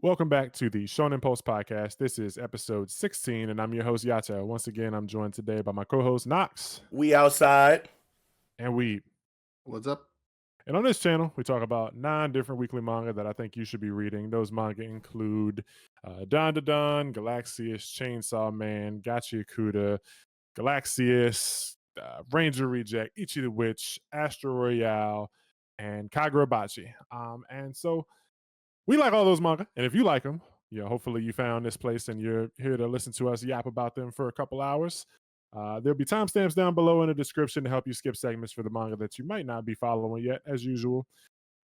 Welcome back to the Shonen Post podcast. This is episode 16, and I'm your host, Yacha. Once again, I'm joined today by my co host, Knox, We outside. and we. What's up? And on this channel, we talk about 9 different weekly manga that I think you should be reading. Those manga include Don to Don, Galaxius, Chainsaw Man, Gachiakuta, Galaxius, Ranger Reject, Ichi the Witch, Astro Royale, and Kagurabachi. And so we like all those manga, and if you like them, hopefully you found this place and you're here to listen to us yap about them for a couple hours. There'll be timestamps down below in the description to help you skip segments for the manga that you might not be following yet. As usual,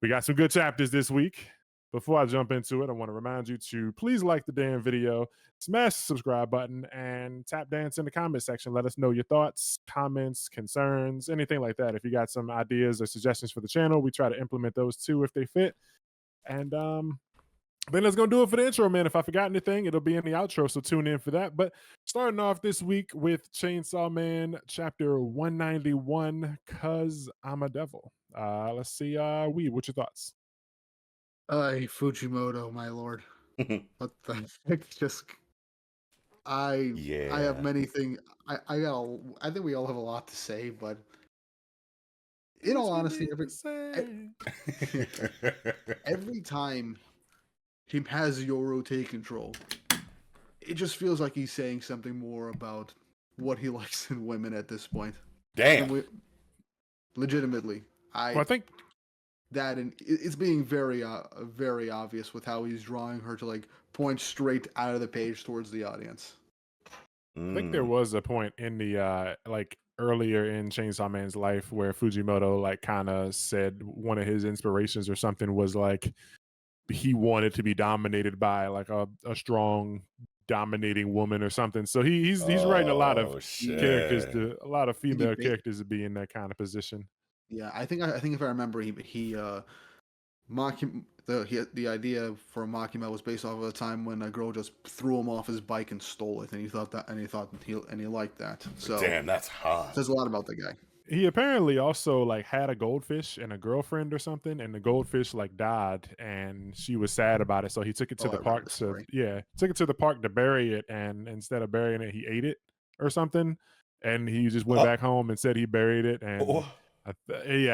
we got some good chapters this week. Before I jump into it, I want to remind you to please like the damn video, smash the subscribe button, and tap dance in the comment section. Let us know your thoughts, comments, concerns, anything like that. If you got some ideas or suggestions for the channel, we try to implement those too if they fit. And then let's go do it for the intro, man. If I forgot anything, it'll be in the outro, so tune in for that. But starting off this week with Chainsaw Man chapter 191, Cause I'm a Devil. Let's see, what's your thoughts? Fujimoto, my lord. What the heck? I have many things. I think we all have a lot to say, but in all honesty, every time he has Yoru take control, it just feels like he's saying something more about what he likes in women at this point. Damn. Legitimately, I think that, and it's being very obvious with how he's drawing her to like point straight out of the page towards the audience. I think there was a point in the like earlier in Chainsaw Man's life where Fujimoto like kind of said one of his inspirations or something was like he wanted to be dominated by like a strong dominating woman or something. So he's writing a lot of characters, a lot of female characters to be in that kind of position. Yeah, I think if I remember, the idea for Makima was based off of a time when a girl just threw him off his bike and stole it, and he liked that. So damn, that's hot. Says a lot about the guy. He apparently also like had a goldfish and a girlfriend or something, and the goldfish like died, and she was sad about it. So he took it to the park to bury it, and instead of burying it, he ate it or something, and he just went back home and said he buried it, and I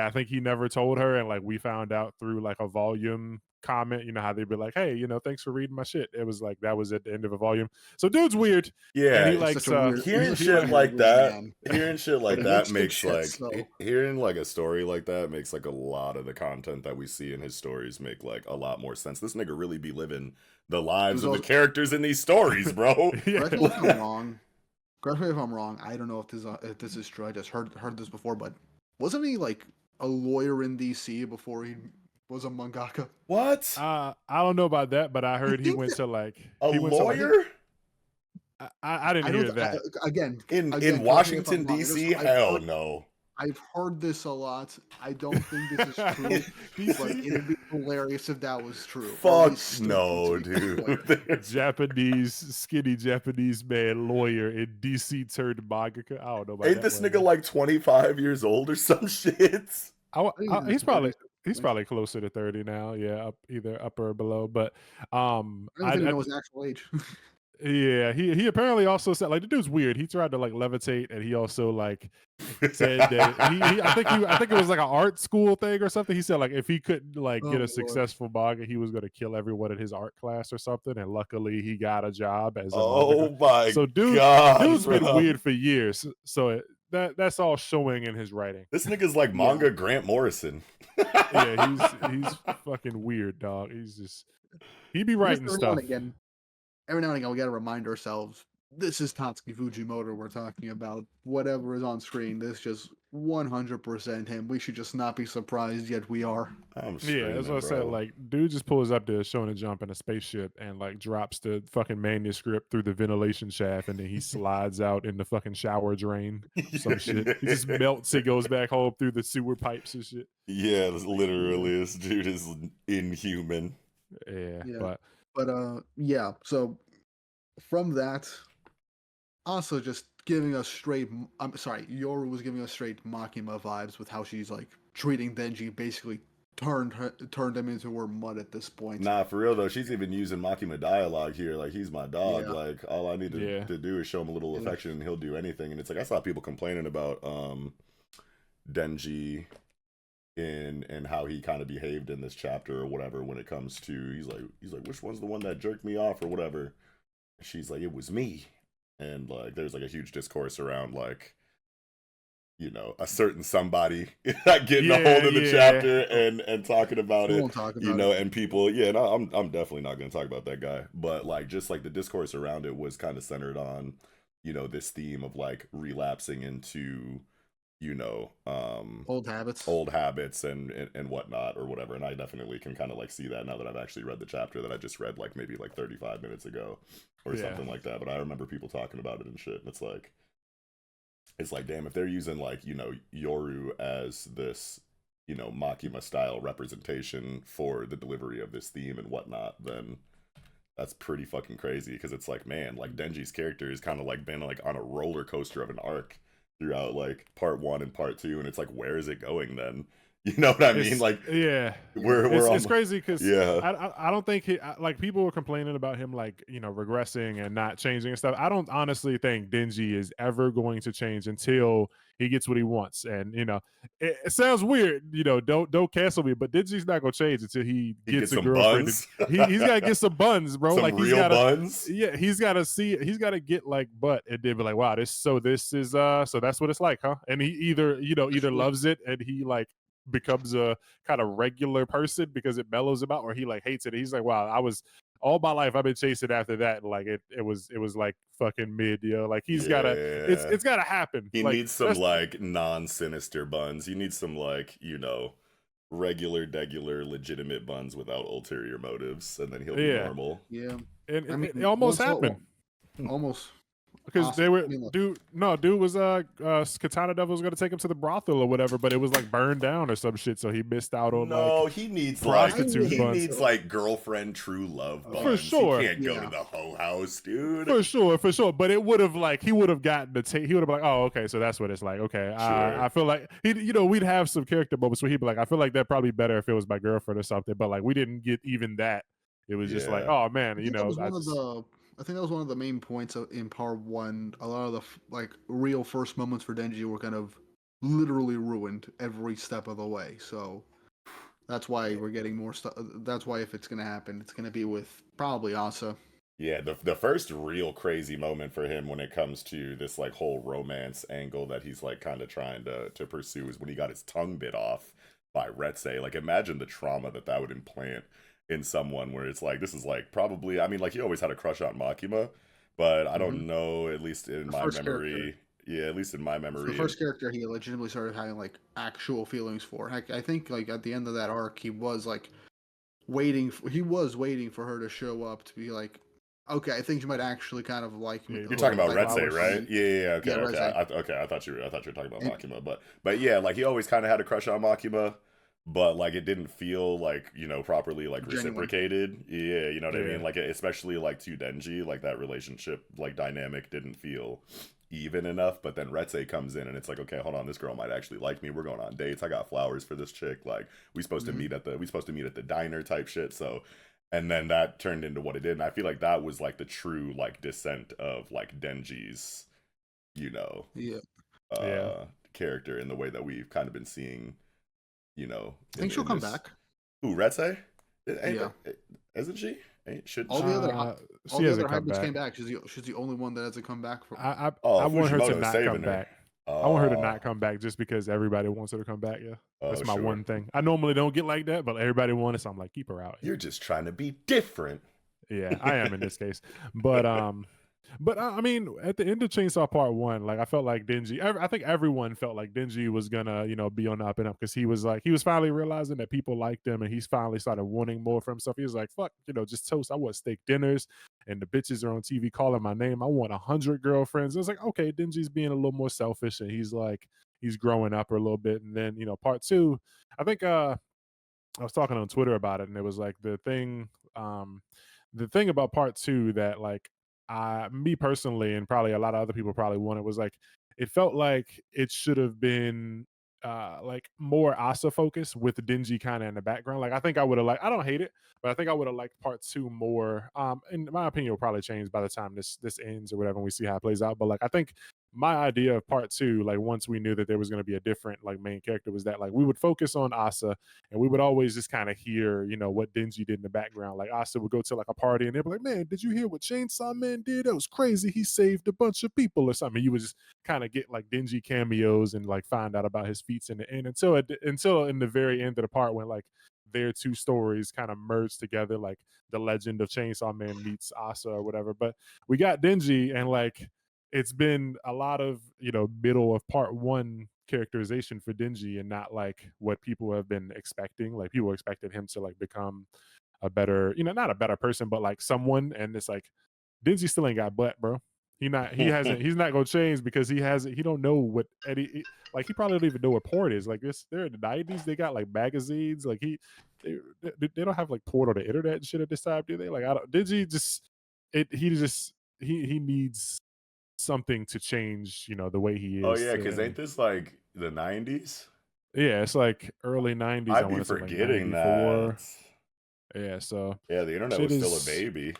think he never told her, and like we found out through like a volume comment. You know how they'd be like, hey, thanks for reading my shit. It was like that was at the end of a volume. So dude's weird. Yeah, and he likes hearing shit like that. Hearing shit like that makes hearing like a story like that makes like a lot of the content that we see in his stories make like a lot more sense. This nigga really be living the lives of the characters in these stories, bro. Correct me if I'm wrong. Correct me if I'm wrong. I don't know if this is true. I just heard this before, but wasn't he like a lawyer in DC before he was a mangaka? What? I don't know about that, but I heard he went to like a lawyer. I didn't hear that. Again, in Washington D.C. Hell no. I've heard this a lot. I don't think this is true, but it'd be hilarious if that was true. Fuck no, dude. Skinny Japanese man lawyer in DC turned mangaka. I don't know about Ain't this nigga like 25 years old or some shit? He's probably closer to 30 now. Yeah, either up or below. But I don't think I know his actual age. Yeah, he apparently also said like the dude's weird. He tried to like levitate, and he also like said that I think it was like an art school thing or something. He said like if he couldn't like get a successful manga, he was going to kill everyone in his art class or something. And luckily, he got a job as a mangaka. So dude's been weird for years. So that's all showing in his writing. This nigga's like manga Grant Morrison. Yeah, he's fucking weird, dog. He be writing stuff. Every now and again, we got to remind ourselves, this is Tatsuki Fujimoto we're talking about. Whatever is on screen, this just 100% him. We should just not be surprised, yet we are. Yeah, that's what I said. Like, dude just pulls up to Shonen Jump in a spaceship and, like, drops the fucking manuscript through the ventilation shaft, and then he slides out in the fucking shower drain. Some shit. He just melts and goes back home through the sewer pipes and shit. Yeah, literally, this dude is inhuman. Yeah. But yeah, so from that, also just giving us Yoru was giving us straight Makima vibes with how she's like treating Denji basically turned him into more mud at this point. Nah, for real though, she's even using Makima dialogue here. Like, he's my dog. Yeah. Like, all I need to do is show him a little affection, and he'll do anything. And it's like, I saw people complaining about Denji and how he kind of behaved in this chapter or whatever when it comes to he's like which one's the one that jerked me off or whatever. She's like, it was me. And like there's like a huge discourse around like, you know, a certain somebody getting a hold of the chapter and talking about it, you know, and people, and I'm definitely not going to talk about that guy, but like just like the discourse around it was kind of centered on, you know, this theme of like relapsing into, you know, old habits and whatnot or whatever. And I definitely can kind of like see that now that I've actually read the chapter that I just read like maybe like 35 minutes ago or something like that. But I remember people talking about it and shit, and it's like, damn, if they're using like, you know, Yoru as this, you know, Makima style representation for the delivery of this theme and whatnot, then that's pretty fucking crazy. Because it's like, man, like Denji's character has kind of like been like on a roller coaster of an arc throughout like part 1 and part 2, and it's like, where is it going then? You know what I mean? Like, it's crazy because I don't think like people were complaining about him like, you know, regressing and not changing and stuff. I don't honestly think Denji is ever going to change until he gets what he wants. And you know, it sounds weird, you know, don't cancel me, but Denji's not gonna change until he gets a girlfriend. He's got to get some buns, bro. Some like real buns. Yeah, he's got to get like butt and then be like, wow, this is so that's what it's like, huh? And he either loves it and he like becomes a kind of regular person because it mellows him out, or he like hates it. He's like, wow, I was all my life I've been chasing after that, and like it was like fucking mid, you know. Like he's gotta it's gotta happen. He like, needs some like non-sinister buns. He needs some like, you know, regular legitimate buns without ulterior motives, and then he'll be normal. Yeah. And I mean, it almost happened. Almost. Because they were dude was Katana Devil was gonna take him to the brothel or whatever, but it was like burned down or some shit, so he missed out on like he needs prostitute buns. He needs like girlfriend true love buns. For sure. He can't go to the hoe house, dude. For sure. But it would have like he would have gotten the he would have been like, oh, okay, so that's what it's like. Okay. Sure. I feel like we'd have some character moments where he'd be like, I feel like that'd probably be better if it was my girlfriend or something, but like we didn't get even that. It was just like, oh man, you know, I think that was one of the main points in part 1. A lot of the like real first moments for Denji were kind of literally ruined every step of the way. So that's why we're getting more stuff. That's why if it's gonna happen, it's gonna be with probably Asa. Yeah, the first real crazy moment for him when it comes to this like whole romance angle that he's like kind of trying to pursue is when he got his tongue bit off by Retsei. Like, imagine the trauma that would implant in someone where it's like, this is like probably, I mean, like he always had a crush on Makima, but I don't know, at least in my memory. Yeah, at least in my memory. So the first character he legitimately started having like actual feelings for. I think like at the end of that arc, he was like waiting for her to show up to be like, okay, I think you might actually kind of like me. You're talking about Retsei, right? Yeah. Okay, yeah, okay. I thought you were talking about Makima, but yeah, like he always kind of had a crush on Makima, but like it didn't feel like, you know, properly like reciprocated. Yeah, you know what I mean? Like especially like to Denji, like that relationship like dynamic didn't feel even enough. But then Retsei comes in and it's like, okay, hold on, this girl might actually like me. We're going on dates. I got flowers for this chick. Like we supposed to meet at the diner type shit. So, and then that turned into what it did. And I feel like that was like the true like descent of like Denji's, you know, character in the way that we've kind of been seeing. You know, I think she'll come back. Who, Retsei? Isn't she? All the other hybrids came back. She's the only one that hasn't come back. I want her to not come back. I want her to not come back just because everybody wants her to come back. Yeah, that's my one thing. I normally don't get like that, but everybody wants it, so I'm like, keep her out. You're just trying to be different. Yeah, I am in this case, but I mean, at the end of Chainsaw Part 1, like I felt like Denji. I think everyone felt like Denji was gonna, you know, be on the up and up because he was finally realizing that people liked him, and he's finally started wanting more for himself. He was like, "Fuck, you know, just toast. I want steak dinners, and the bitches are on TV calling my name. I want 100 girlfriends." I was like, okay, Denji's being a little more selfish, and he's growing up a little bit. And then, you know, Part 2, I think I was talking on Twitter about it, and it was like the thing about Part 2 that like. Me personally, and probably a lot of other people probably wanted, was like, it felt like it should have been like more Asa focus with Denji kind of in the background. Like I think I would have like I don't hate it, but I think I would have liked part two more. In my opinion, will probably change by the time this ends or whatever, and we see how it plays out. But like I think my idea of part two, like once we knew that there was going to be a different like main character, was that like we would focus on Asa and we would always just kind of hear, you know, what Denji did in the background. Like Asa would go to like a party and they'd be like, "Man, did you hear what Chainsaw Man did? That was crazy. He saved a bunch of people or something." You would just kind of get like Denji cameos and like find out about his feats in the end until in the very end of the part when like their two stories kind of merge together, like the legend of Chainsaw Man meets Asa or whatever. But we got Denji and like it's been a lot of, you know, middle of part one characterization for Denji and not like what people have been expecting. Like people expected him to like become a better, you know, not a better person, but like someone. And it's like Denji still ain't got butt, bro. He's not gonna change because he don't know what like he probably don't even know what porn is. Like this, they're in the 90s, they got like magazines, like they don't have like porn on the internet and shit at this time, do they? Like I don't Denji just he needs something to change, you know, the way he Oh is. yeah, because ain't this like the 90s? Yeah, it's like early 90s. I I'd be want to say like forgetting that. 94. Yeah, so Yeah, the internet shit was still a is baby.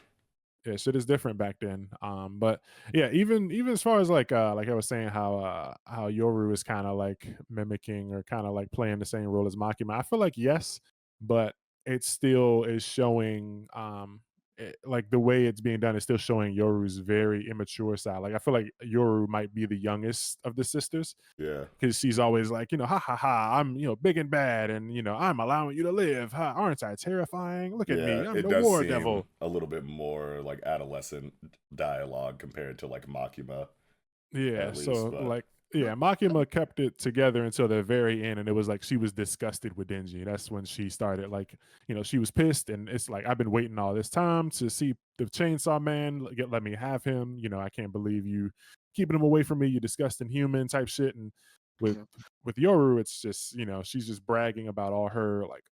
yeah, shit is different back then. But yeah, even as far as like I was saying how Yoru is kind of like mimicking or kind of like playing the same role as Makima. I feel like yes, but it still is showing like the way it's being done is still showing Yoru's very immature side. Like I feel like Yoru might be the youngest of the sisters Yeah. because she's always like, you know, ha ha ha, I'm, you know, big and bad, and you know, I'm allowing you to live. Ha, aren't I terrifying? Look at Yeah, me, I'm it the does war seem devil. a little bit more like adolescent dialogue compared to like Makima, Yeah, at least. so But like yeah, Makima kept it together until the very end, and it was like she was disgusted with Denji. That's when she started like, you know, she was pissed, and it's like I've been waiting all this time to see the Chainsaw Man let me have him. You know, I can't believe you keeping him away from me, you disgusting human type shit. And with Yeah. with Yoru, it's just, you know, she's just bragging about all her like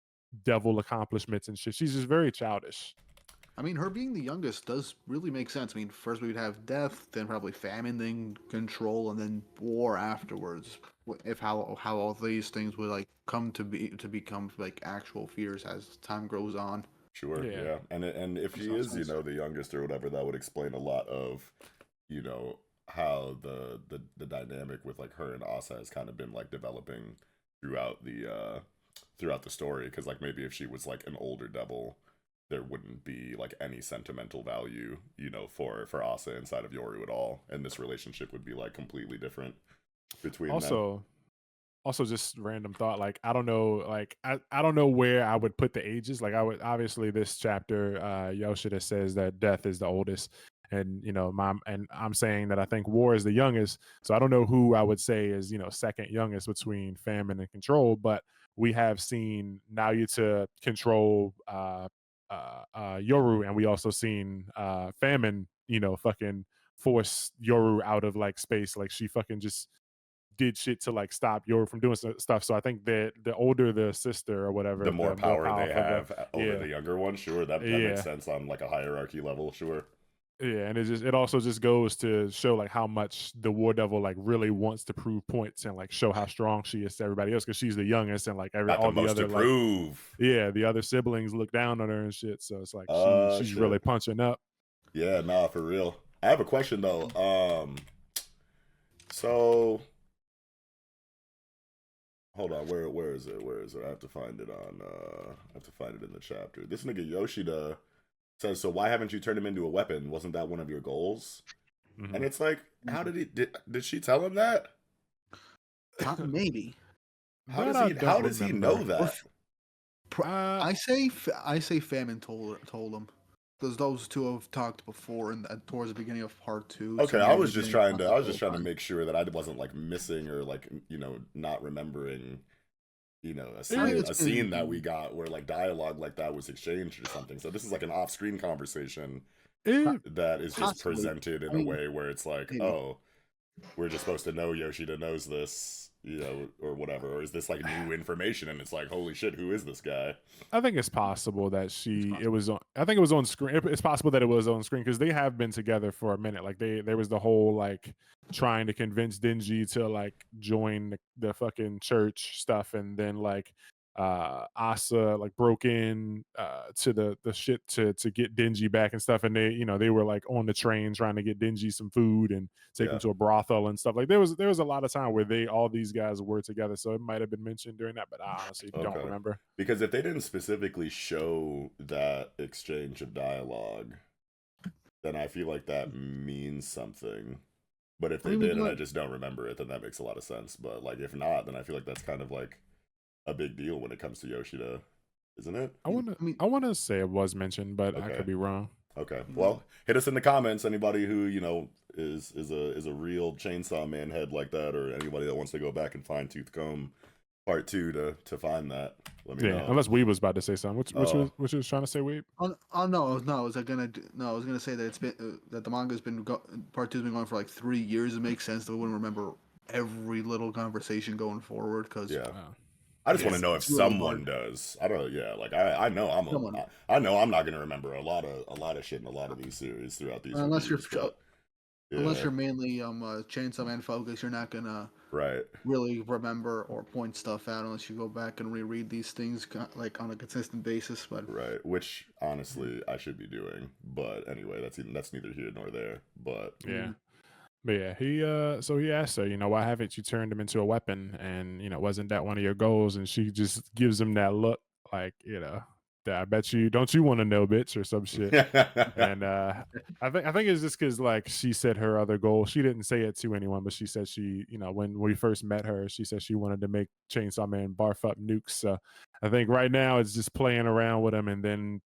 devil accomplishments and shit. She's just very childish. I mean, her being the youngest does really make sense. I mean, first we would have death, then probably famine, then control, and then war afterwards. If how all these things would like come to become like actual fears as time grows on. sure, Yeah. yeah. And if Makes she no is, sense. the youngest or whatever, that would explain a lot of, you know, how the dynamic with like her and Asa has kind of been like developing throughout the story. Because like maybe if she was like an older devil, there wouldn't be like any sentimental value, for Asa inside of Yoru at all, and this relationship would be like completely different between them. Also just random thought, like I don't know, like I don't know where I would put the ages. Like I would obviously this chapter Yoshida says that death is the oldest, and you know I'm saying that I think war is the youngest, so I don't know who I would say is, you know, second youngest between famine and control. But we have seen Naruto control Yoru, and we also seen famine, you know, fucking force Yoru out of like space. Like she fucking just did shit to like stop Yoru from doing stuff. So I think that the older the sister or whatever, The more the more power they powerful have over yeah, the younger one, sure, that makes yeah, sense on like a hierarchy level, sure. yeah. And it also just goes to show like how much the War Devil like really wants to prove points and like show how strong she is to everybody else because she's the youngest and like Got the all the most to other like prove. yeah, the other siblings look down on her and shit. So it's like she's really Shit. punching up. Yeah, nah, for real. I have a question though. So hold on, where is it? Where is it? I have to find it in the chapter. This nigga Yoshida says, "So why haven't you turned him into a weapon? Wasn't that one of your goals?" Mhm. And it's like, how did she tell him that? Maybe. How That does I he don't know remember. that? I say famine told him because those two have talked before and towards the beginning of part two. Okay, So I maybe was they've just been in trying to contact the whole time. make sure that I wasn't like missing or like not remembering a I mean, scene it's that we been got where like dialogue like that was exchanged or something. So this is like an off-screen conversation It, that is just possibly. presented in I a mean, way where it's like, maybe. oh, we're just supposed to know Yoshida knows this, or whatever, or is this like new information and it's like, holy shit, who is this guy? I think it's possible that it was on. I think it was on screen. It's possible that it was on screen because they have been together for a minute. Like there was the whole like trying to convince Denji to like join the fucking church stuff, and then like Asa like broke in to the shit to get Denji back and stuff, and they were like on the train trying to get Denji some food and take him to a brothel and stuff. Like there was a lot of time where all these guys were together, so it might have been mentioned during that, but I honestly don't remember. Because if they didn't specifically show that exchange of dialogue, then I feel like that means something. But if they did and I just don't remember it, then that makes a lot of sense. But like if not, then I feel like that's kind of like a big deal when it comes to Yoshida, isn't it? I want to say it was mentioned, but I could be wrong. Okay, well, hit us in the comments. Anybody who is a real Chainsaw Man head like that, or anybody that wants to go back and find Tooth Comb Part 2 to find that. Let me know. Unless Weeb was about to say something. What you was trying to say, Weeb? No, I was gonna say that it's been that the manga's been Part 2's been going for like 3 years. It makes sense that we wouldn't remember every little conversation going forward because I just want to know if someone does. I don't. Yeah, like I know I'm not gonna remember a lot of shit in a lot of these series throughout these. Unless you're mainly Chainsaw Man focused, you're not gonna really remember or point stuff out unless you go back and reread these things like on a consistent basis. But which honestly I should be doing. But anyway, that's neither here nor there. But But yeah, he asked her, why haven't you turned him into a weapon? And wasn't that one of your goals? And she just gives him that look, like, I bet you don't you want to know, bitch, or some shit. And I think it's just because like she said her other goal. She didn't say it to anyone, but she said she, when we first met her, she said she wanted to make Chainsaw Man barf up nukes. So I think right now it's just playing around with him and then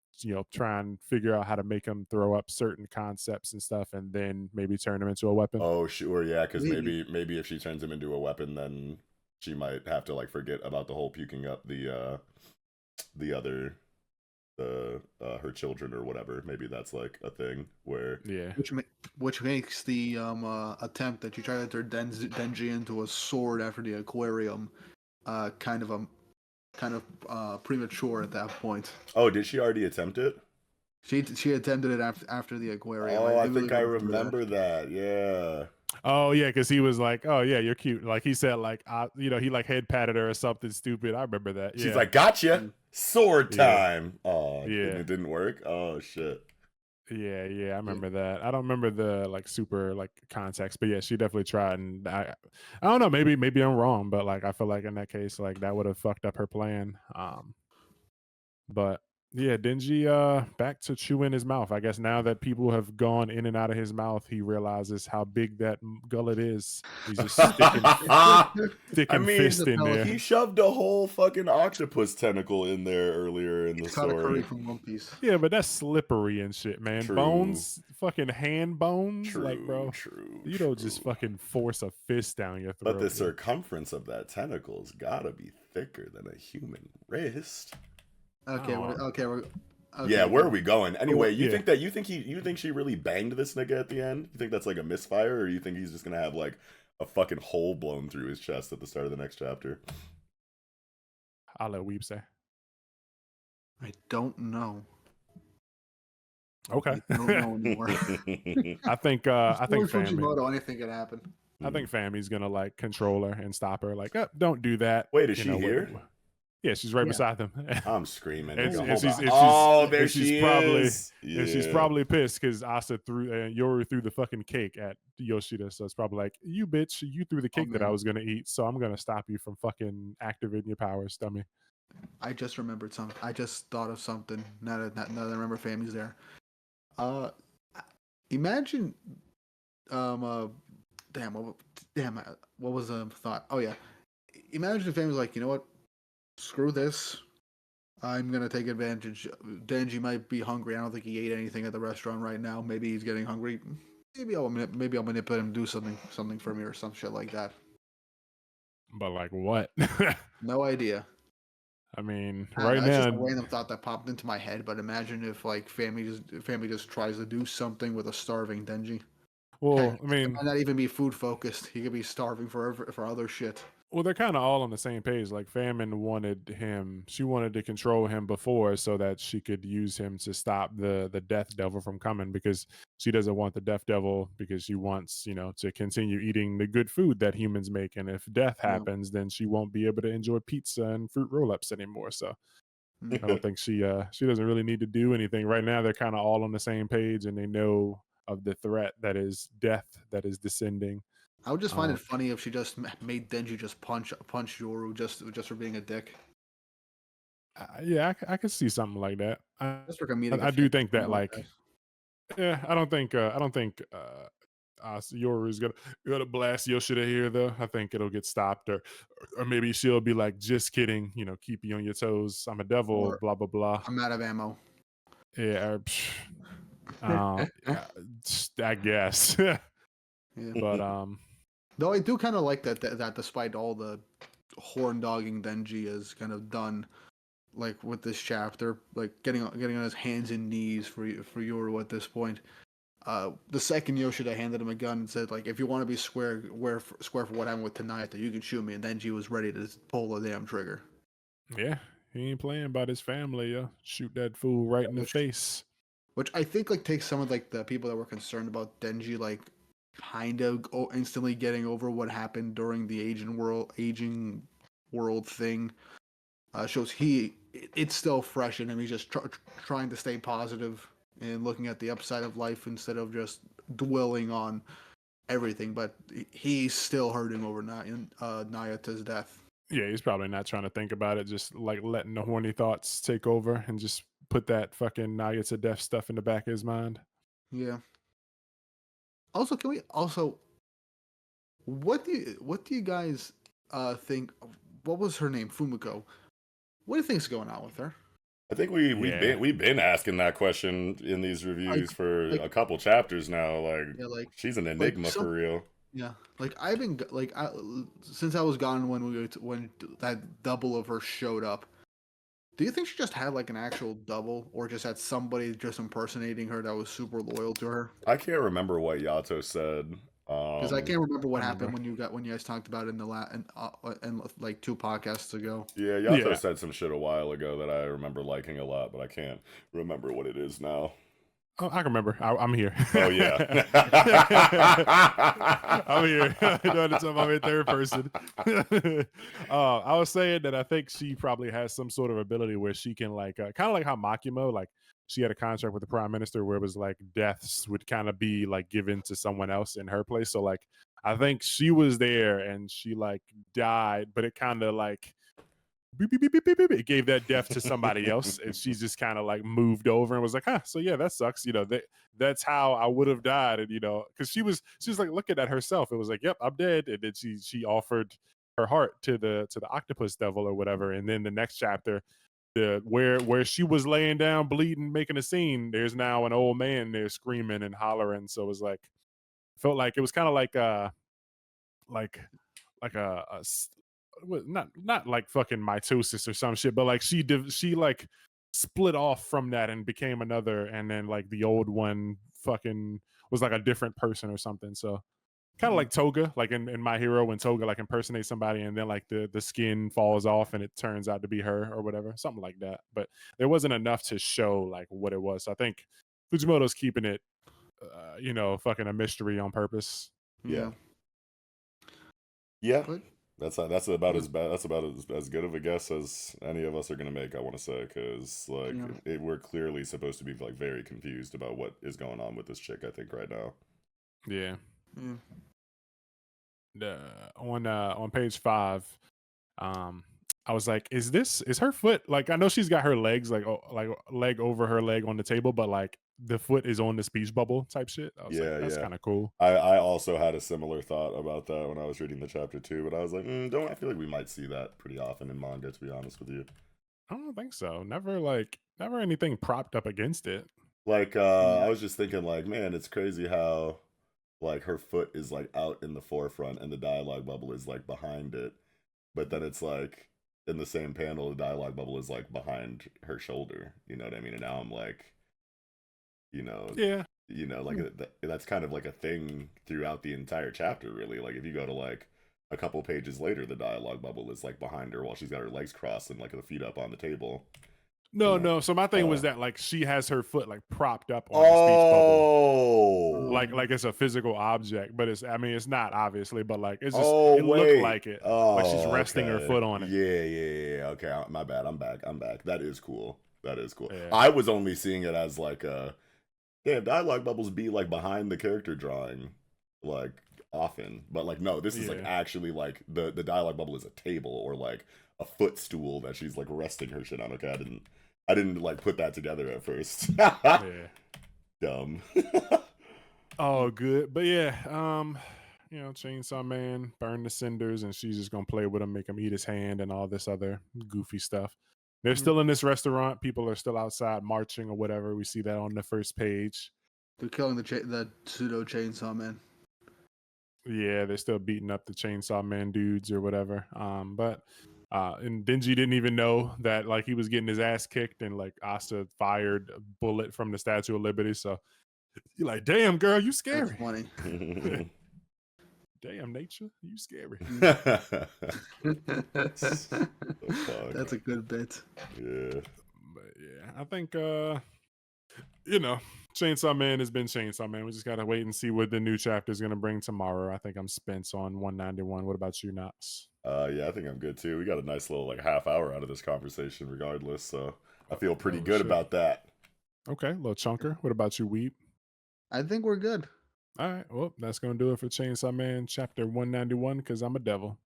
try and figure out how to make him throw up certain concepts and stuff, and then maybe turn him into a weapon. Oh, sure, yeah, because maybe if she turns him into a weapon, then she might have to like forget about the whole puking up the her children or whatever. Maybe that's like a thing where which makes the attempt that you try to turn Denji into a sword after the aquarium kind of premature at that point. Oh, did she already attempt it? She attempted it after the aquarium. Oh, I think I remember that. Yeah. Oh yeah, because he was like, "Oh yeah, you're cute." Like he said, like he like head patted her or something stupid. I remember that. She's like, "Gotcha, sword time." Oh yeah, it didn't work. Oh shit. Yeah, I remember that. I don't remember the like super like context, but yeah, she definitely tried, and I don't know, maybe I'm wrong, but like I feel like in that case, like that would have fucked up her plan. But yeah, Denji back to chewing his mouth. I guess now that people have gone in and out of his mouth, he realizes how big that gullet is. He's just sticking fist in there. He shoved a whole fucking octopus tentacle in there earlier in the story. From One Piece. Yeah, but that's slippery and shit, man. True. Bones, fucking hand bones, like bro. You don't just fucking force a fist down your throat. But the circumference of that tentacle's gotta be thicker than a human wrist. Okay. Yeah, where are we going? Anyway, you think she really banged this nigga at the end? You think that's like a misfire, or you think he's just gonna have like a fucking hole blown through his chest at the start of the next chapter? I'll let Weeb say. I don't know. Okay. I don't know anymore. I think Fujimoto, anything could happen. I think Fami's gonna like control her and stop her. Like, don't do that. Wait, is she here? Yeah, she's right beside them. I'm screaming. There she is. And she's probably pissed because Asa threw Yoru threw the fucking cake at Yoshida. So it's probably like, you bitch, you threw the cake that I was gonna eat, so I'm gonna stop you from fucking activating your powers, dummy. I just remembered something. I just thought of something. Now that I remember Fami's there. Imagine, what was the thought? Oh yeah, imagine if Fami's like, you know what? Screw this. I'm gonna take advantage. Denji might be hungry. I don't think he ate anything at the restaurant right now. Maybe he's getting hungry. Maybe I'll manipulate him, do something for me or some shit like that. But like what? No idea. I mean, right now, it's just a random thought that popped into my head. But imagine if like family just tries to do something with a starving Denji. Well, I mean, it might not even be food focused. He could be starving for other shit. Well, they're kind of all on the same page. Like Famine wanted him, she wanted to control him before so that she could use him to stop the Death Devil from coming because she doesn't want the Death Devil because she wants, to continue eating the good food that humans make. And if death Yeah. happens, then she won't be able to enjoy pizza and fruit roll-ups anymore. So I don't think she doesn't really need to do anything. Right now they're kind of all on the same page and they know of the threat that is death that is descending. I would just find Um, it funny if she just made Denji just punch Yoru just for being a dick. Yeah, I could see something like that. Just for comedic I do effect. think that, Okay. like, yeah, I don't think Yoru's gonna blast Yoshida here though. I think it'll get stopped, or maybe she'll be like, just kidding, keep you on your toes. I'm a devil, Or blah blah blah. I'm out of ammo. Yeah, yeah, I guess. Yeah. But Though I do kind of like that despite all the horn dogging Denji has kind of done, like with this chapter, like getting on his hands and knees for Yoru at this point. The second Yoshida handed him a gun and said, like, if you want to be square for what happened with Tanayata, you can shoot me. And Denji was ready to pull the damn trigger. yeah, he ain't playing about his family. Shoot that fool right in the Which, face. which I think like takes some of like the people that were concerned about Denji like kind of instantly getting over what happened during the aging world thing. Shows it's still fresh in him. He's just trying to stay positive and looking at the upside of life instead of just dwelling on everything. But he's still hurting over Nayata's death. Yeah, he's probably not trying to think about it, just like letting the horny thoughts take over and just put that fucking Nuggets of death stuff in the back of his mind. Yeah. Also, can we also what do you guys think? What was her name? Fumiko. What do you think's going on with her? I think we've Yeah. been asking that question in these reviews for a couple chapters now. Like, Yeah, like she's an enigma for real. Yeah, like I've been since I was gone when when that double of her showed up. Do you think she just had like an actual double, or just had somebody just impersonating her that was super loyal to her? I can't remember what Yato said. Because I can't remember what happened remember. when you guys talked about it in the and like 2 podcasts ago. Yeah, Yato Yeah. said some shit a while ago that I remember liking a lot, but I can't remember what it is now. Oh, I can remember. I'm here. Oh yeah, I'm here. Doing it I'm in third person. I was saying that I think she probably has some sort of ability where she can like kind of like how Makimo, like she had a contract with the prime minister where it was like deaths would kind of be like given to someone else in her place. So like I think she was there and she like died, but it kind of like beep, beep, beep, beep, beep, beep. It gave that death to somebody else, and she's just kind of like moved over and was like, "Huh, so yeah, that sucks." That's how I would have died, and because she was like looking at herself. It was like, "Yep, I'm dead," and then she offered her heart to the octopus devil or whatever, and then the next chapter, where she was laying down bleeding, making a scene. There's now an old man there screaming and hollering. So it was like felt like it was kind of like like not like fucking mitosis or some shit, but like she like split off from that and became another, and then like the old one fucking was like a different person or something. So kind of like Toga, like in My Hero when Toga like impersonates somebody and then like the skin falls off and it turns out to be her or whatever, something like that. But there wasn't enough to show like what it was. So I think Fujimoto's keeping it, fucking a mystery on purpose. yeah. Yeah, But that's about as bad. That's about as good of a guess as any of us are gonna make. I want to say because like we're clearly supposed to be like very confused about what is going on with this chick. I think right now. Yeah. On page 5, I was like, is her foot like I know she's got her legs like leg over her leg on the table, but like the foot is on the speech bubble type shit. I was like, that's kind of cool. I also had a similar thought about that when I was reading the chapter 2, but I was like, I feel like we might see that pretty often in manga, to be honest with you. I don't think so. Never anything propped up against it. Like I was just thinking like, man, it's crazy how like her foot is like out in the forefront and the dialogue bubble is like behind it, but then it's like in the same panel the dialogue bubble is like behind her shoulder, you know what I mean? And now I'm like, Yeah. like that's kind of like a thing throughout the entire chapter, really. Like if you go to like a couple pages later, the dialogue bubble is like behind her while she's got her legs crossed and like the feet up on the table. No. So my thing was that like she has her foot like propped up on the speech bubble. Like it's a physical object, but it's not obviously, but like it's just it looked like it. Like she's resting her foot on it. Yeah. Okay, my bad. I'm back. That is cool. Yeah. I was only seeing it as like dialogue bubbles be like behind the character drawing, like often, but like no, this is like actually like the dialogue bubble is a table or like a footstool that she's like resting her shit on. Okay, I didn't like put that together at first. Dumb. Oh, good. But yeah, Chainsaw Man burn the cinders, and she's just gonna play with him, make him eat his hand, and all this other goofy stuff. They're still in this restaurant. People are still outside marching or whatever. We see that on the first page. They're killing the pseudo Chainsaw Man. Yeah, they're still beating up the Chainsaw Man dudes or whatever. And Denji didn't even know that like he was getting his ass kicked, and like Asta fired a bullet from the Statue of Liberty. So you're like, damn, girl, you scary. That's funny. Damn, nature, you scary. That's a good bit. Yeah. But yeah, I think Chainsaw Man has been Chainsaw Man. We just gotta wait and see what the new chapter is gonna bring tomorrow. I think I'm spent on 191. What about you, Knox? Yeah, I think I'm good too. We got a nice little like half hour out of this conversation regardless, so I feel pretty good about that. Okay, little chunker. What about you, Weeb? I think we're good. All right, well, that's going to do it for Chainsaw Man chapter 191, because I'm a devil.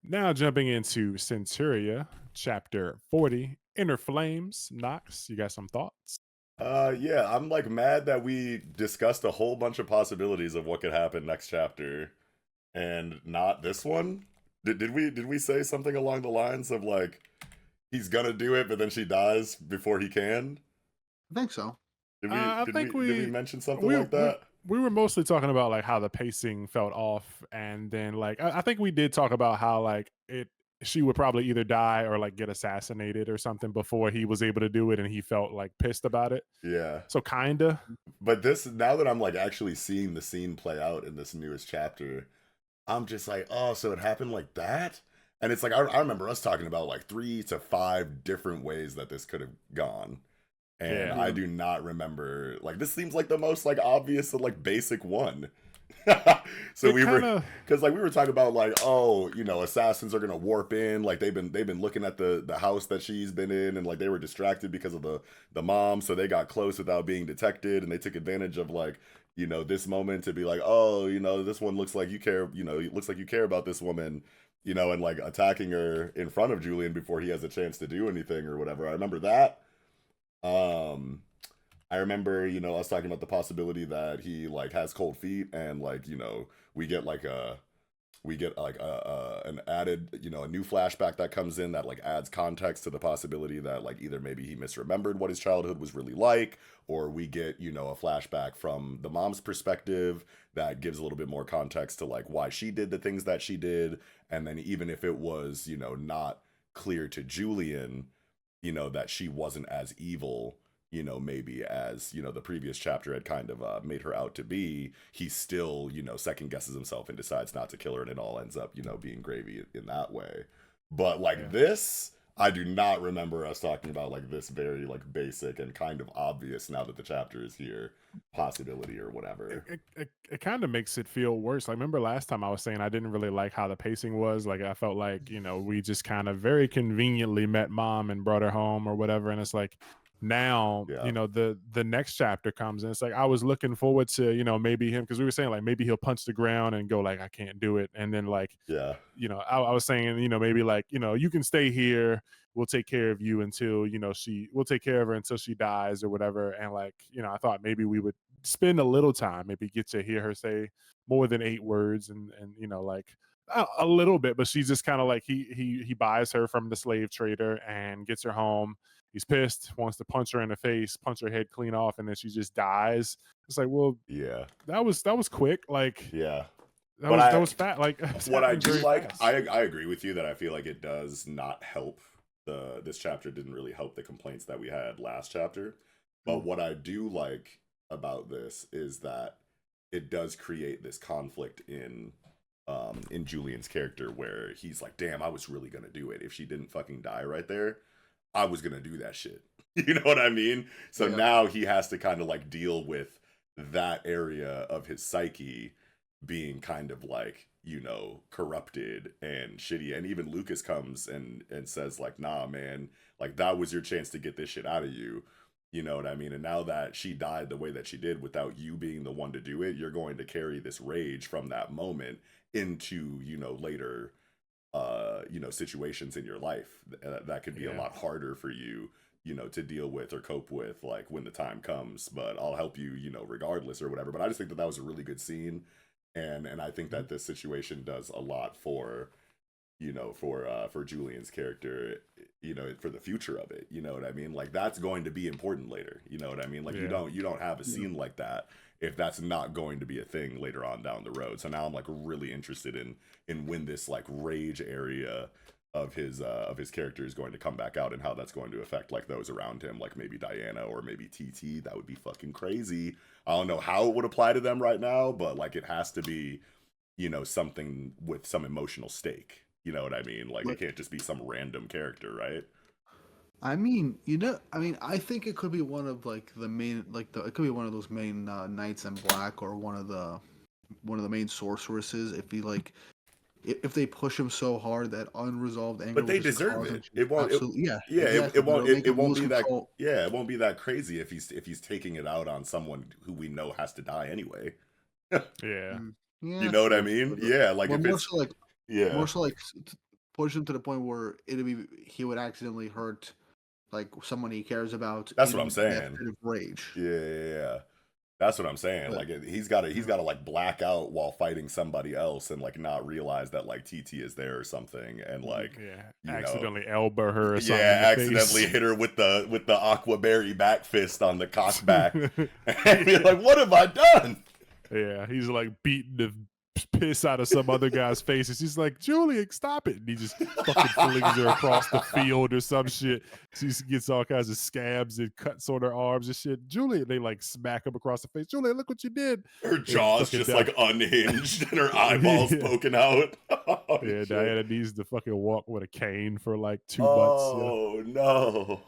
Now jumping into Centuria, chapter 40, Inner Flames. Knox, you got some thoughts? Yeah, I'm like mad that we discussed a whole bunch of possibilities of what could happen next chapter, and not this one. Did we say something along the lines of like he's gonna do it, but then she dies before he can? I think so. Did we mention something like that? We were mostly talking about like how the pacing felt off, and then like I think we did talk about how like she would probably either die or like get assassinated or something before he was able to do it, and he felt like pissed about it. Yeah. So kinda. But now that I'm like actually seeing the scene play out in this newest chapter, I'm just like, oh, so it happened like that? And it's like I remember us talking about like 3 to 5 different ways that this could have gone. And I do not remember, like, this seems like the most like obvious and like basic one. So we were talking about like, oh, assassins are gonna warp in, like they've been looking at the house that she's been in, and like they were distracted because of the mom, so they got close without being detected, and they took advantage of like this moment to be like, oh, this one looks like you care, it looks like you care about this woman, and like attacking her in front of Julian before he has a chance to do anything or whatever. I remember that. I remember, us talking about the possibility that he like has cold feet, and like, we get an added, a new flashback that comes in that like adds context to the possibility that like either maybe he misremembered what his childhood was really like, or we get, a flashback from the mom's perspective that gives a little bit more context to like why she did the things that she did. And then even if it was, not clear to Julian, that she wasn't as evil, maybe as, the previous chapter had kind of made her out to be, he still, second guesses himself and decides not to kill her, and it all ends up, being gravy in that way. But like this, I do not remember us talking about like this very like basic and kind of obvious, now that the chapter is here, possibility or whatever. It kind of makes it feel worse. Like, remember last time I was saying I didn't really like how the pacing was. Like, I felt like, we just kind of very conveniently met mom and brought her home or whatever. And it's like, now, the next chapter comes, and it's like I was looking forward to, maybe him, because we were saying like maybe he'll punch the ground and go like, I can't do it. And then like, I was saying, maybe like, you can stay here. We'll take care of you until, we'll take care of her until she dies or whatever. And like, I thought maybe we would spend a little time, maybe get to hear her say more than 8 words, and like a little bit, but she's just kind of like he buys her from the slave trader and gets her home. He's pissed, wants to punch her in the face, punch her head clean off, and then she just dies. It's like, well, that was quick. Like, that was fat. Like, what I do like, I agree with you that I feel like it does not help. This chapter didn't really help the complaints that we had last chapter. But what I do like about this is that it does create this conflict in in Julian's character where he's like, damn, I was really gonna do it. If she didn't fucking die right there, I was gonna do that shit. You know what I mean? So now he has to kind of like deal with that area of his psyche being kind of like, you know, corrupted and shitty. And even Lucas comes and says like, nah, man, like that was your chance to get this shit out of you. You know what I mean? And now that she died the way that she did without you being the one to do it, you're going to carry this rage from that moment into, you know, later you know, situations in your life that could be a lot harder for you, you know, to deal with or cope with, like when the time comes. But I'll help you, you know, regardless or whatever. But I just think that that was a really good scene, and I think that this situation does a lot for, you know, for Julian's character, you know, for the future of it. You know what I mean? Like that's going to be important later. You know what I mean? Like you don't have a scene like that if that's not going to be a thing later on down the road. So now I'm like really interested in when this like rage area of his character is going to come back out and how that's going to affect like those around him, like maybe Diana or maybe TT. That would be fucking crazy. I don't know how it would apply to them right now, but like it has to be, you know, something with some emotional stake. You know what I mean? Like it can't just be some random character, right? I mean, you know, I mean, I think it could be one of like the main, like it could be one of those main knights in black, or one of the main sorceresses. If he like, if they push him so hard that unresolved anger, but they deserve it. It won't. Absolutely, It won't. It won't be that. Control. Yeah, it won't be that crazy if he's taking it out on someone who we know has to die anyway. Yeah. You know what I mean? Yeah, like if it's more so like push him to the point where he would accidentally hurt like someone he cares about. That's what I'm saying. Rage. Yeah. That's what I'm saying. Like he's got to like black out while fighting somebody else and like not realize that like TT is there or something, and like accidentally elbow her or something. Accidentally hit her with the aqua berry back fist on the cock back and be like, what have I done? Yeah, he's like beating the piss out of some other guy's faces. He's like, Julian, stop it. And he just fucking flings her across the field or some shit. She gets all kinds of scabs and cuts on her arms and shit. Julian, they like smack him across the face. Julian, look what you did. Her jaw's just like unhinged and her eyeballs poking out. Oh, yeah, shit. Diana needs to fucking walk with a cane for like 2 months. Oh, no.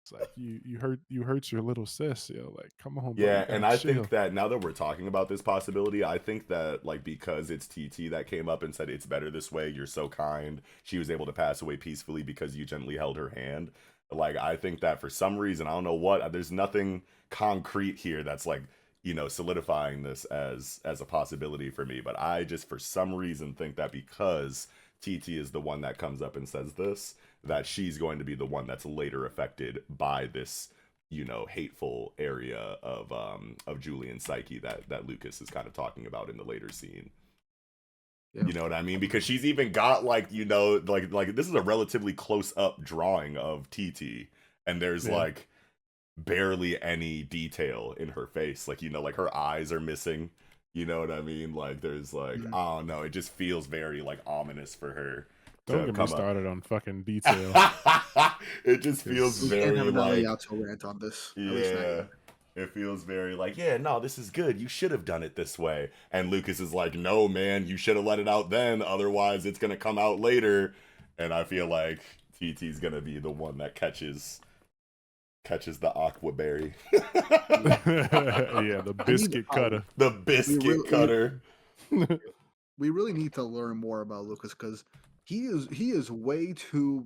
It's like you hurt your little sis, like come on. Yeah, and I think that now that we're talking about this possibility, I think that like because it's TT that came up and said it's better this way, you're so kind, she was able to pass away peacefully because you gently held her hand. Like I think that for some reason, I don't know what, there's nothing concrete here that's like, you know, solidifying this as a possibility for me, but I just for some reason think that because TT is the one that comes up and says this, that she's going to be the one that's later affected by this, you know, hateful area of Julian's psyche that Lucas is kind of talking about in the later scene. Yeah. You know what I mean? Because she's even got like, you know, like this is a relatively close up drawing of TT, and there's like barely any detail in her face. Like, you know, like her eyes are missing. You know what I mean? Like there's like, I don't know, it just feels very like ominous for her. Don't get me started on fucking detail. It just feels very like rant on this. Yeah, it feels very like, yeah, no, this is good. You should have done it this way. And Lucas is like, no, man, you should have let it out then. Otherwise, it's gonna come out later. And I feel like TT's gonna be the one that catches the aqua berry. Yeah, the biscuit cutter. The biscuit cutter. We really need to learn more about Lucas because he is way too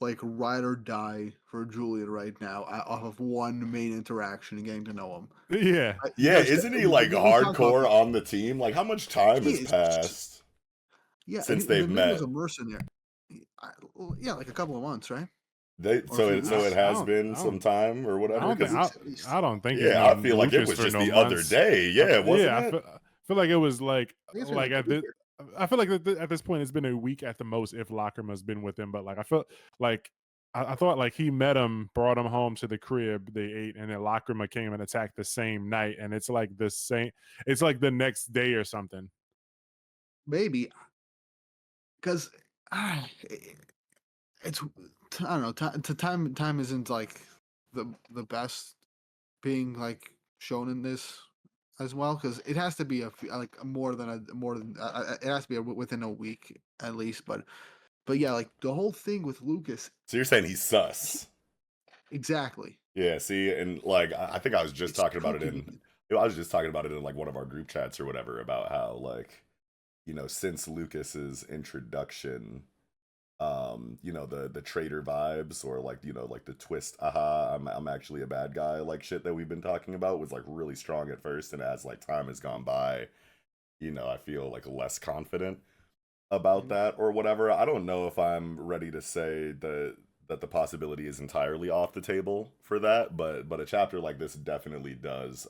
like ride or die for Julian right now off of one main interaction and getting to know him. Yeah. Isn't he like hardcore on the team? Like how much time has passed since they've met? He was a mercenary. Yeah, like a couple of months, right? So it has been some time or whatever. I don't think. Yeah, I feel like it was just the other day. Yeah, wasn't it? I feel like it was like I feel like at this point it's been a week at the most if Lacryma's been with him, but like I felt like I thought like he met him, brought him home to the crib, they ate, and then Lacrima came and attacked the same night, and it's like it's like the next day or something. Maybe because it's I don't know. Time isn't like the best being like shown in this. as well, because it has to be more than it has to be within a week at least. But yeah, like the whole thing with Lucas. So you're saying he's sus? Exactly. Yeah. See, and like I think I was just talking about it cookie. I was just talking about it in like one of our group chats or whatever about how like, you know, since Lucas's introduction, you know, the traitor vibes or like, you know, like the twist, I'm actually a bad guy, like shit that we've been talking about was like really strong at first, and as like time has gone by, you know, I feel like less confident about that or whatever. I don't know if I'm ready to say that the possibility is entirely off the table for that, but a chapter like this definitely does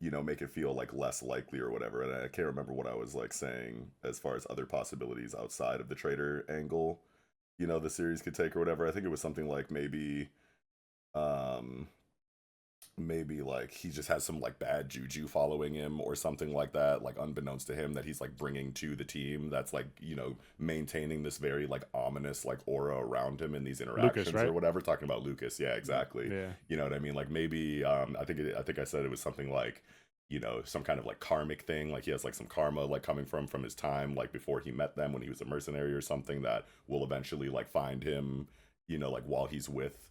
you know, make it feel like less likely or whatever. And I can't remember what I was like saying as far as other possibilities outside of the traitor angle, you know, the series could take or whatever. I think it was something like um maybe like he just has some like bad juju following him or something like that, like unbeknownst to him, that he's like bringing to the team, that's like, you know, maintaining this very like ominous like aura around him in these interactions, Lucas, right? or whatever. Talking about Lucas, yeah, exactly. Yeah. You know what I mean? Like maybe I think I said it was something like, you know, some kind of like karmic thing, like he has like some karma like coming from his time like before he met them when he was a mercenary or something, that will eventually like find him, you know, like while he's with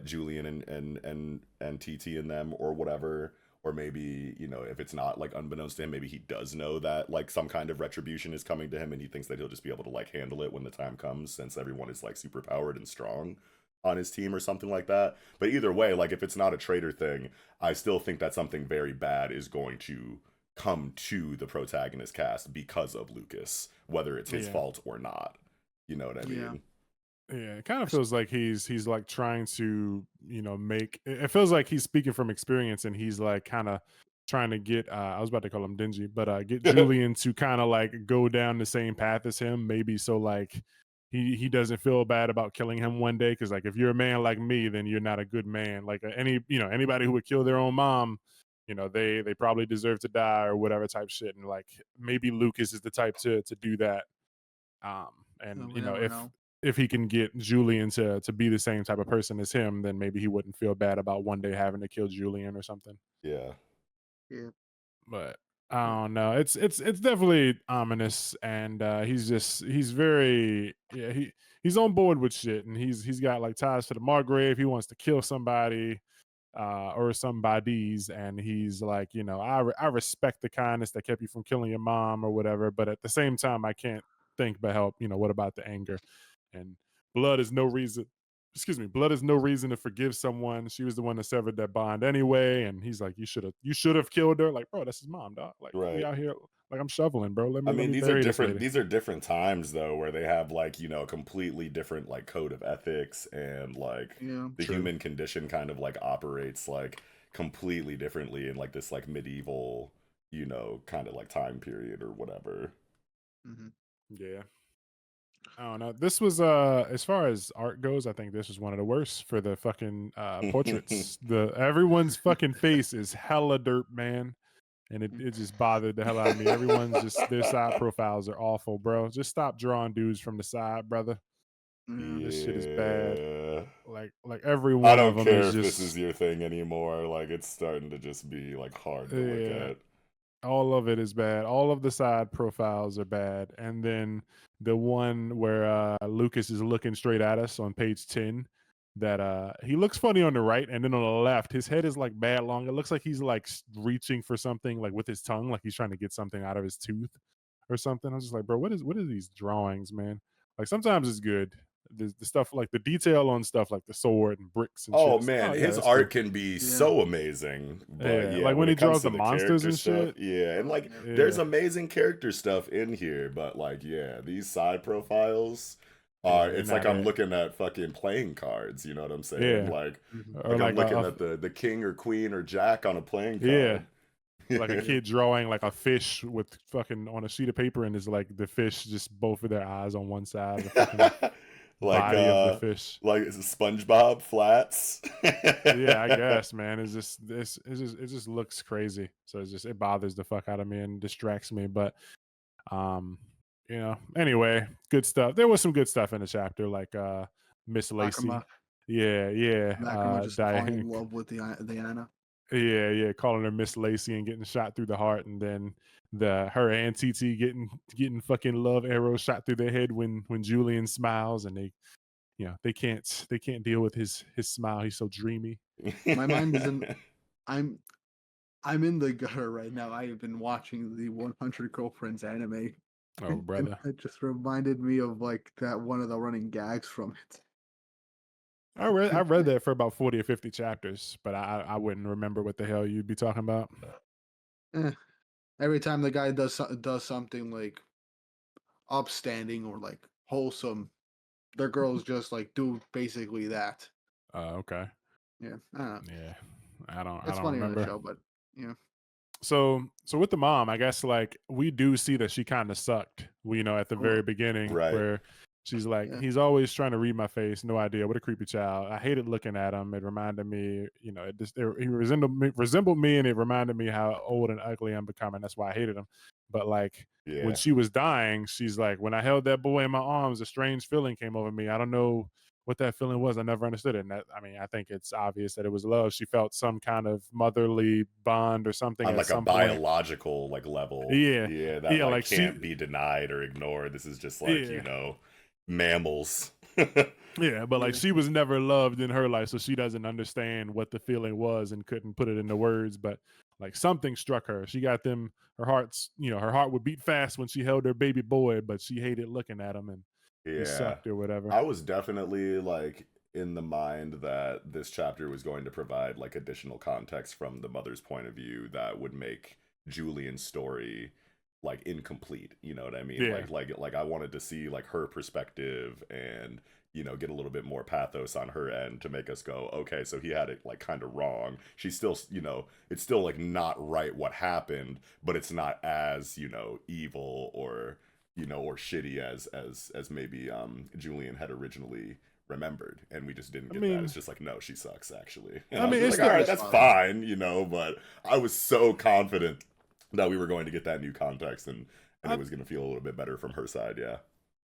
Julian and TT and them or whatever. Or maybe, you know, if it's not like unbeknownst to him, maybe he does know that like some kind of retribution is coming to him, and he thinks that he'll just be able to like handle it when the time comes, since everyone is like super powered and strong on his team or something like that. But either way, like if it's not a traitor thing, I still think that something very bad is going to come to the protagonist cast because of Lucas, whether it's his fault or not. You know what I mean? Yeah, it kind of feels like he's like trying to, you know, make it feels like he's speaking from experience, and he's like kind of trying to get I was about to call him Dingy, but get Julian to kind of like go down the same path as him, maybe, so like he doesn't feel bad about killing him one day, because like if you're a man like me, then you're not a good man. Like anybody who would kill their own mom, you know, they probably deserve to die or whatever type shit. And like maybe Lucas is the type to do that. And We you know, never know. if he can get Julian to be the same type of person as him, then maybe he wouldn't feel bad about one day having to kill Julian or something. Yeah. But I don't know. It's definitely ominous, and he's very he's on board with shit, and he's got like ties to the Margrave. He wants to kill somebody or somebodies, and he's like, you know, I respect the kindness that kept you from killing your mom or whatever, but at the same time, I can't think but help. You know, what about the anger? And blood is no reason. Excuse me, blood is no reason to forgive someone. She was the one that severed that bond anyway. And he's like, you should have killed her. Like, bro, that's his mom, dog. Like, we Right. out here, like, I'm shoveling, bro. Let I me mean, bury this lady. these are different times though, where they have like, you know, a completely different like code of ethics, and like the human condition kind of like operates like completely differently in like this like medieval, you know, kind of like time period or whatever. Yeah. I don't know. This was as far as art goes, I think this was one of the worst for the fucking portraits. Everyone's fucking face is hella dirt, man. And it just bothered the hell out of me. Everyone's just, their side profiles are awful, bro. Just stop drawing dudes from the side, brother. This shit is bad. Like every one I don't of them care is if just, this is your thing anymore. Like it's starting to just be like hard to look at. all of it is bad. All of the side profiles are bad. And then the one where Lucas is looking straight at us on page 10, that he looks funny on the right, and then on the left his head is like bad long. It looks like he's like reaching for something, like with his tongue, like he's trying to get something out of his tooth or something. I was just like, bro, what are these drawings, man? Like sometimes it's good. The stuff like the detail on stuff like the sword and bricks and Oh shit. man, Oh, yeah, his that's art cool. can be so amazing. But Yeah, yeah, like when when he it comes draws to the the monsters character and stuff, shit. yeah, and like there's amazing character stuff in here, but like yeah, these side profiles are it's like I'm looking at fucking playing cards, you know what I'm saying? Like Or I'm looking at the king or queen or jack on a playing card. Yeah. Like a kid drawing like a fish with fucking on a sheet of paper, and is like the fish just both of their eyes on one side of the fucking like body of the fish. like it's SpongeBob flats. Yeah, I guess, man. It's just it just looks crazy. So it bothers the fuck out of me and distracts me. But you know, anyway, good stuff. There was some good stuff in the chapter, like Miss Lacey. Makima. Yeah. Makima just falling Diane. in love with Diana. Yeah, calling her Miss Lacey and getting shot through the heart, and then her and TT getting fucking love arrows shot through their head when Julian smiles, and they can't deal with his smile. He's so dreamy. My mind is in. I'm in the gutter right now. I have been watching the 100 Girlfriends anime. Oh, brother. And it just reminded me of like that one of the running gags from it. I read that for about 40 or 50 chapters, but I wouldn't remember what the hell you'd be talking about. Every time the guy does something like upstanding or like wholesome, their girls just like do basically that. Okay. Yeah. Yeah. I don't It's funny remember. on the show, but yeah. So with the mom, I guess like we do see that she kind of sucked. At the very beginning, Right. where she's like, he's always trying to read my face. No idea. What a creepy child. I hated looking at him. It reminded me, he resembled me, and it reminded me how old and ugly I'm becoming. That's why I hated him. But like when she was dying, she's like, when I held that boy in my arms, a strange feeling came over me. I don't know what that feeling was. I never understood it. And I think it's obvious that it was love. She felt some kind of motherly bond or something on at like some a biological like level. Yeah. That Yeah, like can't be denied or ignored. This is just like, mammals. Yeah, but like she was never loved in her life, so she doesn't understand what the feeling was and couldn't put it into words. But like something struck her. She got them. Her heart would beat fast when she held her baby boy, but she hated looking at him, and he sucked or whatever. I was definitely like in the mind that this chapter was going to provide like additional context from the mother's point of view that would make Julian's story like incomplete. You know what I mean? Yeah. Like I wanted to see like her perspective and get a little bit more pathos on her end to make us go, okay, so he had it like kind of wrong. She's still, it's still like not right what happened, but it's not as, evil or or shitty as maybe Julian had originally remembered, and we just didn't get that. It's just like, no, she sucks actually. And it's like, all right, that's fine, but I was so confident that we were going to get that new context and it was going to feel a little bit better from her side. Yeah.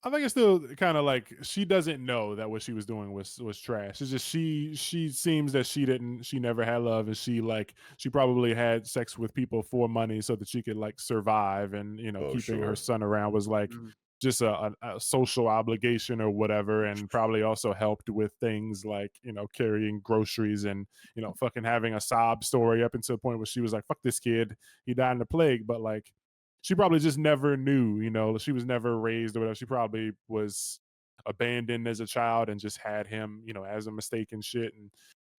I think it's still kind of like she doesn't know that what she was doing was trash. It's just she seems that she never had love, and she probably had sex with people for money so that she could like survive, and keeping her son around was like just a social obligation or whatever, and probably also helped with things like carrying groceries and fucking having a sob story up until the point where she was like, fuck this kid, he died in the plague. But like she probably just never knew, she was never raised or whatever. She probably was abandoned as a child and just had him, as a mistake and shit. And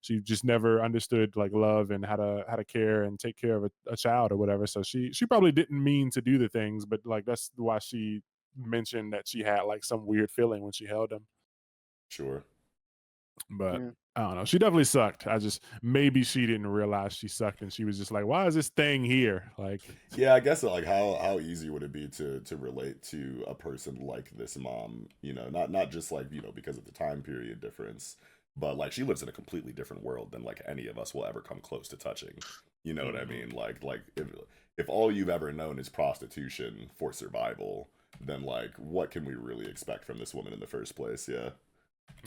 she just never understood like love and how to care and take care of a child or whatever. So she probably didn't mean to do the things, but like that's why she mentioned that she had like some weird feeling when she held him. Sure. But I don't know. She definitely sucked. Maybe she didn't realize she sucked, and she was just like, "Why is this thing here?" Like, yeah, I guess like how easy would it be to relate to a person like this mom? Not just like because of the time period difference, but like she lives in a completely different world than like any of us will ever come close to touching. You know what I mean? Like if all you've ever known is prostitution for survival, then like what can we really expect from this woman in the first place? Yeah.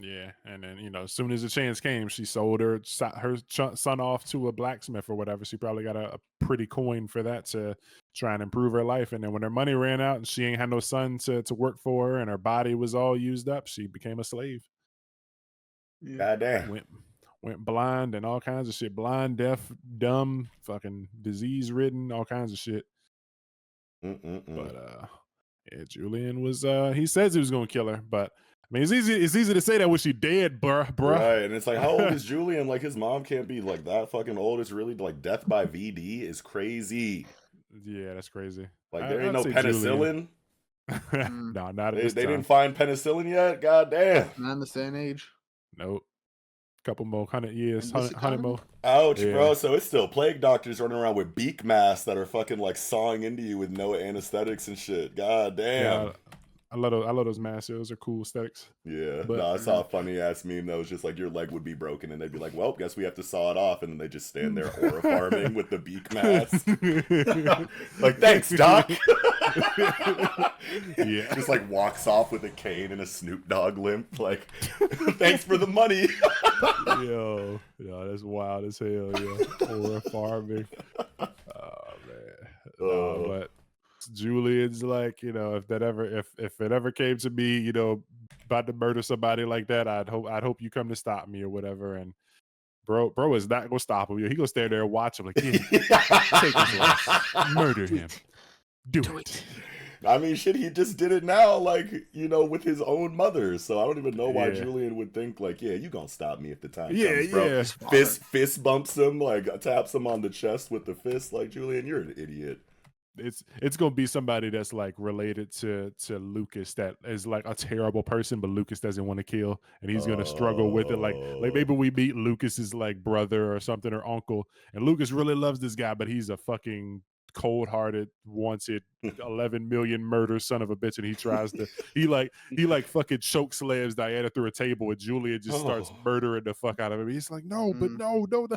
Yeah, and then as soon as the chance came, she sold her son off to a blacksmith or whatever. She probably got a pretty coin for that to try and improve her life. And then when her money ran out and she ain't had no son to work for her, and her body was all used up, she became a slave. Yeah. Goddamn. Went blind and all kinds of shit. Blind, deaf, dumb, fucking disease ridden, all kinds of shit. But yeah, Julian was he says he was gonna kill her, but I mean, it's easy to say that when she dead, bruh. Right, and it's like, how old is Julian? Like, his mom can't be like that fucking old. It's really like death by VD is crazy. Yeah, that's crazy. Like, there ain't no penicillin. No, not at this They time. didn't find penicillin yet. God damn. Not in the same age. Nope. Couple more 100 years, 100 more. Ouch, bro. So it's still plague doctors running around with beak masks that are fucking like sawing into you with no anesthetics and shit. God damn. Yeah, I love those masks. Those are cool aesthetics. Yeah. But, I saw a funny ass meme that was just like your leg would be broken and they'd be like, well, guess we have to saw it off, and then they just stand there horror farming with the beak mask. Like, thanks, doc. Yeah. Just like walks off with a cane and a Snoop Dogg limp. Like, thanks for the money. Yo, that's wild as hell, yo. Horror farming. Oh man. No, but Julian's like, if it ever came to me, about to murder somebody like that, I'd hope you come to stop me or whatever. And bro is not gonna stop him. He gonna stand there and watch him like, yeah, take his life, murder him, do it. I mean, shit, he just did it now, like, with his own mother. So I don't even know why Julian would think, like, yeah, you gonna stop me if the time comes, bro. Yeah. Fist bumps him, like, taps him on the chest with the fist, like, Julian, you're an idiot. It's gonna be somebody that's like related to Lucas, that is like a terrible person, but Lucas doesn't want to kill, and he's gonna struggle with it. Like maybe we meet Lucas's like brother or something, or uncle, and Lucas really loves this guy, but he's a fucking cold-hearted, wanted 11 million murder son of a bitch, and he tries to he like fucking choke slams Diana through a table, and Julia just starts murdering the fuck out of him. He's like, no, but no, but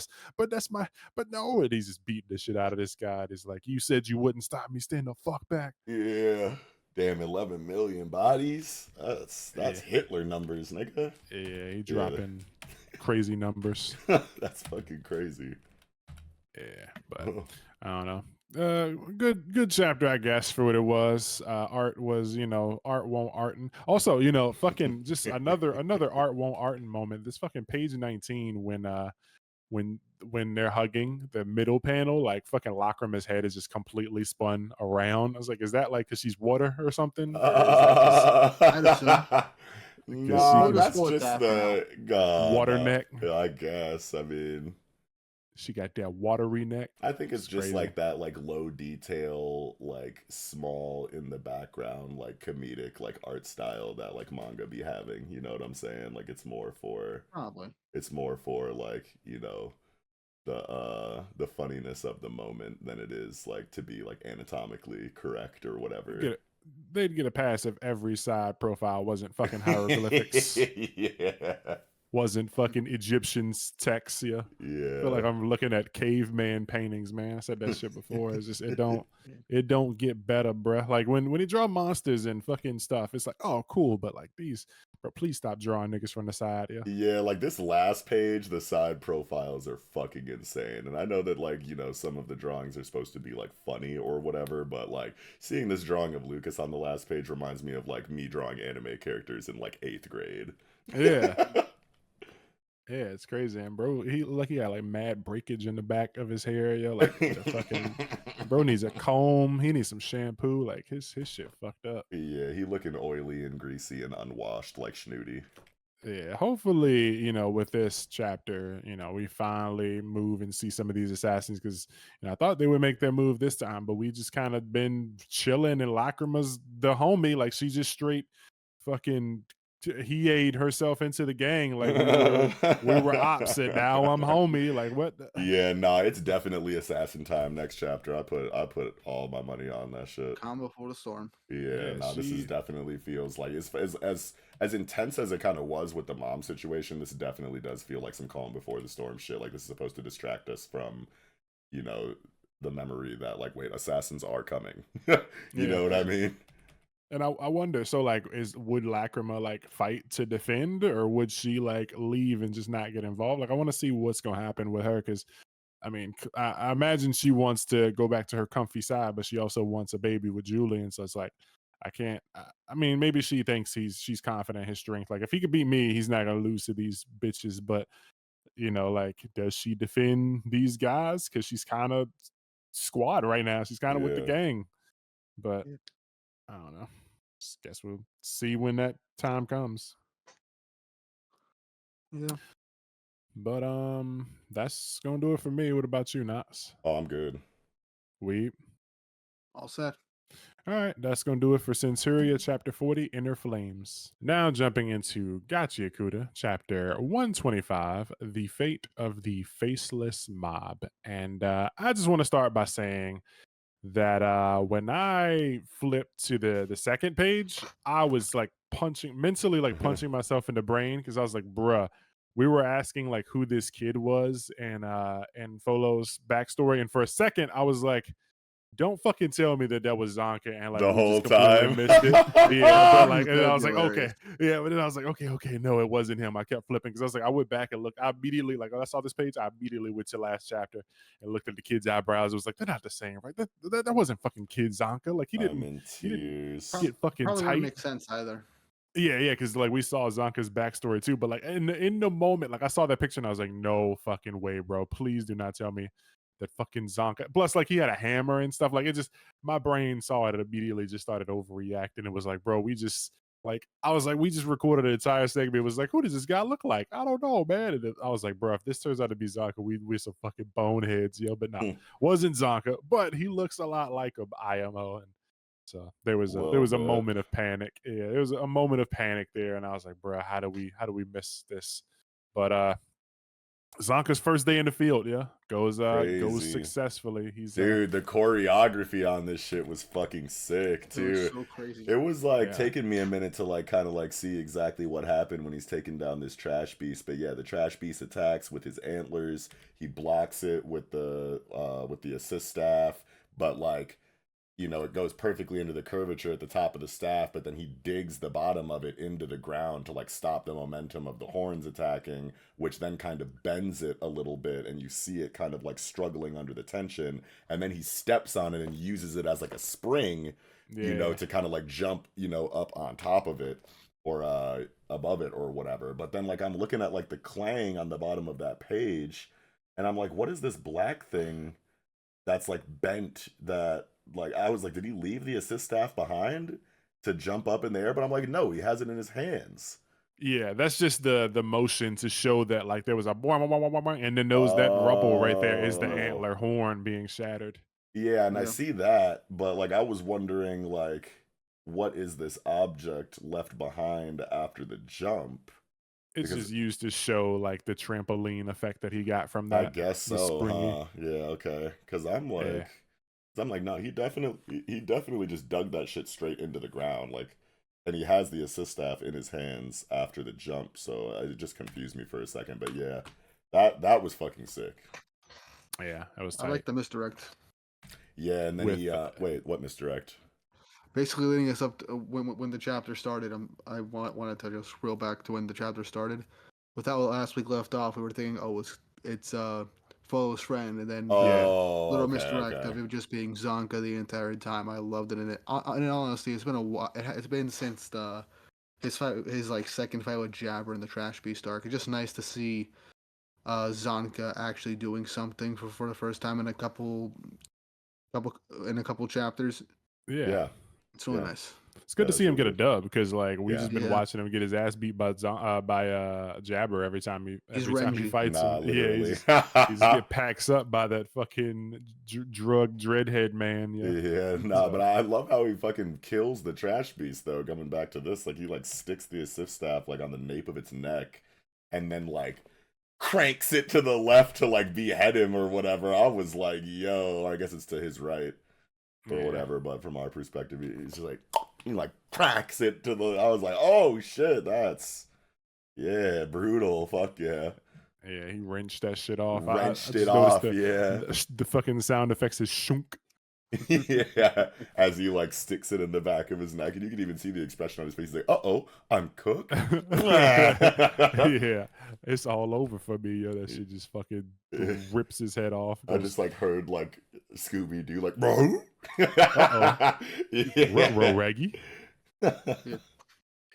no, and he's just beating the shit out of this guy. And he's like, you said you wouldn't stop me, stand the fuck back. Yeah, damn, 11 million bodies. That's Hitler numbers, nigga. Yeah, he dropping crazy numbers. That's fucking crazy. Yeah, but I don't know. Good chapter, I guess, for what it was. Art was, art won't artin. Also, fucking just another art won't artin moment. This fucking page 19 when they're hugging, the middle panel, like fucking Lacrima's head is just completely spun around. I was like, is that like because she's water or something? No, that's just the water neck. I guess. I mean, she got that watery neck. I think it's just crazy. Like that, like low detail, like small in the background, like comedic, like art style that like manga be having. You know what I'm saying? Like it's more for like, the funniness of the moment than it is like to be like anatomically correct or whatever. They'd get a pass if every side profile wasn't fucking hieroglyphics. Yeah. Wasn't fucking Egyptian text. Yeah. I feel like I'm looking at caveman paintings, man. I said that shit before. It's just it don't get better, bruh. Like when you draw monsters and fucking stuff, it's like, oh cool, but like these, bro, please stop drawing niggas from the side. Yeah, like this last page, the side profiles are fucking insane. And I know that like, some of the drawings are supposed to be like funny or whatever, but like seeing this drawing of Lucas on the last page reminds me of like me drawing anime characters in like 8th grade. Yeah. Yeah, it's crazy, and bro, he got like mad breakage in the back of his hair, like the fucking bro needs a comb, he needs some shampoo, like his shit fucked up. Yeah, he looking oily and greasy and unwashed like Schnooty. Yeah, hopefully, with this chapter, we finally move and see some of these assassins, because I thought they would make their move this time, but we just kind of been chilling, and Lacrima's the homie, like she just straight fucking he herself into the gang, like we were opposite. Now I'm homie. Like what? Yeah, nah, it's definitely assassin time next chapter. I put all my money on that shit. Calm before the storm. Yeah, this is definitely feels like as intense as it kind of was with the mom situation. This definitely does feel like some calm before the storm shit. Like this is supposed to distract us from, the memory that like, wait, assassins are coming. you know what I mean? And I wonder, so like, would Lacrima like fight to defend, or would she like leave and just not get involved? Like, I want to see what's gonna happen with her, because I mean, I imagine she wants to go back to her comfy side, but she also wants a baby with Julian. So it's like, I can't. I mean, maybe she thinks she's confident in his strength. Like, if he could beat me, he's not gonna lose to these bitches. But like, does she defend these guys? Because she's kind of squad right now. She's kind of with the gang, but I don't know. Guess we'll see when that time comes. Yeah. But that's gonna do it for me. What about you, Knox? Oh, I'm good. Weep. All set. All right, that's gonna do it for Centuria, chapter 40, Inner Flames. Now jumping into Gachiakuta, chapter 125, The Fate of the Faceless Mob. And I just want to start by saying that when I flipped to the second page, I was like mentally punching myself in the brain, because I was like, bruh, we were asking like who this kid was and Folo's backstory, and for a second I was like, don't fucking tell me that was Zonka and like The we whole just completely time. missed it. Yeah, but like, and That'd I be was like, hilarious. okay, yeah, but then I was like, okay, no, it wasn't him. I kept flipping because I was like, I went back and looked. I immediately like when I saw this page, I immediately went to last chapter and looked at the kid's eyebrows. It was like they're not the same, right? That wasn't fucking Kid Zonka. Like I'm in he didn't tears. get fucking Probably wouldn't tight. make sense either. Yeah, because like we saw Zonka's backstory too, but like in the moment, like I saw that picture and I was like, no fucking way, bro. Please do not tell me that fucking Zonka. Plus, like he had a hammer and stuff. Like it just my brain saw it and immediately just started overreacting. It was like, bro, we just like I was like, we just recorded an entire segment. It was like, who does this guy look like? I don't know, man. And I was like, bro, if this turns out to be Zonka, we're some fucking boneheads, yo. But no, wasn't Zonka, but he looks a lot like him, IMO. And so there was a moment of panic. Yeah, there was a moment of panic there, and I was like, bro, how do we miss this? But Zonka's first day in the field, yeah, goes successfully. He's dude, the choreography on this shit was fucking sick too. It was so crazy. It was like taking me a minute to like kind of like see exactly what happened when he's taking down this trash beast. But yeah, the trash beast attacks with his antlers. He blocks it with the assist staff, but like, you know, it goes perfectly into the curvature at the top of the staff, but then he digs the bottom of it into the ground to like stop the momentum of the horns attacking, which then kind of bends it a little bit, and you see it kind of like struggling under the tension, and then he steps on it and uses it as like a spring, you know, to kind of like jump, you know, up on top of it or above it or whatever. But then like I'm looking at like the clang on the bottom of that page, and I'm like, what is this black thing that's like bent that like I was like, did he leave the assist staff behind to jump up in the air? But I'm like, no, he has it in his hands. Yeah, that's just the motion to show that like there was a boing, boing, boing, boing, boing, and then that rubble right there is the antler horn being shattered. Yeah, and I see that, but like I was wondering like what is this object left behind after the jump? It's just used to show like the trampoline effect that he got from that. I guess so, huh? Yeah, okay. Because I'm like, no, he definitely just dug that shit straight into the ground, like, and he has the assist staff in his hands after the jump, so it just confused me for a second. But yeah, that was fucking sick. Yeah, that was tight. I like the misdirect. Yeah, and then wait, what misdirect? Basically leading us up to when the chapter started. I wanted to just reel back to when the chapter started. With how last week left off, we were thinking, oh, it's Follow's friend, and then little misdirect of it just being Zonka the entire time. I loved it, and in all honesty, it's been a while. It's been since his like second fight with Jabber in the Trash Beast arc. It's just nice to see Zonka actually doing something for the first time in a couple chapters. Yeah. It's really nice. It's good to see him get a dub because like we've just been watching him get his ass beat by Jabber every time he fights him. Yeah, he just get packs up by that fucking drug dreadhead man. But I love how he fucking kills the trash beast though. Coming back to this, like he like sticks the assist staff like on the nape of its neck, and then like cranks it to the left to like behead him or whatever. I was like, yo, I guess it's to his right. Or whatever, but from our perspective, he's just like he like cracks it to the. I was like, oh shit, that's brutal. Fuck yeah. Yeah, he wrenched that shit off. Wrenched it off. The fucking sound effects is shunk. Yeah, as he like sticks it in the back of his neck, and you can even see the expression on his face. He's like, "Uh-oh, I'm cooked." Yeah, it's all over for me. Yo, that shit just fucking rips his head off. I just like heard like Scooby Doo, like, bro. Reggie.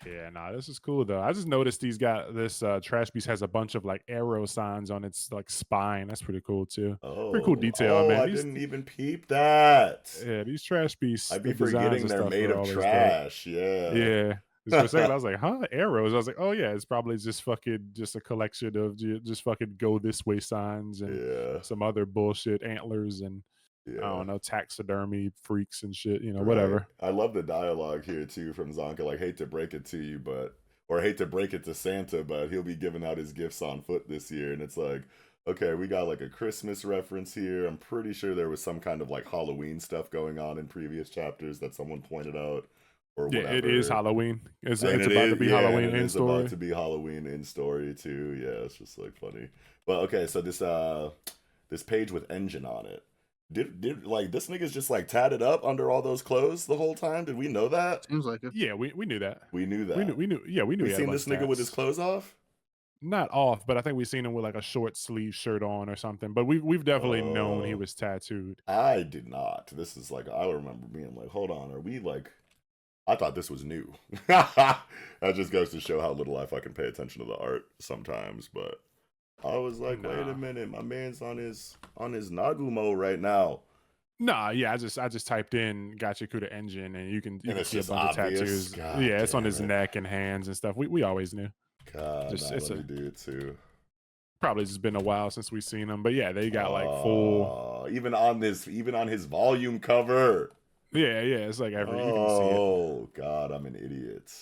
Yeah, nah, this is cool though. I just noticed he's got this trash beast has a bunch of like arrow signs on its like spine. That's pretty cool too. Pretty cool detail, man. I didn't even peep that. Yeah, these trash beasts. I'd be forgetting they're made of trash. Yeah. For a second, I was like, huh? Arrows. I was like, oh yeah, it's probably just a collection of just fucking go this way signs and some other bullshit, antlers and I don't know, taxidermy freaks and shit, you know, whatever. I love the dialogue here too from Zonka. Like, hate to break it to you, or hate to break it to Santa, but he'll be giving out his gifts on foot this year. And it's like, okay, we got like a Christmas reference here. I'm pretty sure there was some kind of like Halloween stuff going on in previous chapters that someone pointed out. Or whatever. It is Halloween. It's about to be Halloween in story. It's about to be Halloween in story too. Yeah, it's just like funny. But okay, so this page with engine on it. Did like this nigga's just like tatted up under all those clothes the whole time? Did we know that? Seems like it. Yeah, we knew that. We knew that. We knew. Yeah, we knew. We He had a seen bunch this of nigga with his tats. clothes off. Not off, but I think we seen him with like a short sleeve shirt on or something. But we've definitely known he was tattooed. I did not. This is like I remember being like, hold on, are we like? I thought this was new. That just goes to show how little I fucking pay attention to the art sometimes. But I was like, wait a minute, my man's on his Nagumo right now. Nah, yeah, I just typed in Gachiakuta engine and you can see a bunch obvious. of tattoos. God, yeah, it's on his neck and hands and stuff. We always knew. God, let me do it too. Probably just been a while since we've seen them, but yeah, they got like full. Even on his volume cover. Yeah, it's like every. Oh, you can see it. God, I'm an idiot.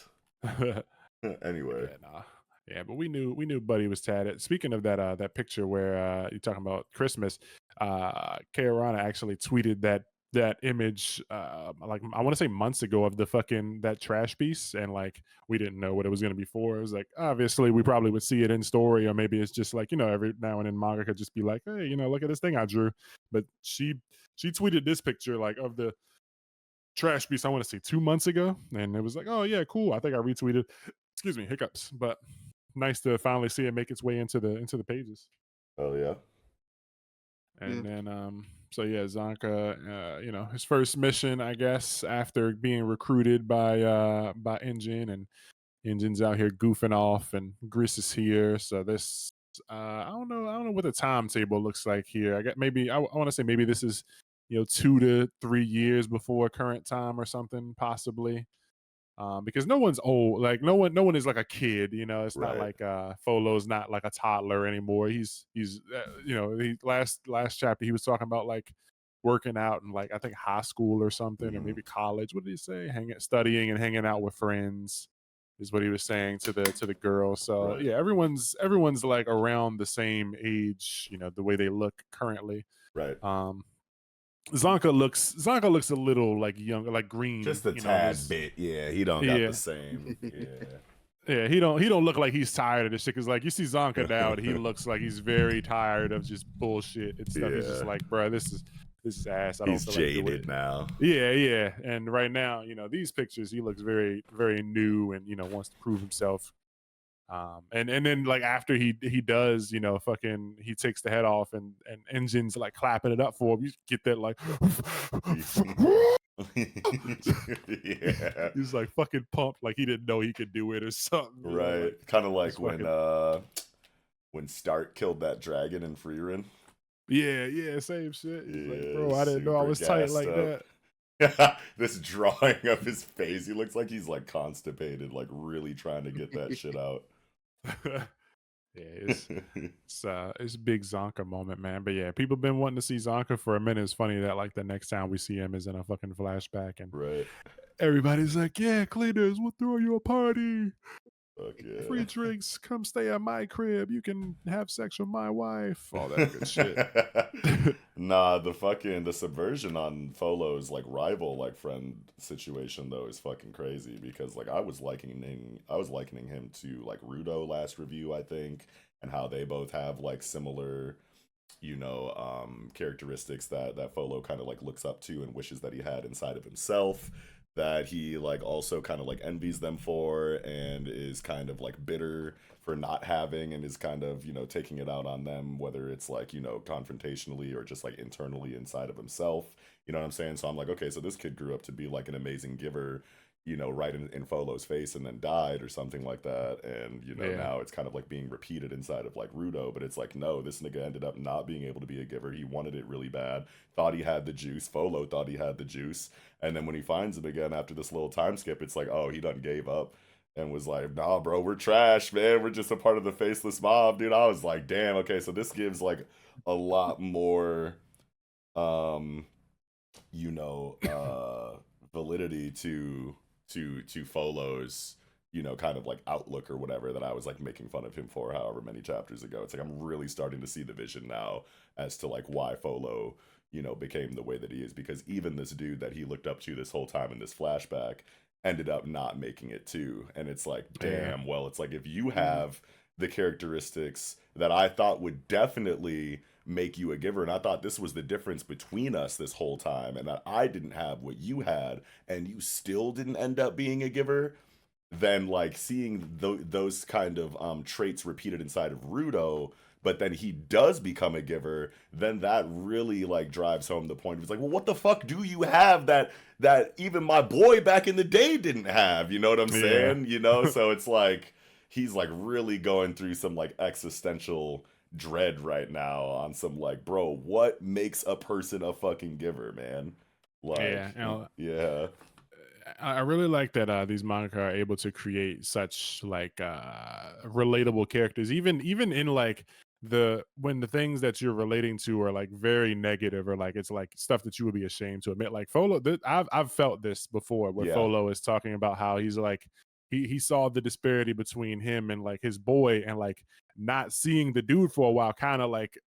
Anyway. Yeah, nah. Yeah, but we knew Buddy was tatted. Speaking of that that picture where you're talking about Christmas, Kaorana actually tweeted that image like I want to say months ago of the fucking that trash piece, and like we didn't know what it was going to be for. It was like obviously we probably would see it in story, or maybe it's just like every now and then manga could just be like, hey, look at this thing I drew. But she tweeted this picture like of the trash piece I want to say 2 months ago, and it was like, oh yeah, cool. I think I retweeted. Excuse me, hiccups, but nice to finally see it make its way into the pages. Oh yeah. And then so yeah, Zanka, his first mission, I guess, after being recruited by Engine, and Engine's out here goofing off, and Gris is here. So this I don't know what the timetable looks like here. I get maybe I want to say maybe this is 2 to 3 years before current time or something, possibly. Because no one's old, like no one is like a kid, it's not like Folo's not like a toddler anymore. He's the last chapter he was talking about like working out in like I think high school or something, or maybe college. What did he say? Studying and hanging out with friends is what he was saying to the girl. So yeah, everyone's like around the same age, the way they look currently. Right. Zanka looks a little like younger, like green, just a tad bit. Yeah, he don't got the same. Yeah, he don't look like he's tired of this shit. Cause like you see Zanka now, and he looks like he's very tired of just bullshit and stuff. He's just like, bro, this is ass. I don't feel jaded like now. Yeah. And right now, these pictures, he looks very, very new and wants to prove himself. And then like after he does, fucking he takes the head off and Engine's like clapping it up for him. You get that like yeah. He's like fucking pumped, like he didn't know he could do it or something. Right. Like, kind of like when Stark killed that dragon in Freerun. Yeah, same shit. He's like, bro, I didn't know I was tight like that. This drawing of his face, he looks like he's like constipated, like really trying to get that shit out. Yeah, it's big Zonka moment, man. But yeah, people been wanting to see Zonka for a minute. It's funny that like the next time we see him is in a fucking flashback, and everybody's like, yeah, Cletus, we'll throw you a party. Fuck yeah. Free drinks, come stay at my crib. You can have sex with my wife. All that good shit. Nah, the subversion on Folo's like rival, like friend situation though is fucking crazy, because like I was likening him to like Rudo last review, I think, and how they both have like similar, characteristics that Folo kind of like looks up to and wishes that he had inside of himself, that he like also kind of like envies them for, and is kind of like bitter for not having, and is kind of taking it out on them, whether it's like confrontationally or just like internally inside of himself, you know what I'm saying? So I'm like, okay, so this kid grew up to be like an amazing giver, right in Folo's face, and then died or something like that, and now it's kind of like being repeated inside of like Rudo, but it's like, no, this nigga ended up not being able to be a giver. He wanted it really bad, thought he had the juice, Folo thought he had the juice, and then when he finds him again after this little time skip, it's like, oh, he done gave up and was like, nah, bro, we're trash, man, we're just a part of the faceless mob, dude. I was like, damn, okay, so this gives like a lot more validity to Folo's kind of like outlook or whatever that I was like making fun of him for however many chapters ago. It's like I'm really starting to see the vision now as to like why Folo became the way that he is, because even this dude that he looked up to this whole time in this flashback ended up not making it too. And it's like, damn, well, it's like if you have the characteristics that I thought would definitely make you a giver. And I thought this was the difference between us this whole time, and that I didn't have what you had, and you still didn't end up being a giver. Then like seeing those kind of traits repeated inside of Rudo, but then he does become a giver, then that really like drives home the point. It's like, well, what the fuck do you have that even my boy back in the day didn't have? You know what I'm saying? You know, so it's like he's like really going through some like existential dread right now on some like, bro, what makes a person a fucking giver, man? Like, yeah. I really like that these manga are able to create such like relatable characters, even in like when the things that you're relating to are like very negative, or like it's like stuff that you would be ashamed to admit. Like Folo, I've felt this before, where Folo is talking about how he's like he saw the disparity between him and like his boy, and like not seeing the dude for a while kind of like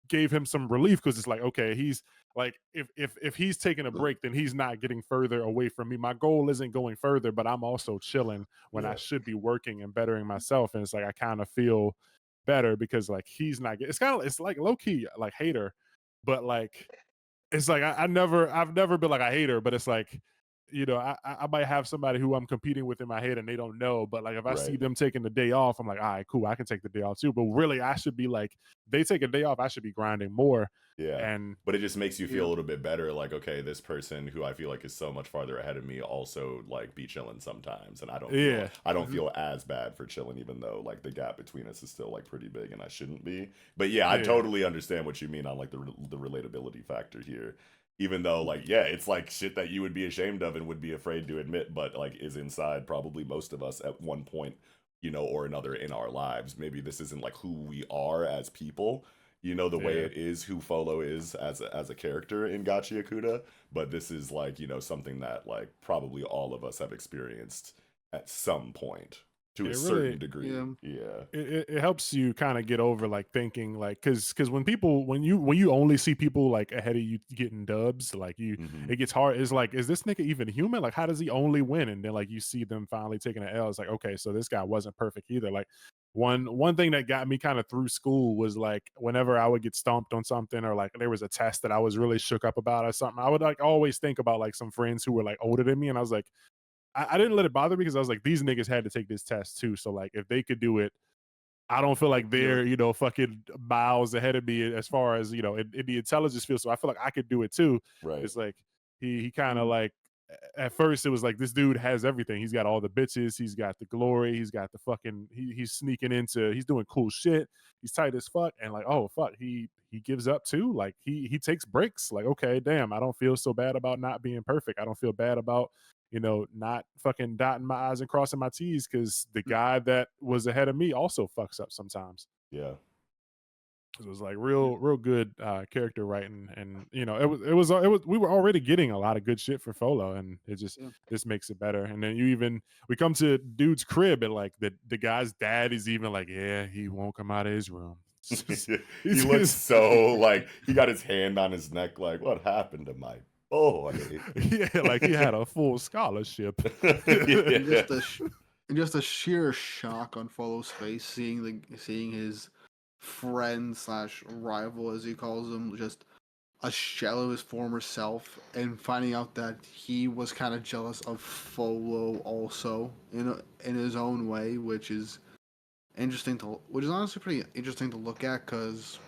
gave him some relief, because it's like, okay, he's like, if he's taking a break, then he's not getting further away from me. My goal isn't going further, but I'm also chilling when I should be working and bettering myself. And it's like I kind of feel better because like he's not getting, it's like low key like hater, but like it's like I've never been like a hater, but it's like, you know, I might have somebody who I'm competing with in my head and they don't know, but like if I see them taking the day off, I'm like, all right, cool, I can take the day off too. But really, I should be like, they take a day off, I should be grinding more. And but it just makes you feel a little bit better, like, okay, this person who I feel like is so much farther ahead of me also like be chilling sometimes, and I don't feel as bad for chilling, even though like the gap between us is still like pretty big and I shouldn't be. But I totally understand what you mean on like the relatability factor here. Even though like it's like shit that you would be ashamed of and would be afraid to admit, but like is inside probably most of us at one point, you know, or another in our lives. Maybe this isn't like who we are as people, you know, the way it is who Folo is as a character in Gachiakuta, but this is like, you know, something that like probably all of us have experienced at some point to a certain degree. It helps you kind of get over like thinking like, because when you only see people like ahead of you getting dubs, like it gets hard. It's like, is this nigga even human? Like, how does he only win? And then like you see them finally taking an L. It's like, okay, so this guy wasn't perfect either. Like one thing that got me kind of through school was like whenever I would get stomped on something, or like there was a test that I was really shook up about or something, I would like always think about like some friends who were like older than me, and I was like, I didn't let it bother me because I was like, these niggas had to take this test too. So like if they could do it, I don't feel like they're, you know, fucking miles ahead of me as far as, you know, in the intelligence field. So I feel like I could do it too. It's like he kind of like, at first it was like, this dude has everything. He's got all the bitches, he's got the glory, he's got the fucking, he's sneaking into, he's doing cool shit, he's tight as fuck, and like, oh fuck, he gives up too. Like he takes breaks. Like, okay, damn, I don't feel so bad about not being perfect. I don't feel bad about, you know, not fucking dotting my I's and crossing my T's, because the guy that was ahead of me also fucks up sometimes. It was like real good character writing, and you know, it was we were already getting a lot of good shit for Folo, and it just this makes it better. And then we come to dude's crib, and like the guy's dad is even like, yeah, he won't come out of his room. He looks so like he got his hand on his neck, like, what happened to my boy? Like he had a full scholarship. And just a sheer shock on Folo's face, seeing his friend / rival, as he calls him, just a shell of his former self, and finding out that he was kind of jealous of Folo also in his own way, which is honestly pretty interesting to look at, because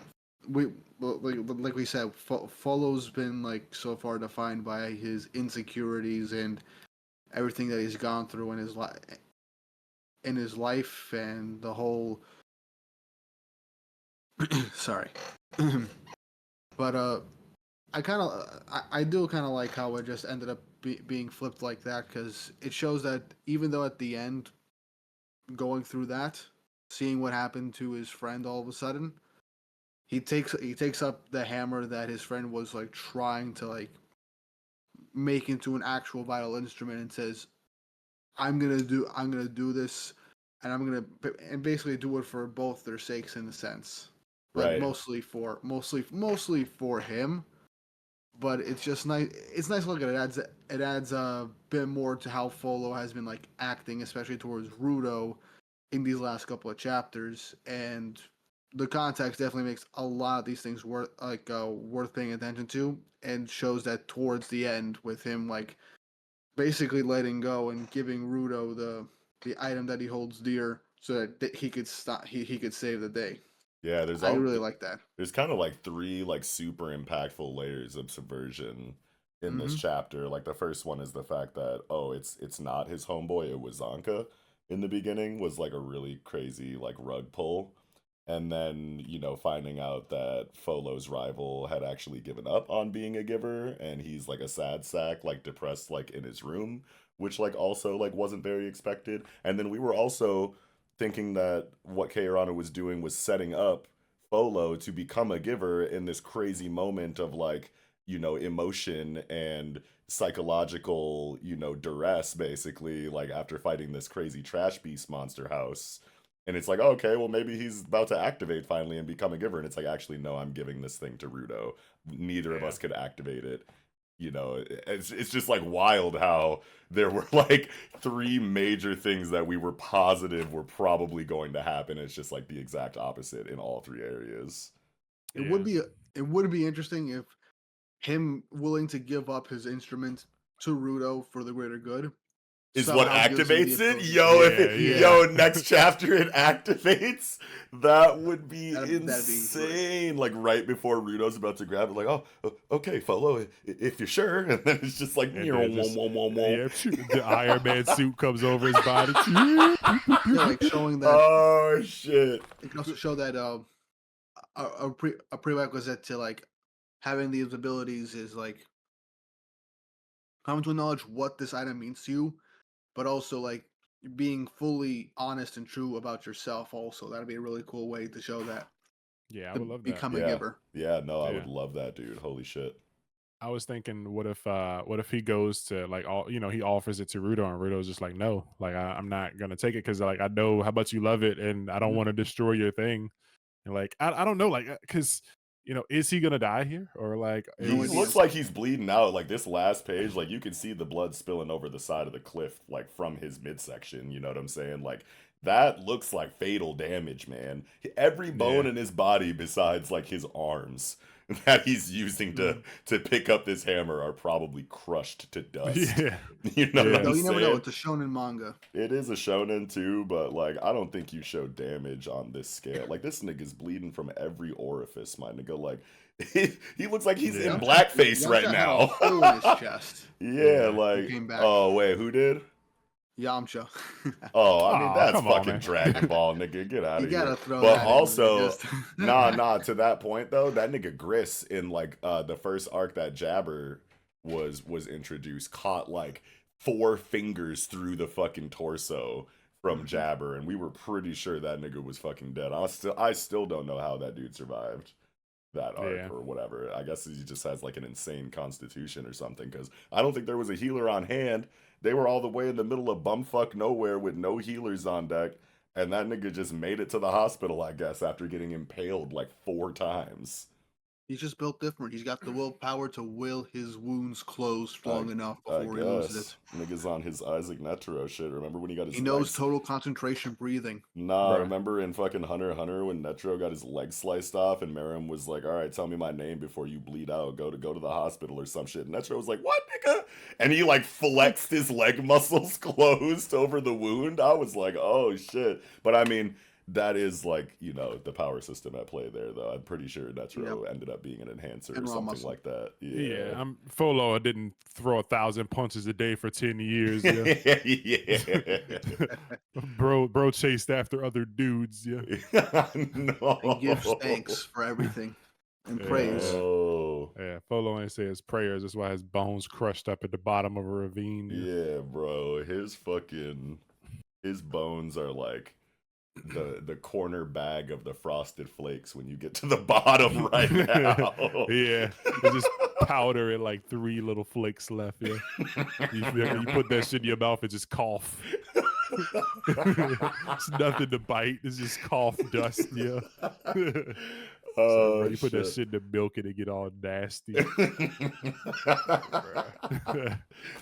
like we said, Folo's been like so far defined by his insecurities and everything that he's gone through in his life and the whole sorry. But I do kind of like how it just ended up being flipped like that, because it shows that even though at the end, going through that, seeing what happened to his friend all of a sudden, he takes up the hammer that his friend was like trying to like make into an actual vital instrument, and says, I'm gonna do this, and and basically do it for both their sakes, in a sense. Like mostly for him, but it's just nice. It's nice to look at it. It adds a bit more to how Folo has been like acting, especially towards Rudo, in these last couple of chapters, and the context definitely makes a lot of these things worth paying attention to, and shows that towards the end with him like basically letting go and giving Rudo the item that he holds dear so that he could stop he could save the day. Yeah, I really like that. There's kind of like 3 like super impactful layers of subversion in this chapter. Like the first one is the fact that it's not his homeboy, it was Zonka in the beginning, was like a really crazy like rug pull. And then, you know, finding out that Folo's rival had actually given up on being a giver, and he's like a sad sack, like depressed, like in his room, which like also like wasn't very expected. And then we were also thinking that what Keirana was doing was setting up Folo to become a giver in this crazy moment of like, you know, emotion and psychological, you know, duress, basically, like after fighting this crazy trash beast monster house. And it's like, oh, okay, well, maybe he's about to activate finally and become a giver. And it's like, actually, no, I'm giving this thing to Rudo. Neither of us could activate it. You know, it's just like wild how there were like 3 major things that we were positive were probably going to happen. It's just like the exact opposite in all 3 areas. It would be interesting if him willing to give up his instrument to Rudo for the greater good is what activates it. Next chapter it activates. That would be insane. Like right before Rudo's about to grab it, like, oh, okay, Folo, if you're sure. And then it's just like, the Iron Man suit comes over his body. Like showing that. Oh shit! It can also show that a prerequisite to like having these abilities is like coming to acknowledge what this item means to you, but also like being fully honest and true about yourself. Also, that'd be a really cool way to show that. Yeah, I would love that. Become a giver. Yeah, no, I would love that, dude. Holy shit. I was thinking, what if he goes to like he offers it to Rudo, and Rudo's just like, no, like I'm not gonna take it because like I know how much you love it, and I don't want to destroy your thing. And like I don't know, like because is he gonna die here or like he looks like he's bleeding out. Like this last page, like you can see the blood spilling over the side of the cliff, like from his midsection. You know what I'm saying? Like that looks like fatal damage, man. Every bone in his body, besides like his arms that he's using to pick up this hammer, are probably crushed to dust. Yeah, you know what I'm saying? You never know. It's a shonen manga. It is a shonen too, but like I don't think you show damage on this scale. Like this nigga's bleeding from every orifice, my nigga. Like he looks like he's in blackface right now. In his chest. Yeah, like oh wait, who did? Yamcha. Oh, I mean that's fucking Dragon Ball, nigga. Get out of here. Gotta throw but that also, nah. To that point though, that nigga Gris in like the first arc that Jabber was introduced caught like 4 fingers through the fucking torso from Jabber, and we were pretty sure that nigga was fucking dead. I still don't know how that dude survived that arc or whatever. I guess he just has like an insane constitution or something, because I don't think there was a healer on hand. They were all the way in the middle of bumfuck nowhere with no healers on deck, and that nigga just made it to the hospital, I guess, after getting impaled like 4 times. He's just built different. He's got the willpower to will his wounds closed long enough before he loses it. Nigga's on his Isaac Netero shit. Remember when he got his He knows total concentration breathing. Nah, remember in fucking Hunter x Hunter when Netero got his leg sliced off and Merim was like, all right, tell me my name before you bleed out. Go to the hospital or some shit. And Netero was like, what, nigga? And he like flexed his leg muscles closed over the wound. I was like, oh shit. But I mean, that is like, the power system at play there, though. I'm pretty sure Netero ended up being an enhancer or something like that. Yeah, Folo didn't throw 1,000 punches a day for 10 years. Bro chased after other dudes. No. He gives thanks for everything and praise. Yeah, Folo ain't say his prayers. That's why his bones crushed up at the bottom of a ravine. Yeah, bro. His bones are like the corner bag of the Frosted Flakes when you get to the bottom right now. Yeah, it's just powder and like 3 little flakes left. Yeah, you put that shit in your mouth and just cough. It's nothing to bite. It's just cough dust. Yeah. So, bro, you put that shit. shit in the milk and it get all nasty.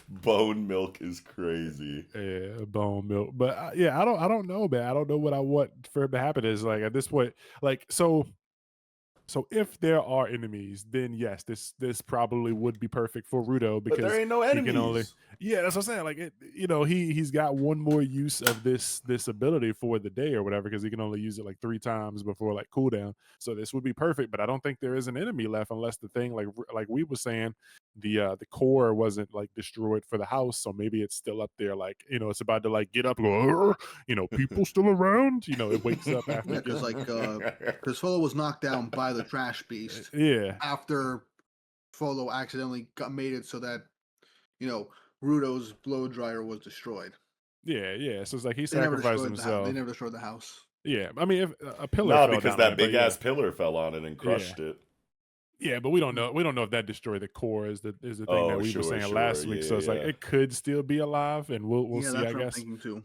Bone milk is crazy. Yeah, bone milk. But yeah, I don't know, man. I don't know what I want for him to happen. Is like at this point, like so if there are enemies, then yes, this probably would be perfect for Rudo But there because ain't no he can only enemies. that's what I'm saying. Like he's got one more use of this ability for the day or whatever because he can only use it like 3 times before like cooldown. So this would be perfect, but I don't think there is an enemy left unless the thing like we were saying the core wasn't like destroyed for the house, so maybe it's still up there. Like it's about to like get up and go. People still around. It wakes up after Yeah, because because Folo was knocked down by the trash beast. Yeah. After Folo accidentally made it so that Rudo's blow dryer was destroyed. Yeah. So it's like he They never sacrificed destroyed the house. They himself. never destroyed the house. Yeah, I mean, if a pillar No, fell because down on that it, but big ass pillar fell on it and crushed it. Yeah, but we don't know. We don't know if that destroyed the core. Is the thing that we were saying last week. So it's like it could still be alive, and we'll see. That's I what guess. I'm thinking too.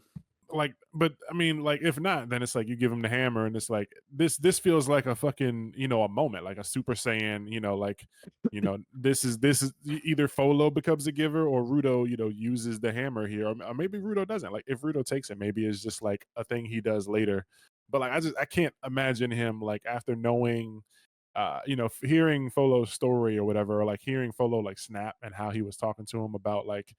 Like, but I mean, like, if not, then it's like you give him the hammer, and it's like this feels like a fucking a moment, like a Super Saiyan. This is either Folo becomes a giver or Rudo uses the hammer here, or maybe Rudo doesn't. Like, if Rudo takes it, maybe it's just like a thing he does later. But like, I can't imagine him like after knowing hearing Folo's story or whatever, or like hearing Folo like snap and how he was talking to him about like,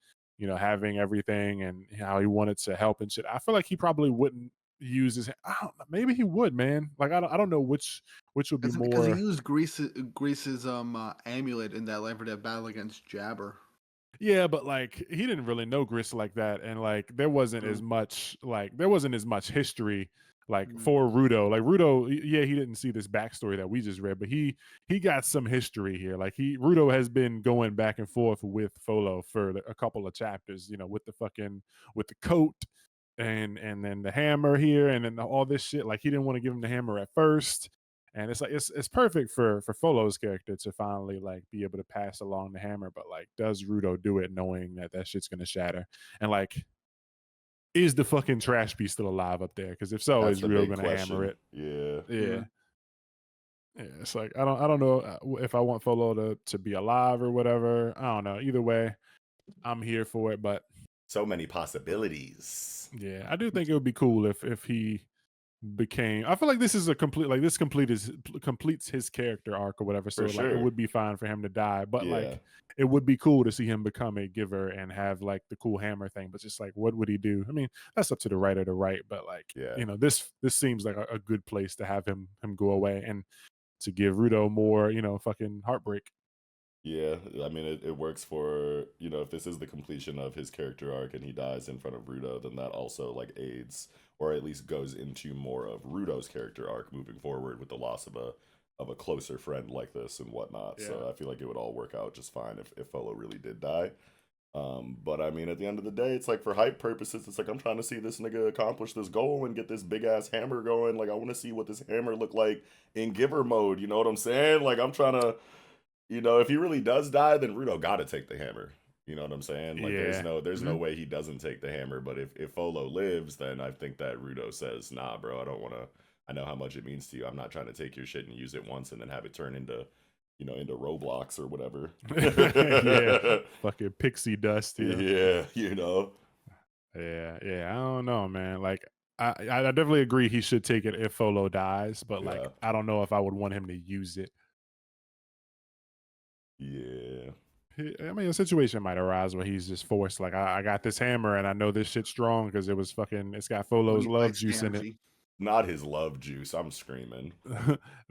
having everything and how he wanted to help and shit. I feel like he probably wouldn't use his. I don't know, maybe he would, man. Like I don't know which would be Because he more. used Grease's amulet in that Left 4 Dead battle against Jabber. Yeah, but like he didn't really know Gris like that, and like there wasn't as much history like for Rudo. Like Rudo, yeah, he didn't see this backstory that we just read, but he got some history here. Like Rudo has been going back and forth with Folo for a couple of chapters, with the coat and then the hammer here and then all this shit. Like he didn't want to give him the hammer at first. And it's like it's perfect for Folo's character to finally like be able to pass along the hammer, but like does Rudo do it knowing that shit's gonna shatter? And like is the fucking trash beast still alive up there? Because if so, That's is the Rudo big gonna hammer question. it? Yeah. Yeah, it's like I don't know if I want Folo to be alive or whatever. I don't know. Either way, I'm here for it. But so many possibilities. Yeah, I do think it would be cool if he became. I feel like this is a complete like this completes his character arc or whatever. So like it would be fine for him to die, but like it would be cool to see him become a giver and have like the cool hammer thing. But just like what would he do? I mean, that's up to the writer to write. But like this seems like a good place to have him go away and to give Rudo more fucking heartbreak. Yeah, I mean, it works for, if this is the completion of his character arc and he dies in front of Rudo, then that also, like, aids, or at least goes into more of Rudo's character arc moving forward with the loss of a closer friend like this and whatnot. Yeah. So I feel like it would all work out just fine if Folo really did die. But I mean, at the end of the day, it's like for hype purposes, it's like I'm trying to see this nigga accomplish this goal and get this big ass hammer going. Like I want to see what this hammer look like in giver mode. You know what I'm saying? Like I'm trying to, if he really does die, then Rudo got to take the hammer. You know what I'm saying? Like there's no way he doesn't take the hammer. But if Folo lives, then I think that Rudo says, nah, bro, I don't want to. I know how much it means to you. I'm not trying to take your shit and use it once and then have it turn into into Roblox or whatever. Yeah, fucking pixie dust. Yeah, Yeah, I don't know, man. Like, I definitely agree he should take it if Folo dies, but like, I don't know if I would want him to use it. Yeah. I mean, a situation might arise where he's just forced. Like, I got this hammer and I know this shit's strong because it's got Folo's love juice in it. Not his love juice. I'm screaming.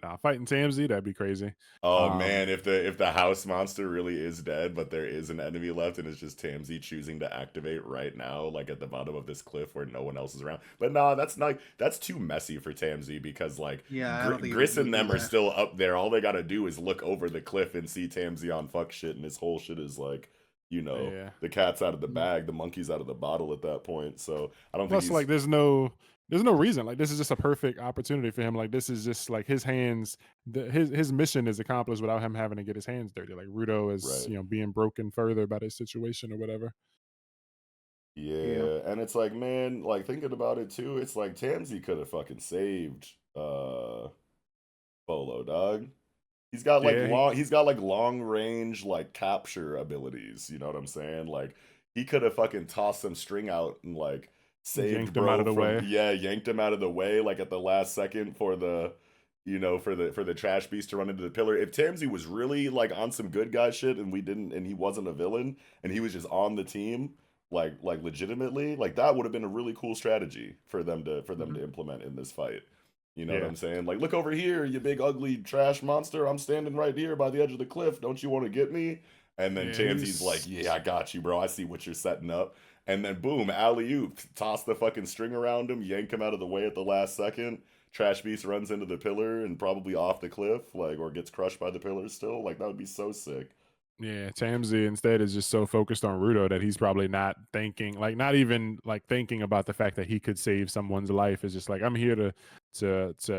Nah, fighting Tamsi, that'd be crazy. Oh man, if the house monster really is dead, but there is an enemy left, and it's just Tamsi choosing to activate right now, like at the bottom of this cliff where no one else is around. But nah, that's too messy for Tamsi because like Gris and them are still up there. All they gotta do is look over the cliff and see Tamsi on fuck shit, and his whole shit is like, the cat's out of the bag, the monkey's out of the bottle at that point. So I don't think. Plus, like, there's no reason. Like, this is just a perfect opportunity for him. Like, this is just like his hands. His mission is accomplished without him having to get his hands dirty. Like Rudo is, being broken further by this situation or whatever. Yeah, and it's like, man, like thinking about it too, it's like Tamsi could have fucking saved Bolo, dog. He's got like long range like capture abilities. You know what I'm saying? Like he could have fucking tossed some string out and like saved him out of the way. Yanked him out of the way like at the last second for the for the trash beast to run into the pillar. If Tamsi was really like on some good guy shit and he wasn't a villain and he was just on the team like legitimately, like that would have been a really cool strategy for them to implement in this fight. You know what I'm saying? Like, look over here, you big ugly trash monster. I'm standing right here by the edge of the cliff. Don't you want to get me? And then Tamsi's like, yeah, I got you, bro. I see what you're setting up. And then boom, alley-oop, toss the fucking string around him, yank him out of the way at the last second. Trash Beast runs into the pillar and probably off the cliff, like, or gets crushed by the pillar still. Like, that would be so sick. Yeah, Tamsi instead is just so focused on Rudo that he's probably not thinking, like not even like thinking about the fact that he could save someone's life. It's just like, I'm here to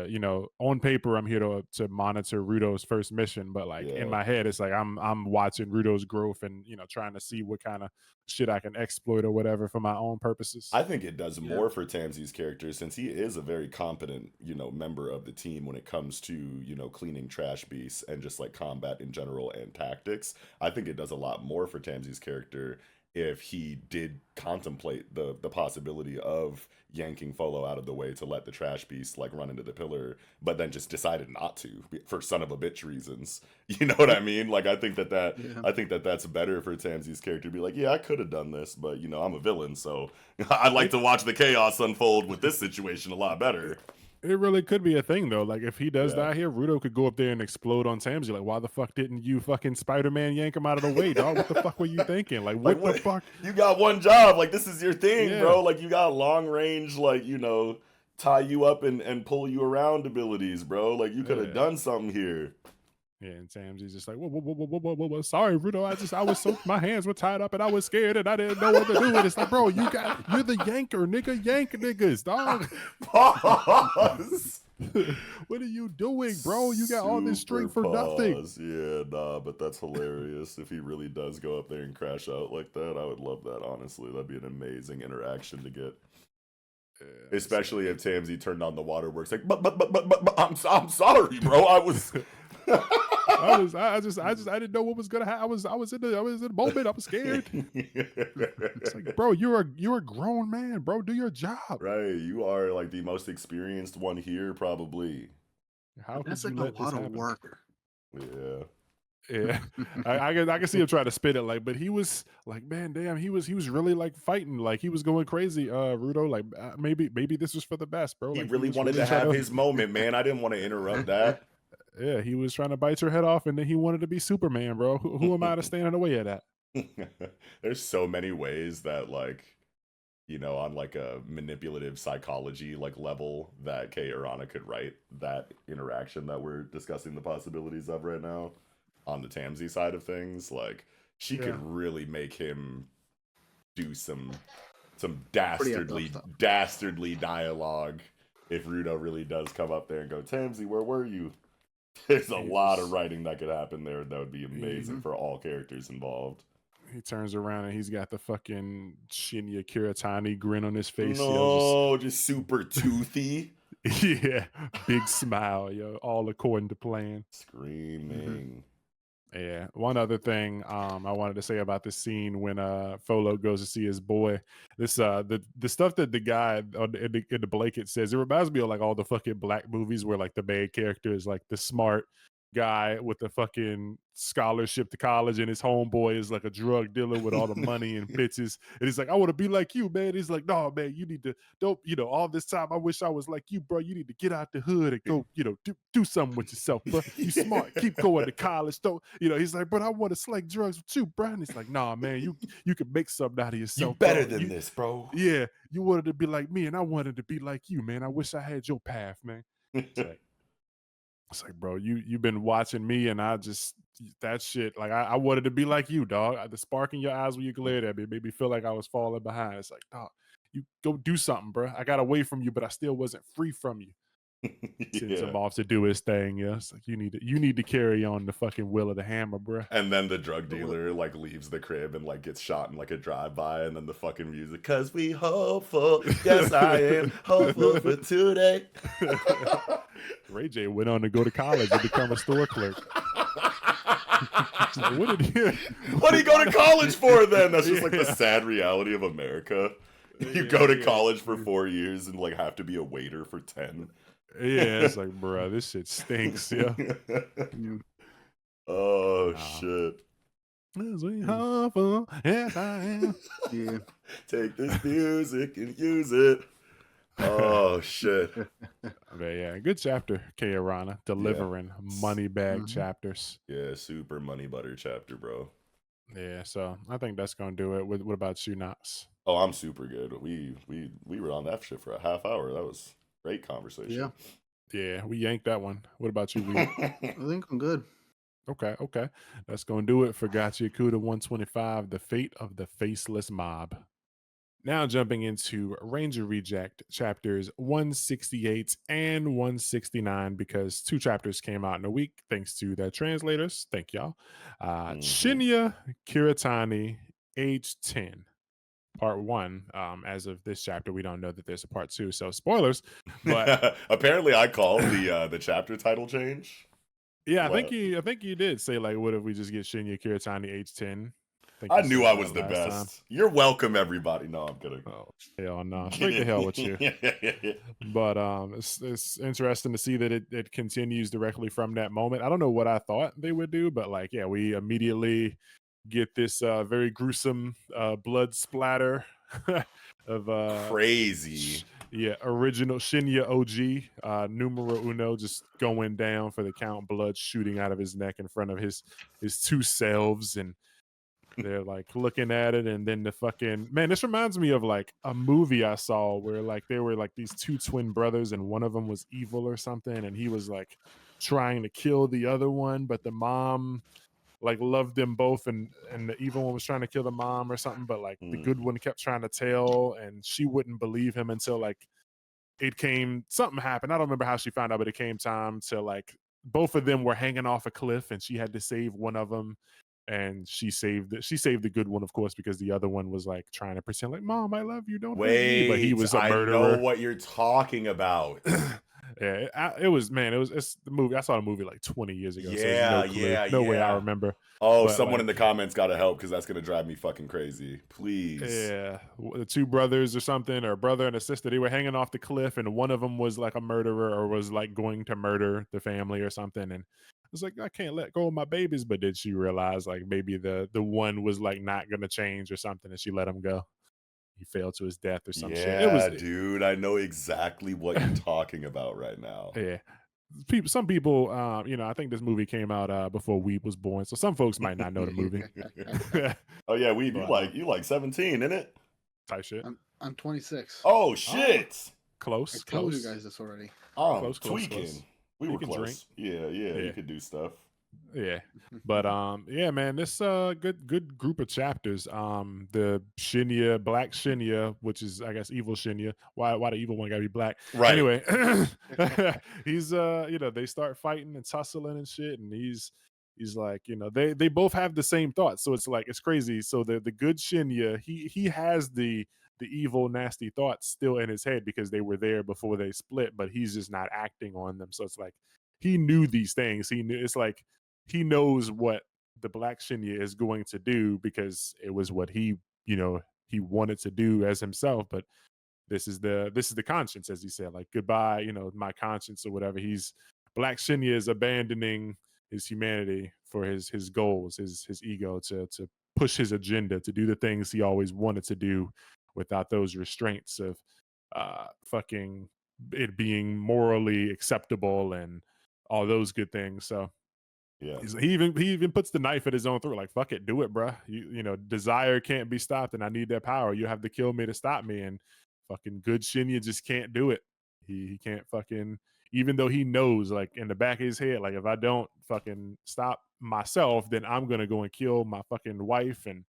you know, on paper I'm here to monitor Rudo's first mission, but like in my head it's like I'm watching Rudo's growth and, you know, trying to see what kind of shit I can exploit or whatever for my own purposes. I think it does more for Tamsi's character since he is a very competent, you know, member of the team when it comes to, you know, cleaning trash beasts and just like combat in general and tactics. I think it does a lot more for Tamsi's character if he did contemplate the possibility of yanking Folo out of the way to let the trash beast like run into the pillar, but then just decided not to for son of a bitch reasons. You know what I mean? Like I think I think that's better for Tamsi's character to be like, yeah, I could have done this, but you know, I'm a villain, so I'd like to watch the chaos unfold with this situation a lot better. It really could be a thing though. Like if he does die here, Rudo could go up there and explode on Tamsi. Like, why the fuck didn't you fucking Spider-Man yank him out of the way, dog? What the fuck were you thinking? Like, what the fuck? You got one job. Like, this is your thing, bro. Like, you got long range, like, you know, tie you up and pull you around abilities, bro. Like, you could have done something here. Yeah, and Tamsi's just like, whoa, sorry, Rudo. I was so, my hands were tied up and I was scared and I didn't know what to do. And it's like, bro, you're the yanker, nigga. Yank niggas, dog. Pause. What are you doing, bro? You got all this string for nothing. Yeah, nah, but that's hilarious. If he really does go up there and crash out like that, I would love that, honestly. That'd be an amazing interaction to get. Yeah, especially if Tamsi turned on the waterworks, like, but I'm sorry, bro. I didn't know what was gonna happen. I was in the moment. I was scared. It's like, bro, you're a grown man, bro. Do your job. Right. You are like the most experienced one here, probably. How that's like a lot of work. Yeah. Yeah. I can see him trying to spit it, like, but he was like, man, damn, he was really like fighting, like he was going crazy. Rudo, like maybe this was for the best, bro. He like, really wanted to have his moment, man. I didn't want to interrupt that. Yeah, he was trying to bite your head off, and then he wanted to be Superman, bro. Who am I to stand in the way of that? There's so many ways that, like, you know, on like a manipulative psychology like level that Kei Urana could write that interaction that we're discussing the possibilities of right now. On the Tamsi side of things, like she could really make him do some dastardly dialogue if Rudo really does come up there and go, Tamsi, where were you? There's a lot of writing that could happen there that would be amazing for all characters involved. He turns around and he's got the fucking Shinya Kiritani grin on his face. No, just super toothy. Yeah, big smile, yo, all according to plan. Screaming. Yeah. One other thing I wanted to say about this scene when Folo goes to see his boy. This the stuff that the guy in the blanket says, it reminds me of like all the fucking black movies where like the main character is like the smart guy with the fucking scholarship to college and his homeboy is like a drug dealer with all the money and bitches, and he's like, I want to be like you, man. He's like, no, man, you need to all this time I wish I was like you, bro. You need to get out the hood and go, do something with yourself, bro. You smart, keep going to college, don't he's like, but I want to slang drugs with you, bro. And he's like, nah, man, you can make something out of yourself. You better than this, bro. Yeah, you wanted to be like me and I wanted to be like you, man. I wish I had your path, man. It's like, bro, you've been watching me and I just, that shit, like I wanted to be like you, dog. The spark in your eyes when you glared at me made me feel like I was falling behind. It's like, dog, you go do something, bro. I got away from you, but I still wasn't free from you. Sends him off to do his thing. Yeah, it's like you need to carry on the fucking will of the hammer, bro. And then the drug dealer like leaves the crib and like gets shot in like a drive-by, and then the fucking music, cause we hopeful. Yes, I am hopeful for today. Ray J went on to go to college and become a store clerk. Like, what did he go to college for then? That's just like the sad reality of America. You go to college for 4 years and like have to be a waiter for 10. Yeah, it's like, bro, this shit stinks, yeah. Oh shit. Yes, I am. Yeah. Take this music and use it. Oh shit. But yeah, good chapter, Kaorana, delivering money bag chapters. Yeah, super money butter chapter, bro. Yeah, so I think that's gonna do it. What about you, Knox? Oh, I'm super good. We were on that shit for a half hour. That was great conversation. Yeah, we yanked that one. What about you, Lee? I think I'm good. Okay. That's gonna do it for Gachiakuta 125, The Fate of the Faceless Mob. Now jumping into Ranger Reject chapters 168 and 169 because 2 chapters came out in a week thanks to the translators. Thank y'all. Shinya Kiritani, age 10. Part 1. As of this chapter, we don't know that there's a part 2, so spoilers. But apparently, I called the chapter title change. Yeah, I think you did say like, what if we just get Shinya Kiritani, age 10? I knew I was the best. Time. You're welcome, everybody. No, I'm kidding. Oh, hell no. Straight to hell with you. But it's interesting to see that it continues directly from that moment. I don't know what I thought they would do, but like, yeah, we immediately get this very gruesome blood splatter of crazy. Original Shinya OG, numero uno, just going down for the count, blood shooting out of his neck in front of his 2 selves, and they're like looking at it, and then the fucking this reminds me of like a movie I saw where like they were like these 2 twin brothers, and one of them was evil or something, and he was like trying to kill the other one, but the mom like loved them both, and the evil one was trying to kill the mom or something, but like the good one kept trying to tell, and she wouldn't believe him until like something happened. I don't remember how she found out, but it came time to like both of them were hanging off a cliff, and she had to save one of them. And she saved the good one, of course, because the other one was like trying to pretend like, Mom, I love you, don't hurt me. But he was a murderer. I know what you're talking about. Yeah, it's the movie. I saw the movie like 20 years ago. Yeah, no way I remember. Oh, but someone in the comments gotta help because that's gonna drive me fucking crazy. Please. Yeah, the 2 brothers or something, or a brother and a sister, they were hanging off the cliff, and one of them was like a murderer or was like going to murder the family or something, and was like, I can't let go of my babies. But did she realize like maybe the one was like not gonna change or something, and she let him go? He fell to his death or some shit. Dude, I know exactly what you're talking about right now. Yeah. Some people, I think this movie came out before Weeb was born, so some folks might not know the movie. Oh yeah, Weeb, you like 17, innit? Type shit. I'm 26. Oh shit! Close. I told you guys this already. Oh, tweaking. Close. We were close. Drink. Yeah, you could do stuff. Yeah, but man, this good group of chapters. The Shinya, Black Shinya, which is I guess evil Shinya. Why the evil one gotta be black? Right. Anyway, he's they start fighting and tussling and shit, and he's like, they both have the same thoughts, so it's like it's crazy. So the good Shinya, he has the evil nasty thoughts still in his head because they were there before they split, but he's just not acting on them. So it's like he knew these things. It's like he knows what the Black Shinya is going to do because it was what he wanted to do as himself. But this is the conscience, as he said, like goodbye, my conscience or whatever. Black Shinya is abandoning his humanity for his goals, his ego to push his agenda, to do the things he always wanted to do without those restraints of fucking it being morally acceptable and all those good things. So yeah, he even puts the knife at his own throat, like fuck it, do it, bruh. Desire can't be stopped, and I need that power. You have to kill me to stop me, and fucking good Shinya just can't do it. He can't fucking, even though he knows like in the back of his head, like if I don't fucking stop myself, then I'm gonna go and kill my fucking wife and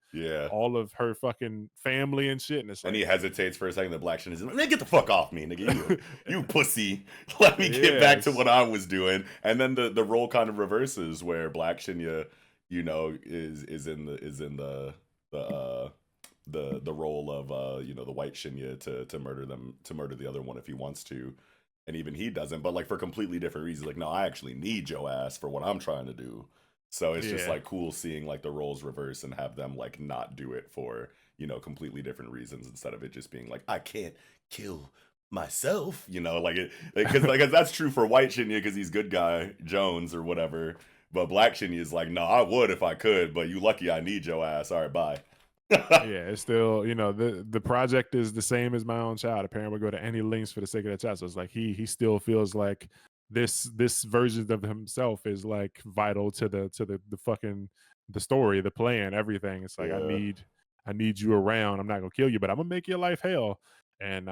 all of her fucking family and shit. And it's and like, he hesitates for a second. The Black Shinya is like, man, get the fuck off me, nigga. You pussy. Let me get back to what I was doing. And then the role kind of reverses where Black Shinya, is in the role of the white Shinya to murder the other one if he wants to. and even he doesn't, but like for completely different reasons. Like, no, I actually need your ass for what I'm trying to do. So it's just like cool seeing like the roles reverse and have them like not do it for, you know, completely different reasons instead of it just being like, I can't kill myself, you know, like it, because like that's true for white Shinya because he's good guy Jones or whatever, but black Shinya is like, no, I would if I could, but you lucky I need your ass. All right, bye. Yeah, it's still, you know, the project is the same as my own child. A parent would go to any lengths for the sake of that child. So it's like he still feels like this version of himself is like vital to the fucking the story, the plan, everything. It's like Yeah. I need you around. I'm not gonna kill you, but I'm gonna make your life hell. And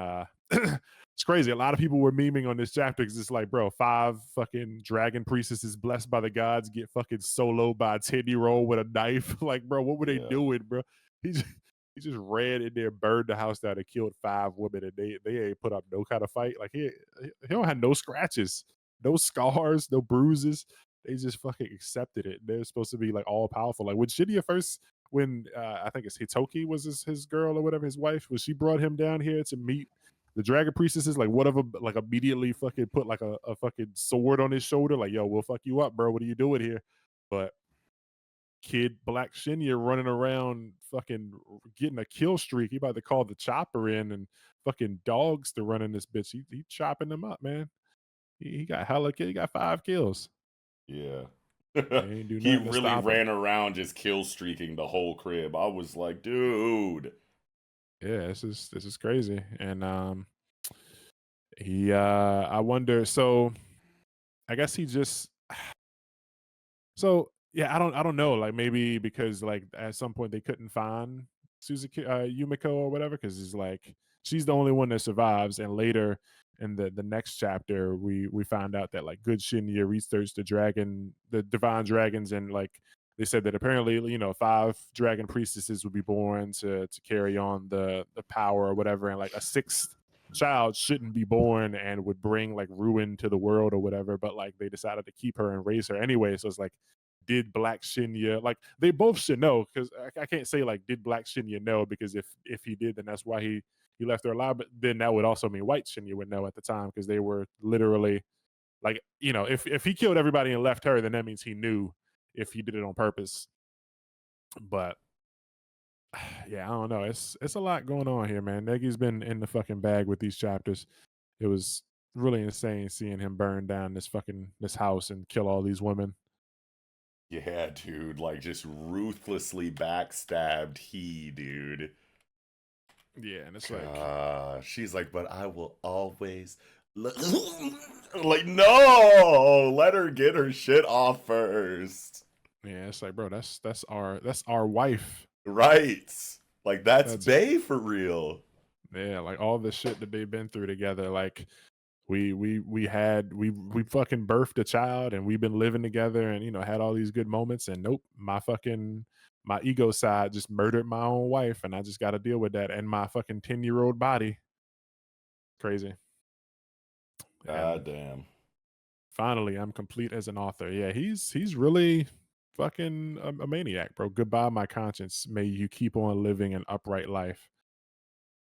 it's crazy. A lot of people were memeing on this chapter because it's like, bro, 5 fucking dragon priestesses blessed by the gods get fucking soloed by a 10-year-old with a knife. Like, bro, what were they doing, bro? He just ran in there, burned the house down, and killed 5 women, and they ain't put up no kind of fight. Like he don't have no scratches, no scars, no bruises. They just fucking accepted it. They're supposed to be like all powerful. Like when Shinya first, when I think it's Hitoki was his girl or whatever, his wife, when she brought him down here to meet the dragon priestesses, like one of them like immediately fucking put like a fucking sword on his shoulder, like, yo, we'll fuck you up, bro. What are you doing here? But kid Black Shinya running around fucking getting a kill streak. He about to call the chopper in and fucking dogs to run in this bitch. He chopping them up, man. He got hella kill. He got 5 kills. Yeah. He ain't do He nothing to really stop ran him. around just kill streaking the whole crib. I was like, dude. Yeah, this is crazy. And he I wonder, so I guess he just so yeah, I don't know. Like maybe because like at some point they couldn't find Suzuki Yumiko or whatever, because it's like she's the only one that survives. And later in the next chapter, we found out that like good Shinya researched the divine dragons, and like they said that apparently, you know, 5 dragon priestesses would be born to carry on the power or whatever, and like a 6th child shouldn't be born and would bring like ruin to the world or whatever, but like they decided to keep her and raise her anyway. So it's like, did Black Shinya, like they both should know, because I can't say like did Black Shinya know, because if he did, then that's why he left her alive. But then that would also mean White Shinya would know at the time, because they were literally like, you know, if he killed everybody and left her, then that means he knew if he did it on purpose. But yeah, I don't know. It's a lot going on here, man. Negi's been in the fucking bag with these chapters. It was really insane seeing him burn down this house and kill all these women. Yeah, dude, like just ruthlessly backstabbed dude. Yeah, and it's like, she's like, but I will always like, no, let her get her shit off first. Yeah, it's like, bro, that's our wife. Right. Like that's Bae for real. Yeah, like all the shit that they've been through together. Like we fucking birthed a child, and we've been living together, and you know, had all these good moments, and nope, my ego side just murdered my own wife, and I just got to deal with that, and my fucking 10-year-old body. Crazy. God damn. Finally, I'm complete as an author. Yeah, he's really fucking a maniac, bro. Goodbye, my conscience. May you keep on living an upright life.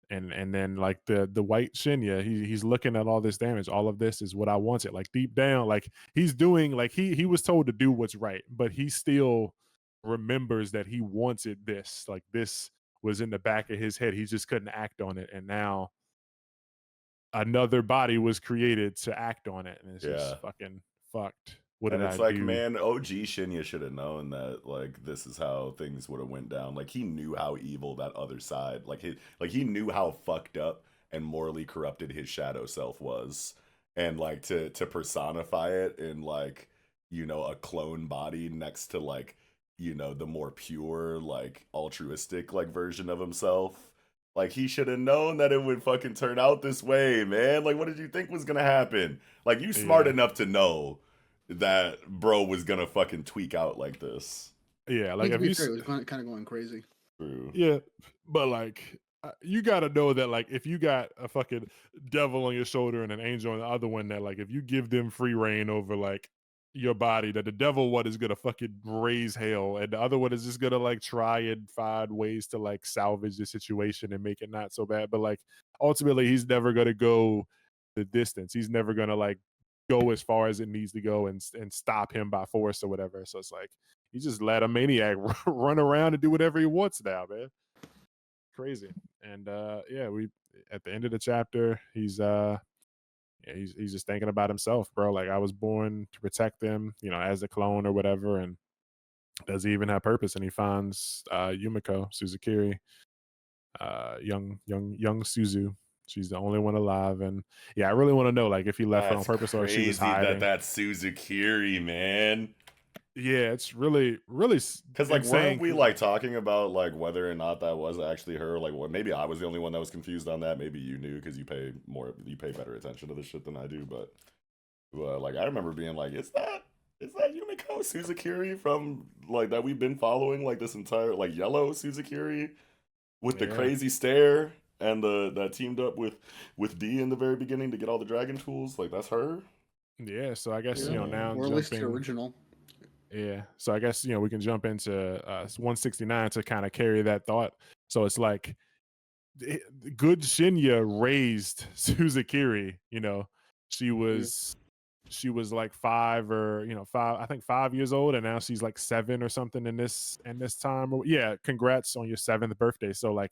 And then like the white Shinya, he's looking at all this damage. All of this is what I wanted. Like deep down, like he's doing, like he was told to do what's right, but he still remembers that he wanted this. Like this was in the back of his head. He just couldn't act on it. And now another body was created to act on it. And it's just fucking fucked. What did I do? It's like, man, OG Shinya should have known that like this is how things would have went down. Like he knew how evil that other side, he knew how fucked up and morally corrupted his shadow self was. And like to personify it in like, you know, a clone body next to like, you know, the more pure, like altruistic like version of himself. Like he should have known that it would fucking turn out this way, man. Like what did you think was gonna happen? Like you smart enough to know that bro was gonna fucking tweak out like this. Yeah, like if you it was kind of going crazy. True. Yeah, but like you gotta know that like if you got a fucking devil on your shoulder and an angel on the other one, that like if you give them free reign over like your body, that the devil one is gonna fucking raise hell, and the other one is just gonna like try and find ways to like salvage the situation and make it not so bad. But like ultimately, he's never gonna go the distance. He's never gonna like go as far as it needs to go and stop him by force or whatever. So it's like he just let a maniac run around and do whatever he wants now, man. Crazy. And yeah, we at the end of the chapter, yeah, he's just thinking about himself, bro. Like I was born to protect them, you know, as a clone or whatever, and does he even have purpose? And he finds Yumiko Suzukiri, young Suzu. She's the only one alive, and yeah, I really want to know, like, if he left her on purpose or if she was hiding. That's Suzukiri, man. Yeah, it's really because like weren't we like talking about like whether or not that was actually her? Like, what? Maybe I was the only one that was confused on that. Maybe you knew because you pay better attention to this shit than I do. But like I remember being like, is that Yumiko Suzukiri from like that we've been following like this entire like yellow Suzukiri with the crazy stare and that teamed up with D in the very beginning to get all the dragon tools? Like that's her. Yeah, so I guess you know now, or at least the original. Yeah, so I guess you know we can jump into 169 to kind of carry that thought. So it's like good Shinya raised Suzukiri. You know, she was like 5 or you know 5, I think 5 years old, and now she's like 7 or something in this time. Yeah, congrats on your 7th birthday. So like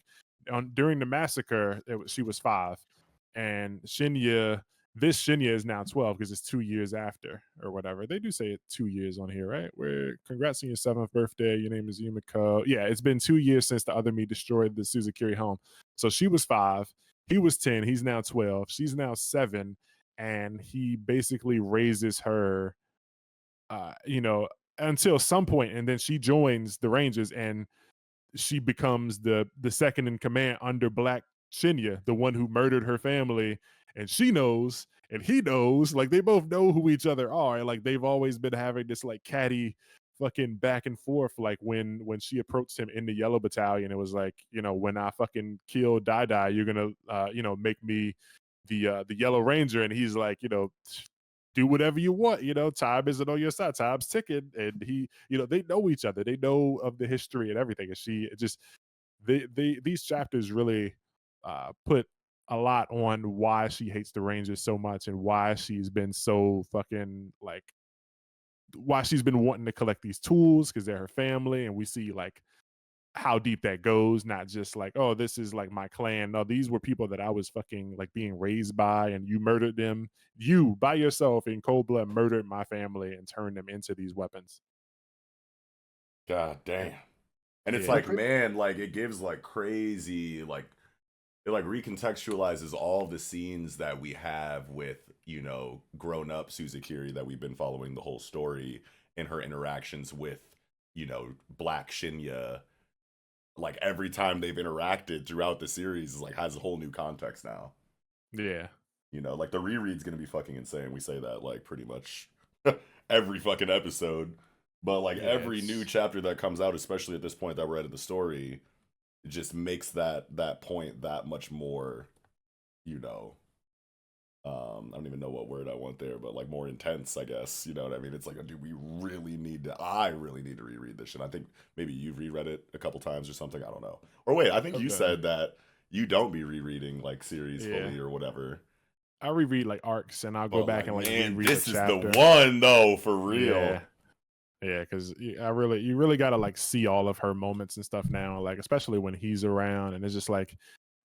during the massacre, she was 5, and this Shinya is now 12 because it's 2 years after or whatever. They do say it 2 years on here, right? Where congrats on your 7th birthday. Your name is Yumiko. Yeah, it's been 2 years since the other me destroyed the Suzukiri home. So she was 5. He was 10. He's now 12. She's now 7. And he basically raises her, you know, until some point, and then she joins the Rangers, and she becomes the second in command under Black Shinya, the one who murdered her family. And she knows, and he knows, like they both know who each other are. Like they've always been having this like catty fucking back and forth. Like when she approached him in the Yellow Battalion, it was like, you know, when I fucking kill Dai, you're gonna you know, make me the Yellow Ranger. And he's like, you know, do whatever you want, you know, time isn't on your side, time's ticking. And he, you know, they know each other, they know of the history and everything. And she just these chapters really put a lot on why she hates the Rangers so much and why she's been so fucking like why she's been wanting to collect these tools because they're her family. And we see like how deep that goes, not just like, oh, this is like my clan. No, these were people that I was fucking like being raised by, and you murdered them. You by yourself in cold blood murdered my family and turned them into these weapons. God damn. And it's like, man, like it gives like crazy, like it like recontextualizes all the scenes that we have with, you know, grown up Suzukiri that we've been following the whole story, and her interactions with, you know, Black Shinya. Like every time they've interacted throughout the series is like has a whole new context now. Yeah. You know, like the reread's gonna be fucking insane. We say that like pretty much every fucking episode. But like every new chapter that comes out, especially at this point that we're at in the story, it just makes that point that much more, you know, I don't even know what word I want there, but like more intense, I guess. You know what I mean? It's like, dude, I really need to reread this shit. I think maybe you've reread it a couple times or something. I don't know. Or wait, I think you said that you don't be rereading like series fully or whatever. I reread like arcs, and I'll go back and like reread this the chapter. Is the one though, for real. Yeah, because you really gotta like see all of her moments and stuff now, like especially when he's around. And it's just like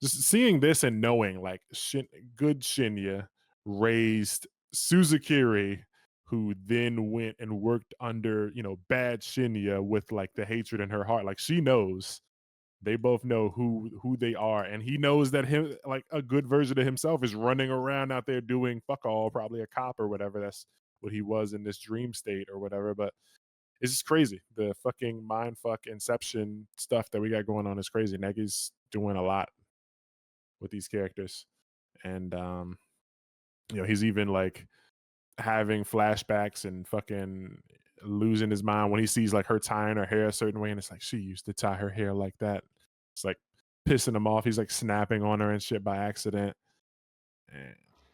just seeing this and knowing like good Shinya raised Suzukiri, who then went and worked under, you know, bad Shinya with like the hatred in her heart. Like she knows, they both know who they are, and he knows that him, like a good version of himself, is running around out there doing fuck all, probably a cop or whatever. That's what he was in this dream state or whatever. But it's just crazy. The fucking mind fuck inception stuff that we got going on is crazy. Negi's doing a lot with these characters. And you know, he's even like having flashbacks and fucking losing his mind when he sees like her tying her hair a certain way, and it's like she used to tie her hair like that. It's like pissing him off. He's like snapping on her and shit by accident.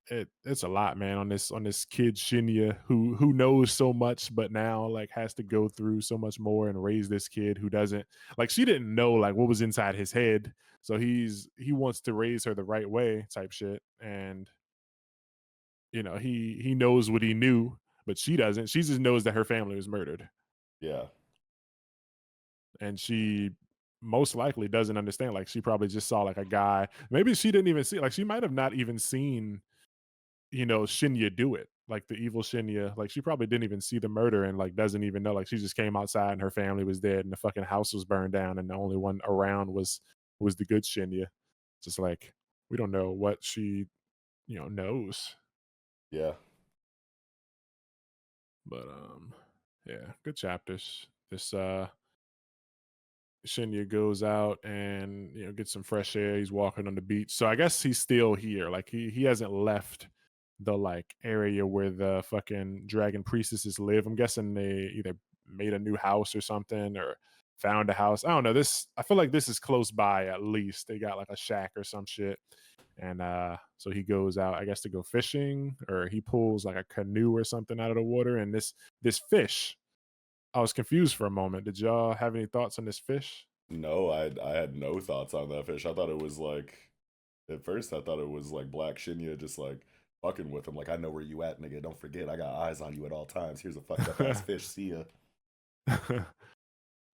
And it's a lot, man, on this kid Shinya who knows so much, but now like has to go through so much more and raise this kid who doesn't, like, she didn't know like what was inside his head. So he wants to raise her the right way type shit. And he knows what he knew, but she doesn't. She just knows that her family was murdered. Yeah. And she most likely doesn't understand. Like, she probably just saw like a guy. Maybe she didn't even see, like, she might have not even seen, Shinya do it. Like the evil Shinya. Like, she probably didn't even see the murder and like doesn't even know. Like, she just came outside and her family was dead and the fucking house was burned down and the only one around was the good Shinya. Just like, we don't know what she, knows. Yeah. But yeah, good chapters. This Shinya goes out and gets some fresh air. He's walking on the beach, so I guess he's still here. Like, he hasn't left the like area where the fucking dragon priestesses live. I'm guessing they either made a new house or something, or found a house. I don't know. I feel like this is close by. At least they got like a shack or some shit. And so he goes out, I guess, to go fishing, or he pulls like a canoe or something out of the water. And this fish, I was confused for a moment. Did y'all have any thoughts on this fish? No, I had no thoughts on that fish. I thought it was like, at first I thought it was like Black Shinya just like fucking with him. Like, I know where you at, nigga. Don't forget, I got eyes on you at all times. Here's a fucked up ass fish. See ya.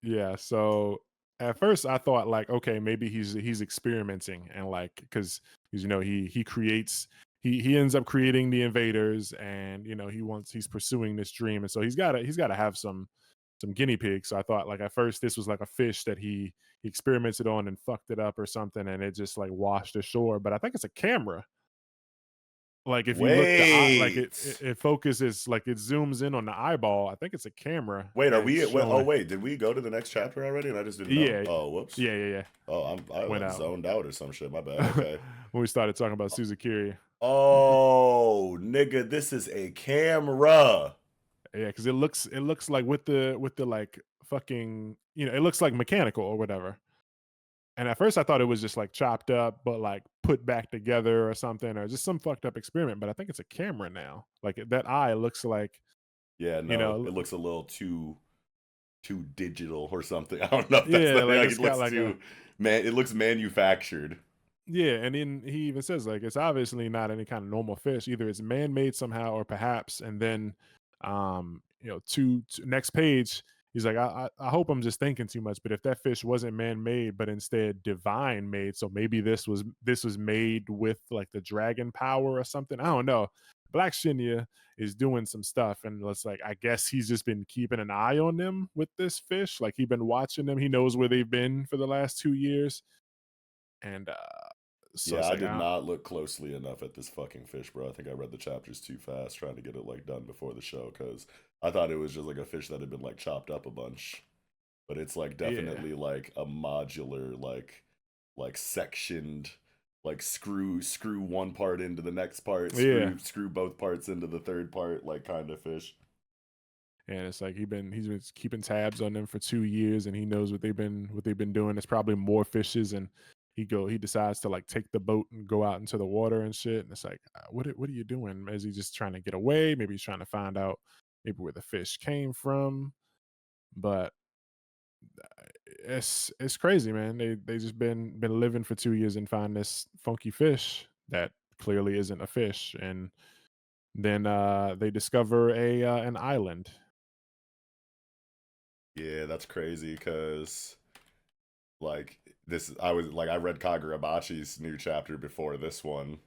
Yeah, so at first I thought like, okay, maybe he's experimenting and like, because he creates, he ends up creating the invaders, and he's pursuing this dream, and so he's got to have some guinea pigs. So I thought like at first this was like a fish that he experimented on and fucked it up or something, and it just like washed ashore. But I think it's a camera. Like, if you look, the eye, like Wait. it focuses, like it zooms in on the eyeball. I think it's a camera. Wait, are and it's we? Wait, oh showing. wait, did we go to the next chapter already? And I just didn't know. Yeah, Oh, whoops. yeah. Oh, I Went like out zoned out or some shit. My bad. Okay. when we started talking about Suzukiri. Oh, nigga, this is a camera. Yeah, because it looks like with the like fucking, it looks like mechanical or whatever. And at first I thought it was just like chopped up, but like put back together or something, or just some fucked up experiment. But I think it's a camera now. Like, that eye looks like, Yeah, you no, know, it looks a little too digital or something. I don't know if that's yeah, the like like it's it got looks like a. too it looks manufactured. Yeah, and then he even says like it's obviously not any kind of normal fish. Either it's man-made somehow, or perhaps. And then, to next page, he's like, I hope I'm just thinking too much, but if that fish wasn't man-made, but instead divine made, so maybe this was made with like the dragon power or something. I don't know. Black Shinya is doing some stuff, and it's like, I guess he's just been keeping an eye on them with this fish. Like, he's been watching them. He knows where they've been for the last 2 years, and so Yeah, it's I like, did not look closely enough at this fucking fish, bro. I think I read the chapters too fast trying to get it like done before the show, because I thought it was just like a fish that had been like chopped up a bunch. But it's like yeah, definitely like a modular, like sectioned, like screw one part into the next part, yeah. screw both parts into the third part, like kind of fish. And it's like he's been keeping tabs on them for 2 years, and he knows what they've been doing. There's probably more fishes, and he decides to like take the boat and go out into the water and shit. And it's like, what are you doing? Is he just trying to get away? Maybe he's trying to find out maybe where the fish came from. But it's crazy, man. They just been living for 2 years and find this funky fish that clearly isn't a fish. And then they discover a an island. Yeah, that's crazy because like I read Kagurabachi's new chapter before this one,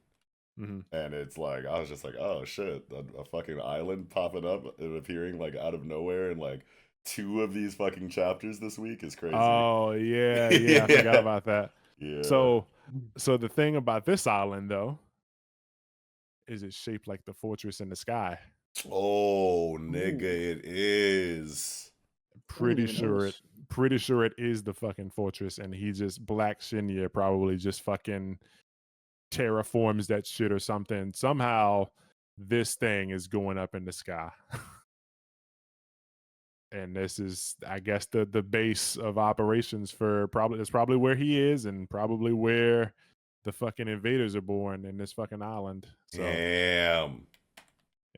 Hmm. and it's like I was just like, oh shit, a fucking island popping up and appearing like out of nowhere, and like two of these fucking chapters this week is crazy. Oh yeah, I forgot Yeah, about that. yeah. So the thing about this island though is it's shaped like the fortress in the sky. Oh, nigga, Ooh, it is. I didn't Pretty even sure it notice. pretty sure it is the fucking fortress, and he just Black Shinya probably just fucking terraforms that shit or something. Somehow this thing is going up in the sky. And this is, I guess, the base of operations for probably, that's probably where he is, and probably where the fucking invaders are born, in this fucking island. So Damn.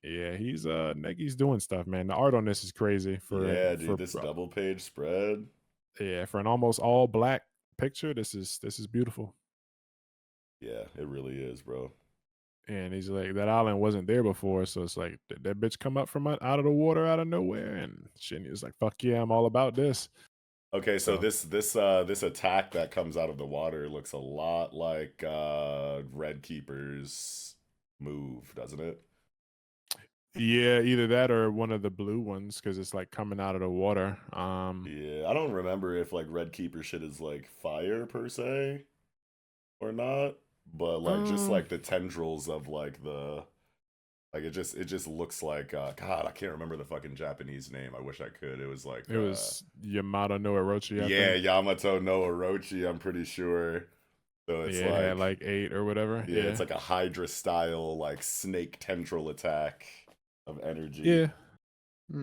yeah, he's Negi's doing stuff, man. The art on this is crazy Yeah, dude, this double page spread. yeah, for an almost all black picture. This is beautiful. Yeah, it really is, bro. And he's like, that island wasn't there before, so it's like, did that bitch come up from out of the water out of nowhere? And Shinya's like, fuck yeah, I'm all about this. Okay, so So this attack that comes out of the water looks a lot like Red Keeper's move, doesn't it? yeah, either that or one of the blue ones because it's like coming out of the water. Yeah, I don't remember if like Red Keeper shit is like fire per se or not, but like just um, like the tendrils of like the like it just looks like God, I can't remember the fucking Japanese name. I wish I could. It was like it was Yamato no Orochi, I yeah, think. Yamato no Orochi, I'm pretty sure. So it's Yeah, it had like like 8 or whatever. yeah, it's Yeah. like a Hydra style like snake tendril attack of energy. Yeah.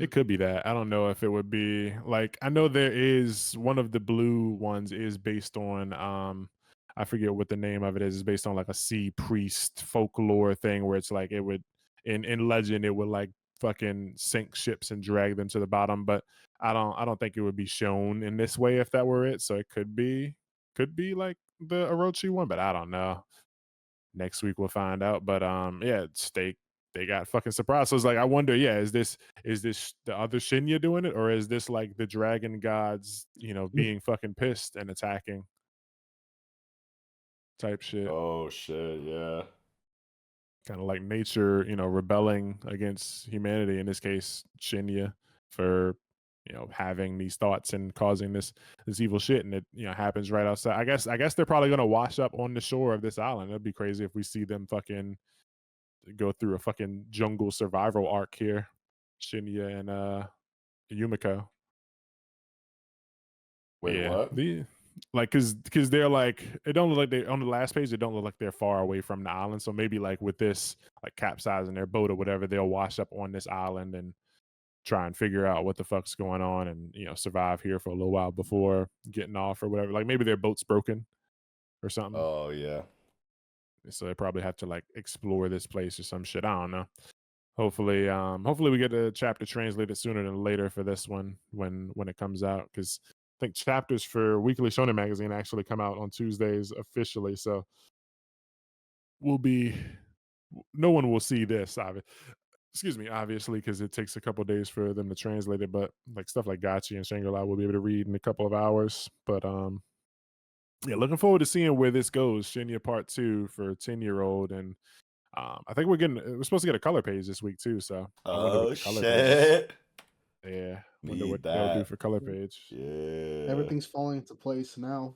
It could be that. I don't know if it would be like I know there is one of the blue ones is based on I forget what the name of it is. It's based on like a sea priest folklore thing where it's like it would in legend it would like fucking sink ships and drag them to the bottom, but I don't think it would be shown in this way if that were it. So it could be like the Orochi one, but I don't know. Next week we'll find out. But yeah, they got fucking surprised. So it's like I wonder, yeah, is this the other Shinya doing it, or is this like the dragon gods, being fucking pissed and attacking type shit? Oh shit, yeah. Kind of like nature, rebelling against humanity, in this case, Shinya, for having these thoughts and causing this evil shit, and it happens right outside. I guess they're probably gonna wash up on the shore of this island. It'd be crazy if we see them fucking go through a fucking jungle survival arc here. Shinya and Yumiko. Wait, Yeah. what? The like cause they're like it don't look like they on the last page, it don't look like they're far away from the island. So maybe like with this like capsizing their boat or whatever, they'll wash up on this island and try and figure out what the fuck's going on and survive here for a little while before getting off or whatever. Like maybe their boat's broken or something. Oh yeah. So they probably have to like explore this place or some shit. I don't know. Hopefully we get the chapter translated sooner than later for this one when it comes out, because I think chapters for Weekly Shonen Magazine actually come out on Tuesdays officially. So we'll be no one will see this, excuse me, obviously, because it takes a couple days for them to translate it. But like stuff like Gachi and Shangri-La we'll be able to read in a couple of hours. But yeah, looking forward to seeing where this goes. Shinya Part 2 for 10-year-old, and I think we're supposed to get a color page this week too. So I wonder what Oh the color page is. shit. Yeah, wonder what Need they'll do that. for color page. Yeah. Everything's falling into place now.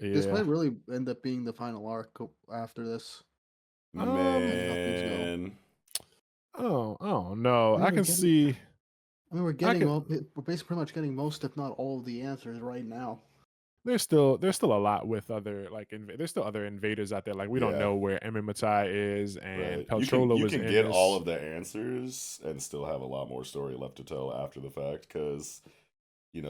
This Yeah. might really end up being the final arc after this. And nothing's go. Man. Oh no. I mean, I we're can getting- see. I mean, we're basically pretty much getting most, if not all, of the answers right now. There's still a lot with other like there's still other invaders out there. Like we don't Yeah. know where Emimatai is, and Right. Peltrola You was can in get this. all of the answers and still have a lot more story left to tell after the fact, because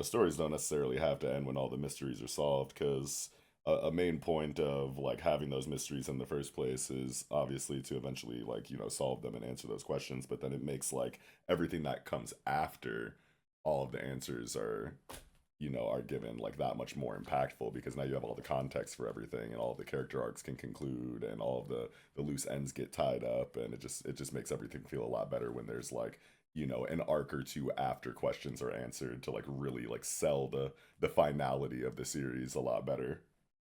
stories don't necessarily have to end when all the mysteries are solved, because a main point of like having those mysteries in the first place is obviously to eventually like solve them and answer those questions, but then it makes like everything that comes after all of the answers are given like that much more impactful, because now you have all the context for everything and all of the character arcs can conclude and all of the loose ends get tied up, and it just makes everything feel a lot better when there's like an arc or two after questions are answered to like really like sell the finality of the series a lot better.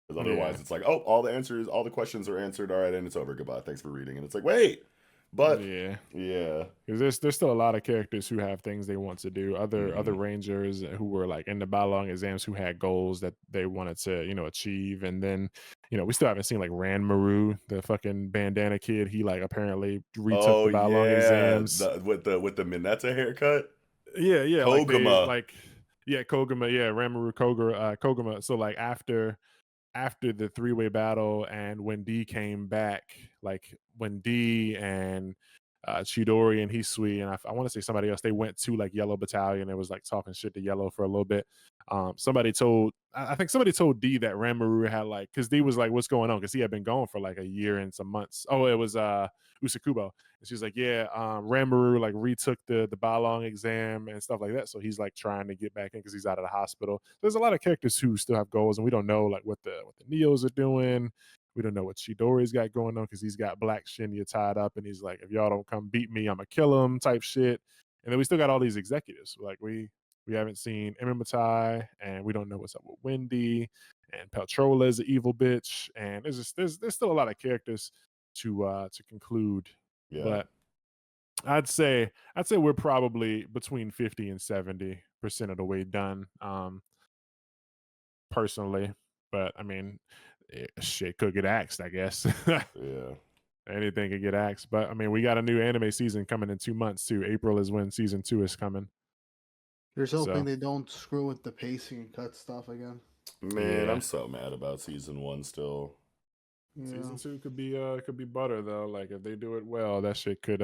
Because otherwise Yeah. it's like, oh, all the questions are answered, all right, and it's over, goodbye, thanks for reading. And it's like, wait, but Yeah. yeah. Because there's still a lot of characters who have things they want to do. Other Mhm. rangers who were like in the Balong exams who had goals that they wanted to achieve, and then we still haven't seen like Ranmaru, the fucking bandana kid. He like apparently retook Oh the Balong yeah, exams. with the Mineta haircut. Yeah, like they Koguma. like yeah, Koguma, yeah, Ranmaru Koguma. So like after the three-way battle and when D came back, like when D and Chidori and Hisui and I want to say somebody else, they went to like Yellow Battalion and was like talking shit to Yellow for a little bit. I think somebody told D that Ranmaru had like, because D was like, what's going on? Because he had been gone for like a year and some months. Oh, it was Usakubo. And she's like, yeah, Ranmaru like retook the Balong exam and stuff like that. So he's like trying to get back in because he's out of the hospital. There's a lot of characters who still have goals, and we don't know like what the Neos are doing. We don't know what Chidori's got going on because he's got Black Shinya tied up, and he's like, if y'all don't come beat me, I'm gonna kill him type shit. And then we still got all these executives. Like we haven't seen Imamatai, and we don't know what's up with Wendy, and Peltrola is an evil bitch, and there's still a lot of characters to conclude. Yeah. But I'd say we're probably between 50 and 70% of the way done. Personally, but I mean, shit could get axed, I guess. Yeah. Anything could get axed, but I mean, we got a new anime season coming in 2 months too. April is when season 2 is coming. Here's hoping So they don't screw with the pacing and cut stuff again. Man, yeah, I'm so mad about season 1 still. Yeah. season 2 could be butter though. Like if they do it well, that shit could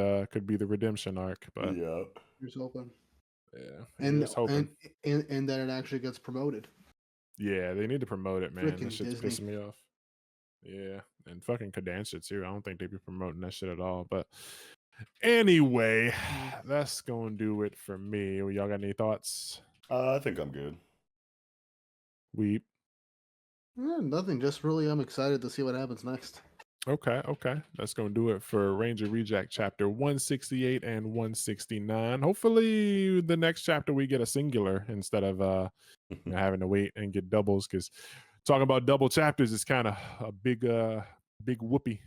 be the redemption arc. But Yeah. Here's hoping. yeah, And here's hoping. and that it actually gets promoted. Yeah, they need to promote it, man. That Frickin' shit's Disney. pissing me off. Yeah, and fucking Kodansha too. I don't think they be promoting that shit at all. But anyway, that's gonna do it for me. Y'all got any thoughts? I think I'm good. Weep. Nothing. Just really, I'm excited to see what happens next. Okay. That's gonna do it for Ranger Reject chapter 168 and 169. Hopefully, the next chapter we get a singular instead of having to wait and get doubles. Because talking about double chapters is kind of a big whoopee.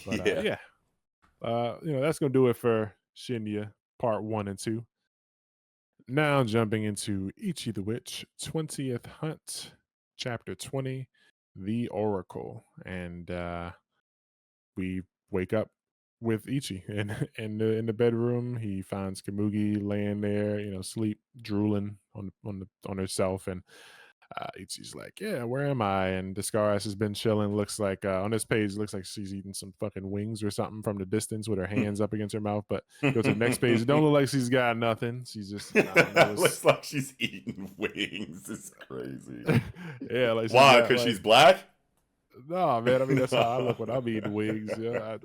But Yeah. that's gonna do it for Shinya part 1 and 2. Now jumping into Ichi the Witch 20th Hunt, chapter 20, The Oracle, and we wake up with Ichi in the bedroom. He finds Kamugi laying there, sleep, drooling on herself, and Ichi's like, yeah, where am I? And Discaras has been chilling. Looks like on this page, looks like she's eating some fucking wings or something from the distance with her hands up against her mouth. But go to the next page. It don't look like she's got nothing. She's just looks like she's eating wings. It's crazy. Yeah, like why? Because she's black? No, man. I mean, that's how I look when I'm eating wings. Yeah.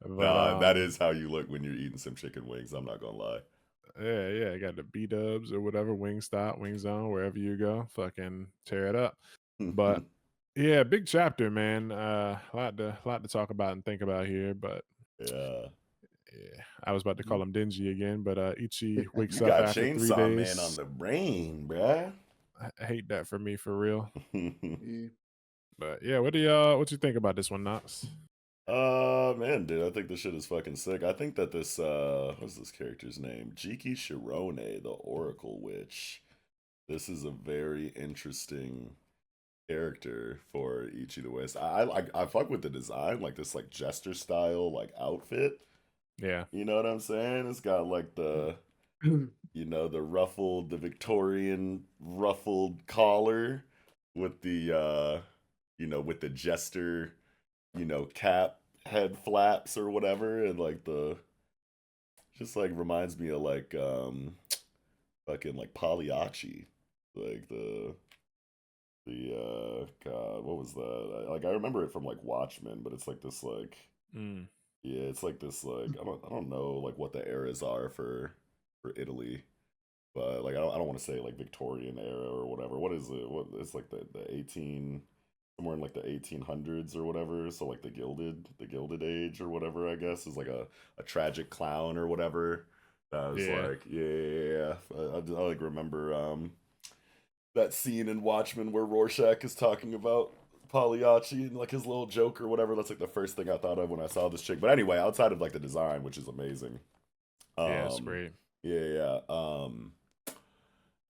But, that is how you look when you're eating some chicken wings. I'm not gonna lie. Yeah. I got the B-dubs or whatever, Wingstop, Wingzone, wherever you go, fucking tear it up. But yeah, big chapter, man. A lot to talk about and think about here. But yeah, I was about to call him Dingy again, but Ichi wakes you up got after 3 Chainsaw days. Man on the brain, bruh. I hate that for me, for real. Yeah. But yeah, what you think about this one, Knox? Man, dude, I think this shit is fucking sick. I think that this what's this character's name? Jiki Shirone, the Oracle Witch. This is a very interesting character for Ichi the Witch. I fuck with the design, like this like jester style like outfit. Yeah. You know what I'm saying? It's got like the the Victorian ruffled collar with the with the jester cap head flaps or whatever, and like just like reminds me of like fucking like Pagliacci, like the God, what was that? Like I remember it from like Watchmen, but it's like this like yeah, it's like this like I don't know like what the eras are for Italy, but like I don't want to say like Victorian era or whatever. What is it? What it's like the 18 somewhere in like the 1800s or whatever. So like the Gilded Age or whatever, I guess, is like a tragic clown or whatever. That was like yeah. I like remember that scene in Watchmen where Rorschach is talking about Pagliacci and like his little joke or whatever. That's like the first thing I thought of when I saw this chick. But anyway, outside of like the design, which is amazing. Yeah, it's great. Yeah.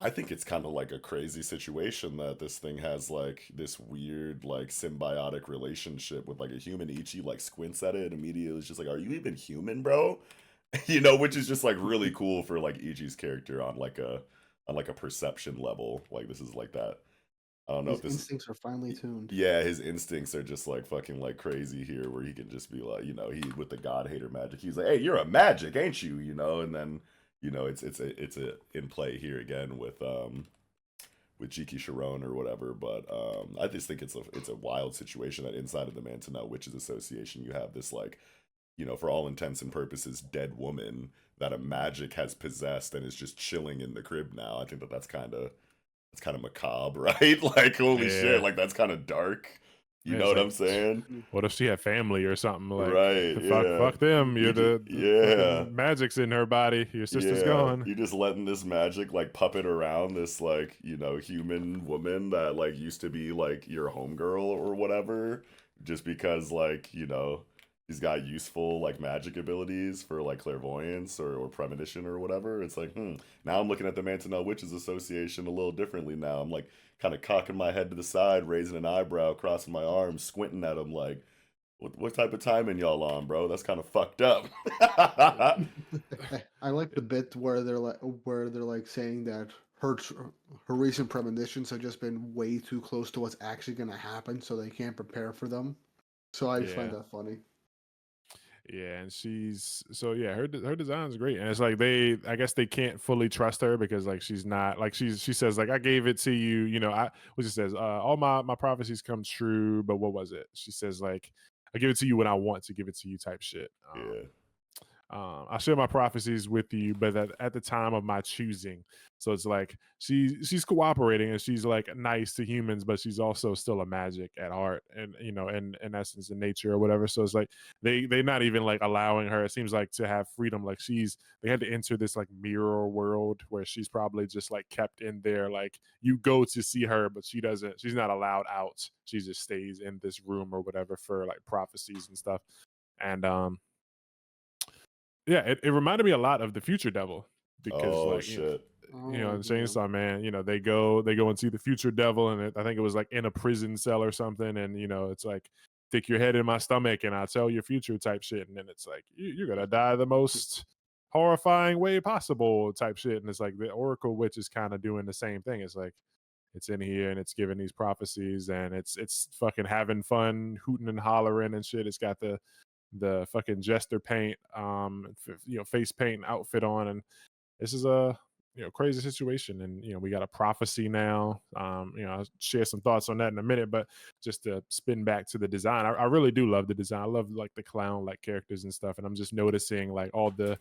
I think it's kind of like a crazy situation that this thing has like this weird like symbiotic relationship with like a human. Ichi like squints at it and immediately is just like, are you even human, bro? Which is just like really cool for like Ichi's character on like a perception level. Like this is like that. I don't know His if this instincts are finely tuned. Yeah, his instincts are just like fucking like crazy here, where he can just be like, he with the God Hater magic. He's like, hey, you're a magic, ain't you? And then it's a in play here again with Jiki Sharon or whatever. But I just think it's a wild situation that inside of the Mantonau Witches Association, you have this like, for all intents and purposes, dead woman that a magic has possessed and is just chilling in the crib now. I think that's kind of macabre, right? Like, holy shit, like that's kind of dark. You know what I'm like, saying? what if she had family or something? Like, Right, yeah. fuck them. You're the Yeah. fucking magic's in her body. Your sister's Yeah, gone. you just letting this magic like puppet around this like, you know, human woman that like used to be like your homegirl or whatever, just because like, you know, she's got useful like magic abilities for like clairvoyance or premonition or whatever. It's like, now I'm looking at the Mantonell Witches Association a little differently now. I'm like kind of cocking my head to the side, raising an eyebrow, crossing my arms, squinting at them like, what type of timing y'all on, bro? That's kind of fucked up. I like the bit where they're like saying that her recent premonitions have just been way too close to what's actually going to happen, so they can't prepare for them. So I just find Yeah. that funny. Yeah, and her design's great, and it's like I guess they can't fully trust her because like she's not like she says like I gave it to you, you know, what she says, all my prophecies come true, but what was it? She says like I give it to you when I want to give it to you type shit. Yeah. I share my prophecies with you, but at the time of my choosing. So it's like she's cooperating and she's like nice to humans, but she's also still a magic at heart, and you know, in essence, in nature or whatever. So it's like they're not even like allowing her. It seems like to have freedom. Like they had to enter this like mirror world where she's probably just like kept in there. Like you go to see her, but she doesn't. She's not allowed out. She just stays in this room or whatever for like prophecies and stuff. And yeah, it reminded me a lot of the Future Devil because, Oh like, shit. you know, in Chainsaw Man, you know, they go and see the Future Devil, and I think it was like in a prison cell or something, and you know, it's like stick your head in my stomach and I'll tell your future type shit, and then it's like you're gonna die the most horrifying way possible type shit, and it's like the Oracle Witch is kind of doing the same thing. It's like it's in here and it's giving these prophecies and it's fucking having fun, hooting and hollering and shit. It's got the fucking jester paint, you know, face paint outfit on, and this is a crazy situation. And you know, we got a prophecy now. You know, I'll share some thoughts on that in a minute, but just to spin back to the design, I really do love the design. I love like the clown like characters and stuff, and I'm just noticing like all the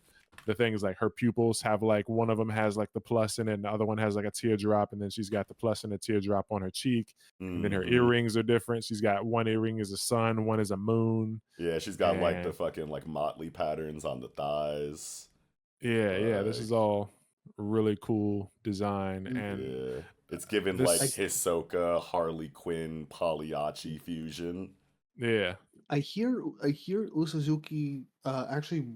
things like her pupils have like one of them has like the plus in it and the other one has like a teardrop, and then she's got the plus and the teardrop on her cheek, and then her earrings are different. She's got one earring is a sun, one is a moon. Yeah, she's got like the fucking like motley patterns on the thighs. Yeah, this is all really cool design. And yeah, it's given like Hisoka, Harley Quinn, Pagliacci fusion. Yeah, I hear Usuzuki actually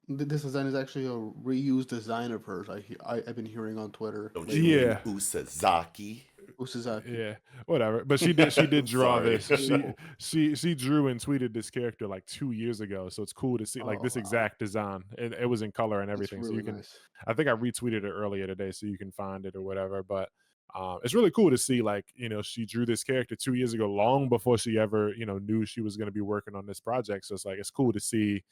this design is actually a reused design of hers. I've been hearing on Twitter. Don't you mean Usazaki? Yeah, whatever. But she did draw this. She drew and tweeted this character like 2 years ago. So it's cool to see like this exact design. It was in color and everything. Really so you can nice. I think I retweeted it earlier today so you can find it or whatever. But it's really cool to see like, you know, she drew this character 2 years ago, long before she ever, you know, knew she was going to be working on this project. So it's like it's cool to see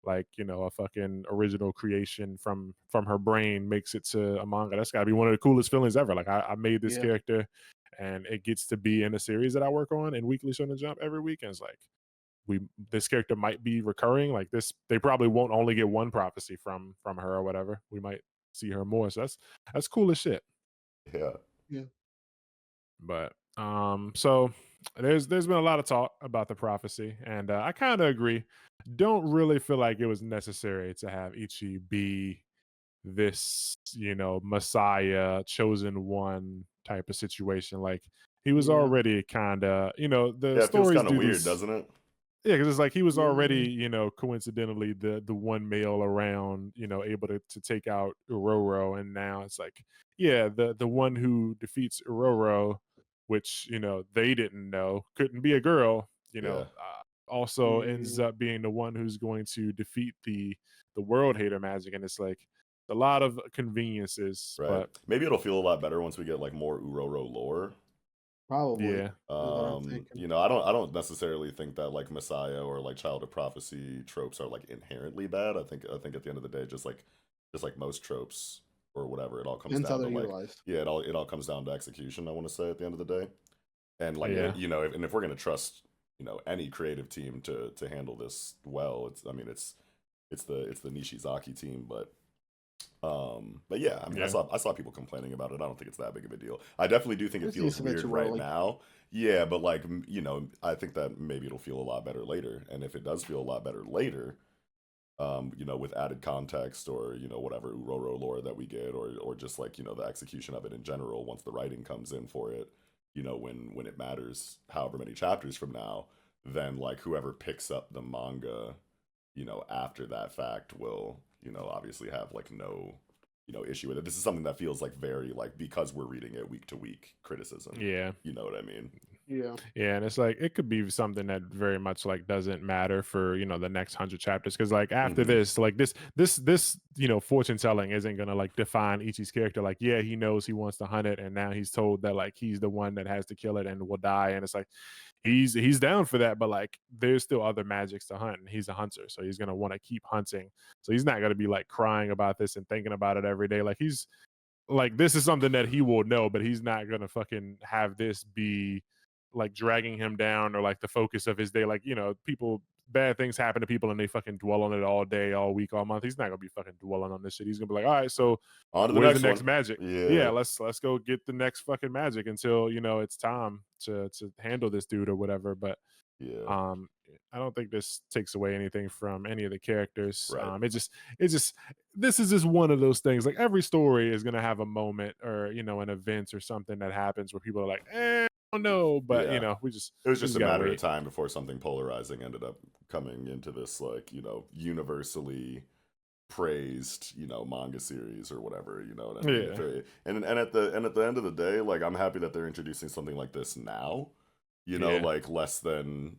like, you know, a fucking original creation from her brain makes it to a manga. That's got to be one of the coolest feelings ever. Like I made this character and it gets to be in a series that I work on in Weekly Shonen Jump every week, and it's like this character might be recurring. Like this, they probably won't only get one prophecy from her or whatever. We might see her more. So that's cool as shit. Yeah. But so there's been a lot of talk about the prophecy, and I kind of agree. Don't really feel like it was necessary to have Ichi be this, you know, Messiah, chosen one type of situation. Like he was already kind of, you know, the it feels stories kind of weird, doesn't it? Yeah, because it's like he was already, you know, coincidentally the one male around, you know, able to take out Uroro, and now it's like, yeah, the one who defeats Uroro, which you know they didn't know couldn't be a girl, you know, also ends up being the one who's going to defeat the world hater magic, and it's like a lot of conveniences, right? But maybe it'll feel a lot better once we get like more Uroro lore. Probably. Yeah. You know, I don't necessarily think that like Messiah or like Child of Prophecy tropes are like inherently bad. I think at the end of the day, just like most tropes or whatever, it all comes down to like it all comes down to execution. I want to say at the end of the day, and like you know, if we're gonna trust, you know, any creative team to handle this well, it's the Nishizaki team, but But yeah, I mean, I saw people complaining about it. I don't think it's that big of a deal. I definitely do think it It's feels just a bit weird too right early. now. Yeah, but like, I think that maybe it'll feel a lot better later. And if it does feel a lot better later, with added context or, whatever Uroro lore that we get, or just like, the execution of it in general, once the writing comes in for it, when it matters, however many chapters from now, then like whoever picks up the manga, after that fact will, obviously have like no, issue with it. This is something that feels like very like, because we're reading it week to week criticism. Yeah. You know what I mean? Yeah. Yeah, and it's like it could be something that very much like doesn't matter for the next 100 chapters, because like after Mm-hmm. this, like this fortune telling isn't gonna like define Ichi's character. Like, yeah, he knows he wants to hunt it, and now he's told that like he's the one that has to kill it and will die, and it's like he's down for that, but like there's still other magics to hunt, and he's a hunter, so he's gonna want to keep hunting. So he's not gonna be like crying about this and thinking about it every day. Like he's like this is something that he will know, but he's not gonna fucking have this be like dragging him down or like the focus of his day. Like, people bad things happen to people and they fucking dwell on it all day, all week, all month. He's not gonna be fucking dwelling on this shit. He's gonna be like, all right, so On to the where's the next next one. magic? Yeah. Yeah, let's go get the next fucking magic until it's time to handle this dude or whatever. But Yeah. I don't think this takes away anything from any of the characters. Right. It just this is just one of those things. Like every story is gonna have a moment or an event or something that happens where people are like, I don't know, but Yeah. we just It was just a gotta matter of wait. time before something polarizing ended up coming into this, like, universally praised, manga series or whatever, you know what I mean? Yeah, And at the end of the day, like, I'm happy that they're introducing something like this now, yeah, like less than,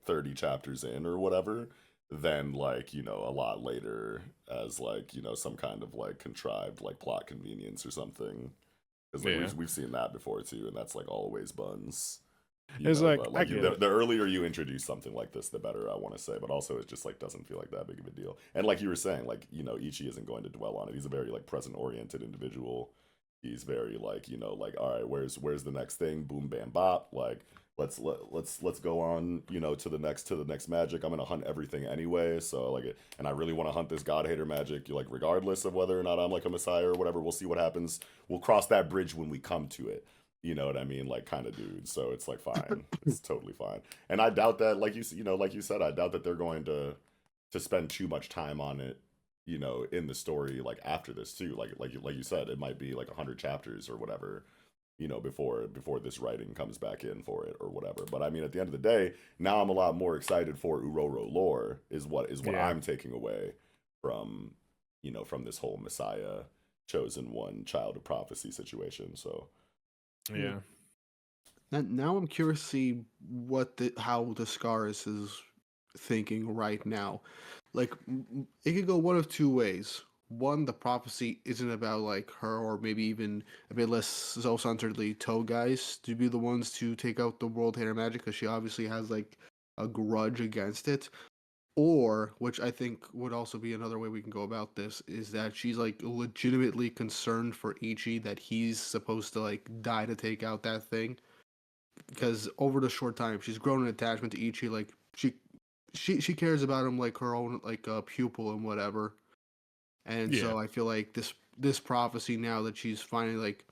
30 chapters in or whatever, than like, a lot later as like, some kind of like contrived like plot convenience or something. Because like yeah. we've seen that before too, and that's like always buns. It's like But I like get the, it. the earlier you introduce something like this, the better, I want to say. But also, it just like doesn't feel like that big of a deal. And like you were saying, like Ichi isn't going to dwell on it. He's a very like present oriented individual. He's very like like, all right, where's the next thing? Boom, bam, bop. Like let's go on to the next magic. I'm gonna hunt everything anyway. So like, and I really want to hunt this God Hater magic. Like regardless of whether or not I'm like a messiah or whatever. We'll see what happens. We'll cross that bridge when we come to it. You know what I mean? Like kind of dude. So it's like fine. It's totally fine. And I doubt that, like like you said, I doubt that they're going to spend too much time on it, in the story like after this too. Like you said, it might be like 100 chapters or whatever, before this writing comes back in for it or whatever. But I mean, at the end of the day, now I'm a lot more excited for Uroro lore is what Yeah, I'm taking away from from this whole Messiah chosen one child of prophecy situation. So Yeah. yeah, Now I'm curious to see how the Scars is thinking right now. Like it could go one of two ways. One, the prophecy isn't about like her, or maybe even a bit less self-centeredly Toe guys to be the ones to take out the World Hater Magic because she obviously has like a grudge against it. Or, which I think would also be another way we can go about this, is that she's like legitimately concerned for Ichi that he's supposed to like die to take out that thing. Because over the short time, she's grown an attachment to Ichi. Like she cares about him like her own like pupil and whatever. And yeah. so I feel like this prophecy now that she's finally like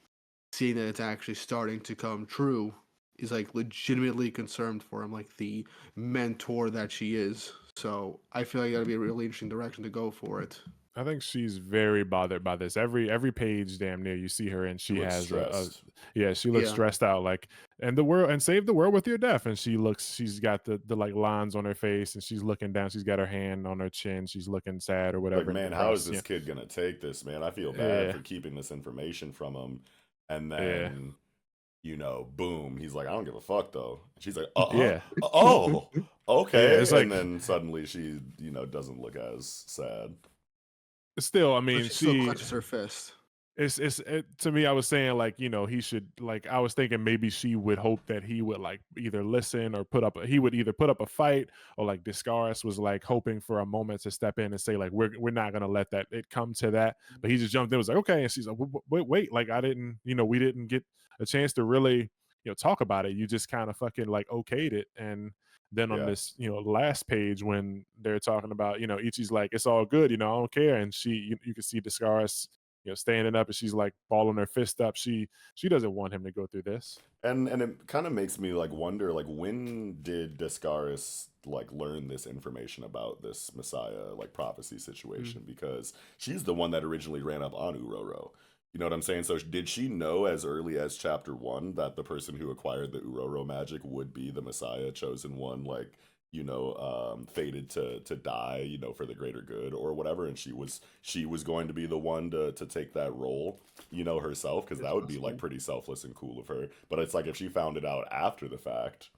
seeing that it's actually starting to come true is like legitimately concerned for him, like the mentor that she is. So I feel like that'd be a really interesting direction to go for it. I think she's very bothered by this. Every page, damn near, you see her, and she she looks has a stressed. yeah, she looks Yeah. stressed out. Like, and the world and save the world with your death, and she's got the like lines on her face, and she's looking down. She's got her hand on her chin. She's looking sad or Like, whatever and man, how is depressed. this Yeah, kid gonna take this, man? I feel bad yeah, for keeping this information from him. And yeah, then, boom, he's like, I don't give a fuck though. And she's like, yeah, oh, yeah. okay. It's And like then suddenly she, doesn't look as sad. still, I But mean, she still clutches her fist. to me, I was saying like he should like I was thinking maybe she would hope that he would like either listen or he would either put up a fight, or like Discaris was like hoping for a moment to step in and say like we're not gonna let that it come to that, but he just jumped in and was like okay, and she's like wait, like I didn't we didn't get a chance to really talk about it. You just kind of fucking like okayed it. And then on Yeah. this, last page when they're talking about, Ichi's like, it's all good, I don't care. And you can see Descaris, standing up, and she's like balling her fist up. She doesn't want him to go through this. And it kind of makes me like wonder, like, when did Descaris like learn this information about this Messiah like prophecy situation? Because she's the one that originally ran up on Uroro. You know what I'm saying? So did she know as early as chapter 1 that the person who acquired the Uroro magic would be the Messiah, chosen one, like, fated to die, for the greater good or whatever, and she was going to be the one to take that role, herself, because that would be like pretty selfless and cool of her. But it's like if she found it out after the fact,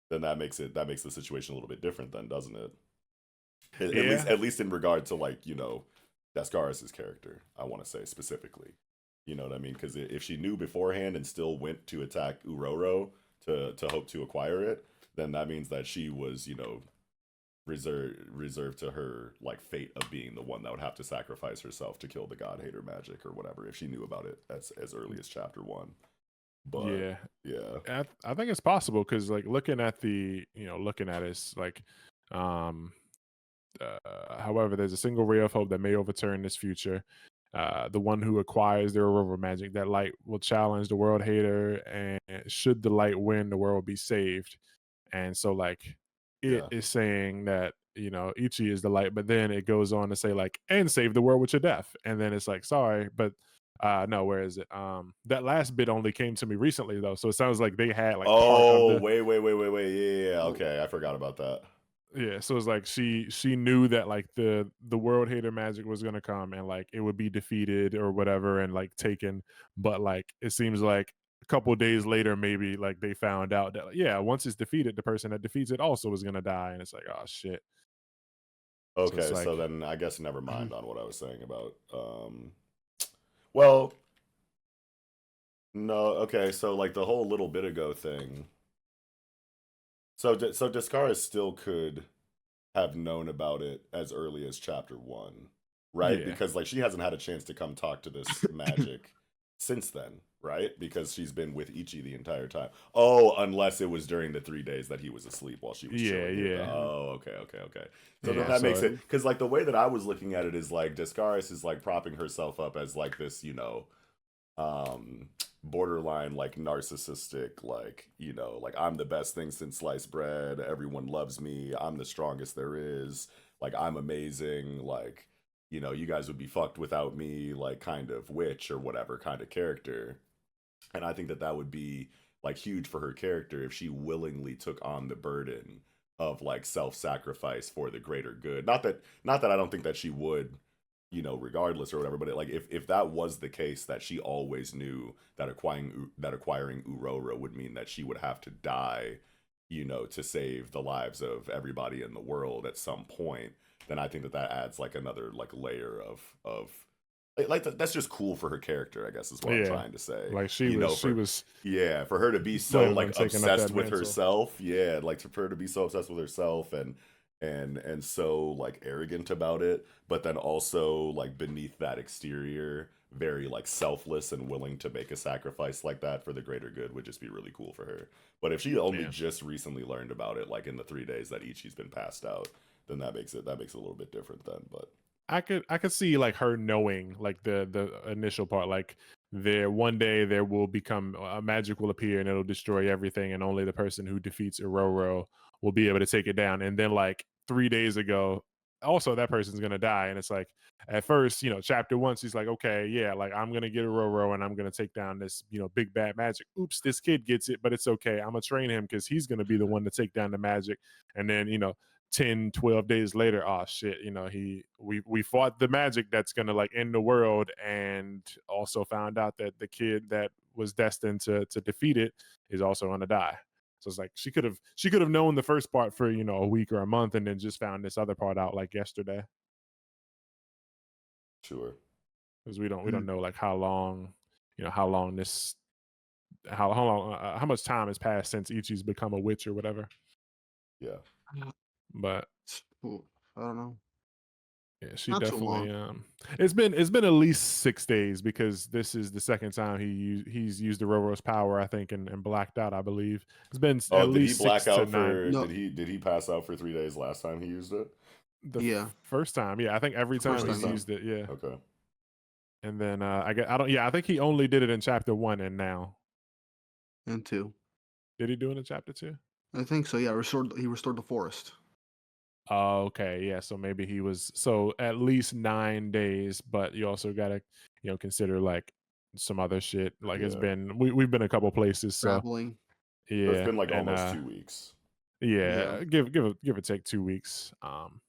then that makes the situation a little bit different, then, doesn't it? At least in regard to, like, Descaris' character, I want to say specifically. You know what I mean? Because if she knew beforehand and still went to attack Uroro to hope to acquire it, then that means that she was, reserved to her like fate of being the one that would have to sacrifice herself to kill the God Hater magic or whatever, if she knew about it as early as chapter 1. But yeah, I think it's possible, because like looking at it's like, however, there's a single ray of hope that may overturn this future. The one who acquires the Aurora magic, that light will challenge the world hater, and should the light win, the world will be saved. And so like it is saying that, Ichi is the light, but then it goes on to say like, and save the world with your death. And then it's like, sorry, but no, where is it? That last bit only came to me recently though. So it sounds like they had like part of the wait. Yeah. Okay, I forgot about that. Yeah, so it's like she knew that like the world hater magic was gonna come, and like it would be defeated or whatever and like taken, but like it seems like a couple of days later maybe like they found out that, yeah, once it's defeated, the person that defeats it also is gonna die, and it's like, oh shit. Okay, so then I guess never mind on what I was saying about well, no, okay, so like the whole little bit ago thing. So Descaris still could have known about it as early as chapter 1, right? Yeah. Because like she hasn't had a chance to come talk to this magic since then, right? Because she's been with Ichi the entire time. Oh, unless it was during the 3 days that he was asleep while she was chilling. Oh, okay. So then that makes it, because like the way that I was looking at it is like Descaris is like propping herself up as like this, borderline like narcissistic, like, like, I'm the best thing since sliced bread, everyone loves me, I'm the strongest there is, like, I'm amazing, like, you guys would be fucked without me, like, kind of witch or whatever kind of character. And I think that would be like huge for her character if she willingly took on the burden of like self-sacrifice for the greater good. Not that I don't think that she would, regardless or whatever. But like, if that was the case, that she always knew that acquiring Urora would mean that she would have to die, to save the lives of everybody in the world at some point, then I think that adds like another like layer of like that's just cool for her character, I guess is what I'm trying to say. Like she was for her to be so like obsessed with herself, like for her to be so obsessed with herself and so like arrogant about it, but then also like beneath that exterior very like selfless and willing to make a sacrifice like that for the greater good would just be really cool for her. But if she only just recently learned about it, like in the 3 days that Ichi's been passed out, then that makes it a little bit different then. But I could see like her knowing like the initial part, like there one day there will become a magic will appear and it'll destroy everything, and only the person who defeats Iroro will be able to take it down. And then like 3 days ago, also that person's gonna die. And it's like at first, chapter 1, she's like, okay, yeah, like I'm gonna get Iroro and I'm gonna take down this, big bad magic. Oops, this kid gets it, but it's okay. I'm gonna train him because he's gonna be the one to take down the magic. And then 10 12 days later, oh shit, we fought the magic that's gonna like end the world, and also found out that the kid that was destined to defeat it is also gonna die. So it's like she could have known the first part for a week or a month, and then just found this other part out like yesterday. Sure. Because we don't know like how long how long this how long how much time has passed since Ichi's become a witch or whatever. Yeah. But I don't know. Yeah, she Not too definitely. long. It's been at least 6 days because this is the second time he's used the Roro's power, I think, and blacked out. I believe it's been Oh, at did he least black 6 to out 9. for? No, Did he pass out for 3 days last time he used it? The yeah, first time, yeah, I think every time first First he's time, yeah, time. used it, yeah. Okay. And then I don't. Yeah, I think he only did it in chapter 1, and now and two. did he do it in chapter 2? I think so. Yeah, he restored the forest. Oh, okay, yeah. So maybe he was so at least 9 days, but you also gotta consider like some other shit. Like it's Yeah. been we've been a couple places, so Traveling. So it's yeah, been like and almost 2 weeks. Yeah. yeah, give or take 2 weeks.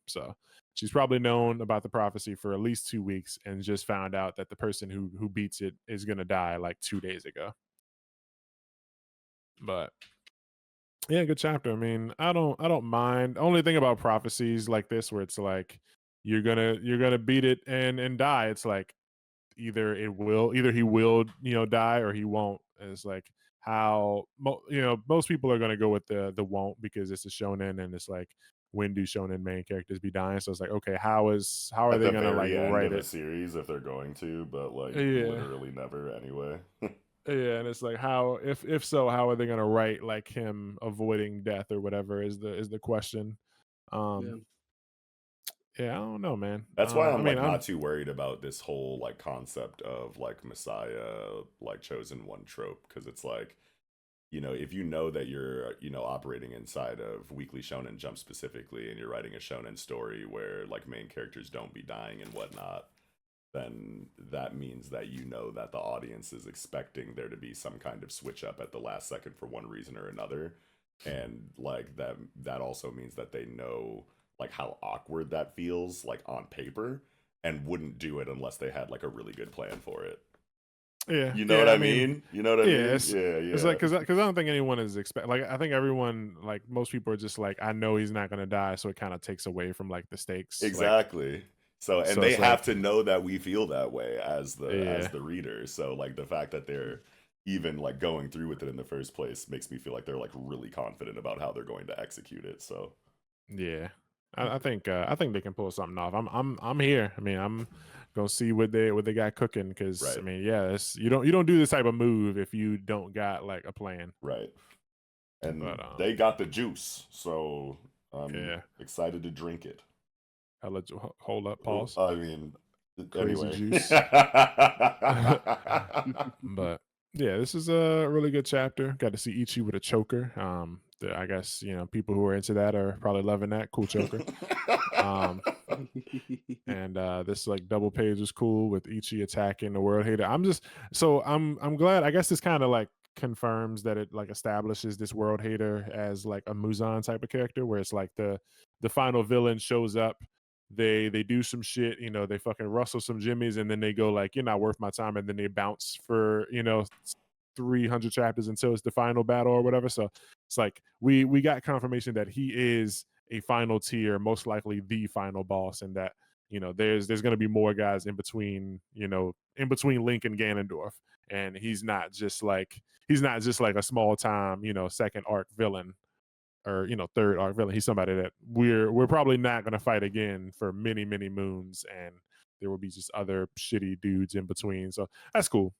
So she's probably known about the prophecy for at least 2 weeks, and just found out that the person who beats it is gonna die like 2 days ago. But yeah, good chapter. I mean, I don't mind. Only thing about prophecies like this, where it's like you're gonna beat it and die. It's like either he will die or he won't. And it's like how most people are gonna go with the won't because it's a shonen and it's like when do shonen main characters be dying? So it's like okay, how are At they the gonna like very end write of a it? series, if they're going to, but like Yeah. literally never anyway. Yeah, and it's like how if so, how are they gonna write like him avoiding death or whatever is the question. Yeah. Um yeah, I don't know, man. That's why I I'm mean like not I'm too worried about this whole like concept of like Messiah, like chosen one trope, because it's like, if you know that you're, operating inside of Weekly Shonen Jump specifically, and you're writing a shonen story where like main characters don't be dying and whatnot, then that means that that the audience is expecting there to be some kind of switch up at the last second for one reason or another. And like that also means that they know like how awkward that feels like on paper, and wouldn't do it unless they had like a really good plan for it. yeah, You know yeah, what I I mean, mean? You know what I yeah, mean? Yeah, it's yeah. like because I don't think anyone is like I think everyone like most people are just like I know he's not gonna die, so it kind of takes away from like the stakes. Like Exactly. So, and so they it's have like to know that we feel that way as yeah, the reader. So like the fact that they're even like going through with it in the first place makes me feel like they're like really confident about how they're going to execute it. So yeah. I think they can pull something off. I'm here. I mean, I'm gonna see what they got cooking because I right, mean, yeah, it's, you don't do this type of move if you don't got like a plan. right. And But they got the juice, so I'm yeah, excited to drink it. I'll let you hold up, pause. I mean, Crazy anyway. juice. But yeah, this is a really good chapter. Got to see Ichi with a choker. I guess people who are into that are probably loving that. Cool choker. Um, and this like double page was cool with Ichi attacking the world hater. I'm glad. I guess this kind of like confirms that it like establishes this world hater as like a Muzan type of character, where it's like the final villain shows up, they do some shit, they fucking rustle some jimmies, and then they go like, you're not worth my time, and then they bounce for 300 chapters until it's the final battle or whatever. So it's like we got confirmation that he is a final tier, most likely the final boss, and that there's going to be more guys in between, in between Link and Ganondorf, and he's not just like a small time, second arc villain or third arc villain. He's somebody that we're probably not going to fight again for many moons, and there will be just other shitty dudes in between. So that's cool.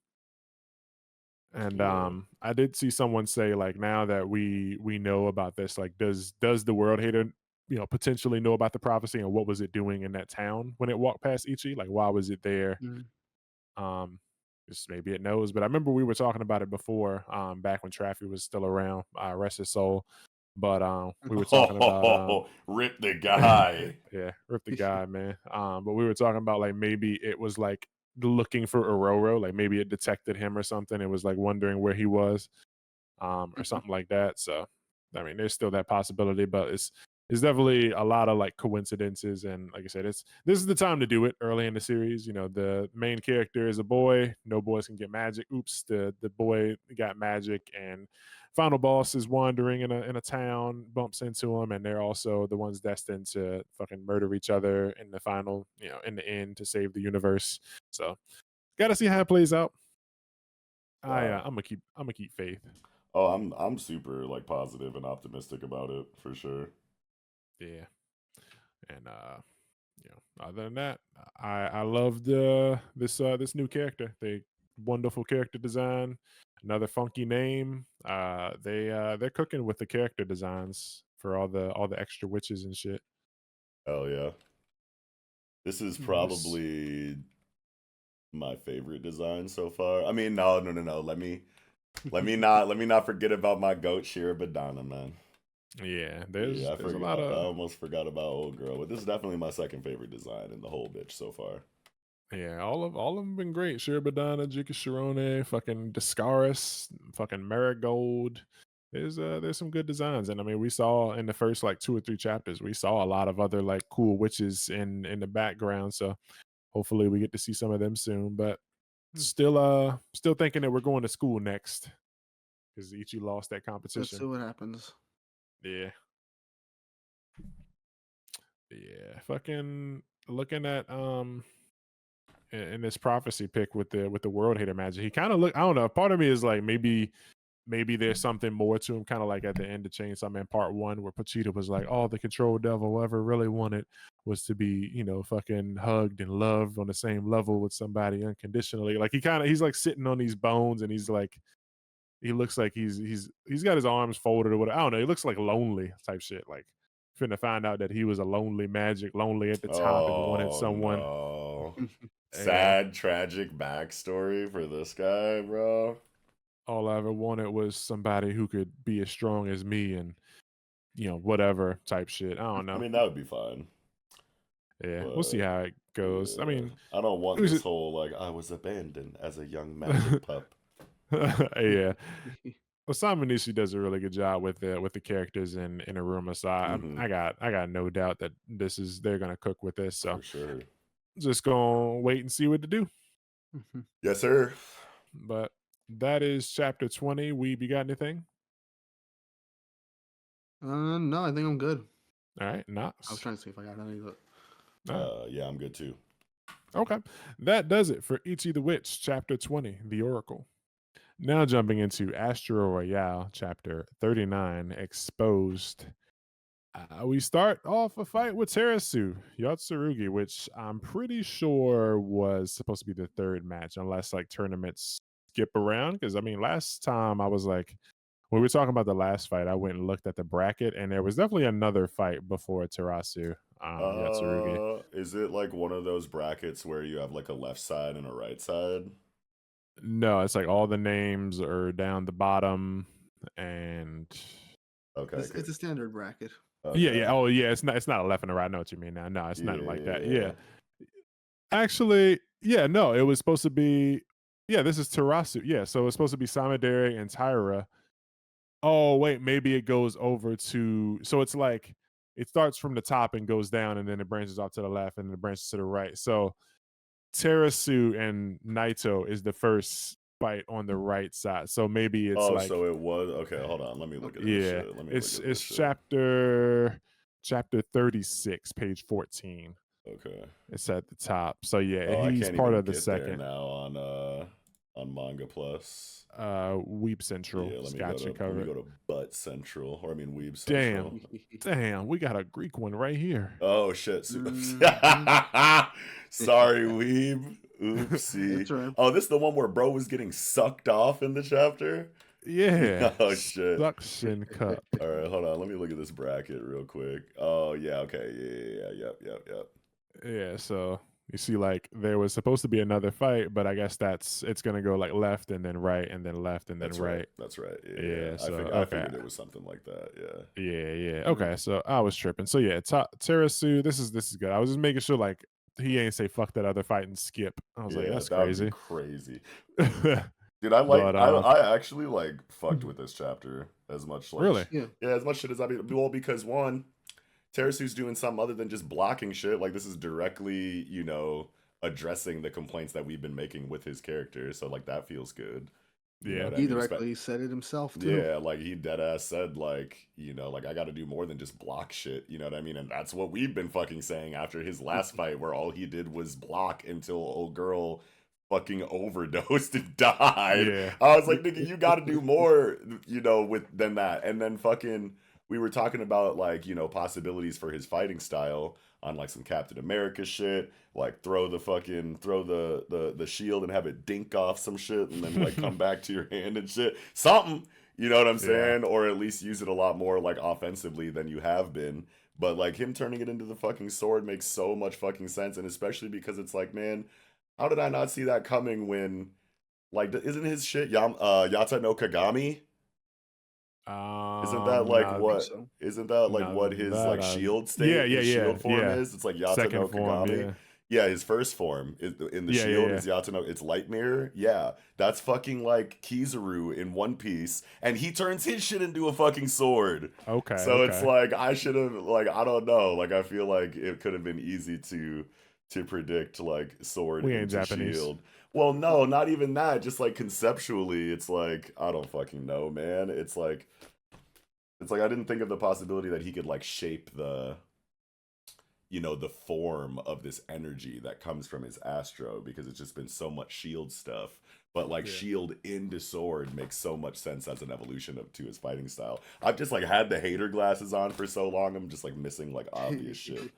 And Yeah. I did see someone say like now that we know about this, like does the world hater potentially know about the prophecy and what was it doing in that town when it walked past Ichi? Like why was it there? Mm. Um, just maybe it knows. But I remember we were talking about it before, back when Traffy was still around, rest his soul. But we were talking about Oh, rip the guy. yeah, rip the guy, man. But we were talking about like maybe it was like looking for Aurora, like maybe it detected him or something. It was like wondering where he was, or something like that. So, I mean, there's still that possibility, but it's definitely a lot of like coincidences. And like I said, this is the time to do it early in the series. The main character is a boy. No boys can get magic. Oops, the boy got magic, and final boss is wandering in a town, bumps into him, and they're also the ones destined to fucking murder each other in the final, in the end to save the universe. So, gotta see how it plays out. Wow. I'm gonna keep faith. Oh, I'm super like positive and optimistic about it for sure. Yeah. And Other than that, I loved this new character. They wonderful character design, another funky name. They're cooking with the character designs for all the extra witches and shit. Oh yeah. This is probably my favorite design so far. I mean, no. Let me not forget about my goat Shirobadana, man. Yeah, there's a lot I of almost forgot about old girl, but this is definitely my second favorite design in the whole bitch so far. all of them been great. Shirobadana, Jikashirone, fucking Discaris, fucking Marigold. There's some good designs, and I mean we saw in the first like 2 or 3 chapters we saw a lot of other like cool witches in the background. So hopefully we get to see some of them soon. But still thinking that we're going to school next because Ichi lost that Let's competition. see what happens. Yeah. Fucking looking at in this prophecy pick with the world hater magic. He kind of look. I don't know. Part of me is like maybe there's something more to him. Kind of like at the end of Chainsaw Man Part 1, where Pachita was like, "Oh, the control devil ever really wanted was to be, fucking hugged and loved on the same level with somebody unconditionally." Like he's like sitting on these bones, and he's like, he looks like he's got his arms folded or whatever. I don't know. He looks like lonely type shit. Like finna find out that he was a lonely magic, lonely at the top, and wanted someone. No. Yeah. Sad, tragic backstory for this guy, bro. All I ever wanted was somebody who could be as strong as me, and whatever type shit. I don't know. I mean, that would be fine. Yeah, we'll see how it goes. Yeah. I mean, I don't want this whole like I was abandoned as a young magic pup. Yeah. Osamu Nishi does a really good job with the characters in Aruma, so I got no doubt that they're gonna cook with this. So For sure. just gonna wait and see what to do. Yes, sir. But that is chapter 20. You got anything? No, I think I'm good. All right, nice. I was trying to see if I got any of it. Yeah, I'm good too. Okay, that does it for Ichi the Witch, chapter 20, the Oracle. Now jumping into Astro Royale, chapter 39, Exposed. We start off a fight with Terasu Yotsurugi, which I'm pretty sure was supposed to be the third match, unless like tournaments skip around. Because I mean, last time I was like, when we were talking about the last fight, I went and looked at the bracket, and there was definitely another fight before Terasu Yotsurugi. Is it like one of those brackets where you have like a left side and a right side? No, it's like all the names are down the bottom, and okay, it's a standard bracket. Okay. Yeah. Oh, yeah. It's not a left and a right. I know what you mean now. No, it's nothing like that. Yeah. Actually, yeah. No, it was supposed to be. Yeah, this is Terasu. Yeah, so it's supposed to be Samadari and Tyra. Oh wait, maybe it goes over to. So it's like it starts from the top and goes down, and then it branches off to the left, and then it branches to the right. So Terasu and Naito is the first fight on the right side. So maybe it's like. So it was okay. Hold on, let me look at this. Yeah, shit. it's chapter 36, page 14. Okay, it's at the top. So yeah, he's part of the second now on Manga Plus. Weeb Central. Yeah, let me go to Butt Central, or I mean Weeb Central. Damn, we got a Greek one right here. Oh shit! Sorry, Weeb. Oopsie. Right. Oh, this is the one where bro was getting sucked off in the chapter? Yeah. Oh shit. Suction cup. All right, hold on. Let me look at this bracket real quick. Oh yeah, okay. Yep. Yeah, so you see like there was supposed to be another fight, but I guess it's gonna go like left and then right and then left and then right. That's right. Yeah. So I figured it was something like that. Yeah. Okay, so I was tripping. So yeah, Terasu, this is good. I was just making sure like he ain't say fuck that other fight and skip. I was like, that's crazy. Crazy. Dude, I actually like fucked with this chapter as much. Like, really? Yeah, as much shit as I mean. Well, because one, Terasu's doing something other than just blocking shit. Like this is directly, addressing the complaints that we've been making with his character. So like that feels good. Yeah, he directly said it himself too. Yeah, like he deadass said like, like I got to do more than just block shit. You know what I mean? And that's what we've been fucking saying after his last fight, where all he did was block until old girl fucking overdosed and died. Yeah. I was like, nigga, you got to do more, than that. And then fucking we were talking about like, you know, possibilities for his fighting style on like some Captain America shit, like throw the shield and have it dink off some shit and then like come back to your hand and shit. Something, you know what I'm saying? Or at least use it a lot more like offensively than you have been. But like him turning it into the fucking sword makes so much fucking sense, and especially because it's like, man, how did I not see that coming when like isn't his shit Yata no Kagami? Isn't that like what? So. Isn't that like what his like shield state? His shield form is. It's like Yata no Kagami. Yeah, his first form is in the shield is Yata no. It's Light Mirror. Yeah, that's fucking like Kizaru in One Piece, and he turns his shit into a fucking sword. Okay. So it's like I should have like I don't know. Like I feel like it could have been easy to predict like sword into Japanese. shield. Well, no, not even that. Just like conceptually, it's like I don't fucking know, man. It's like I didn't think of the possibility that he could like shape the, you know, the form of this energy that comes from his Astro, because it's just been so much shield stuff. But like shield into sword makes so much sense as an evolution to his fighting style. I've just like had the hater glasses on for so long, I'm just like missing like obvious shit.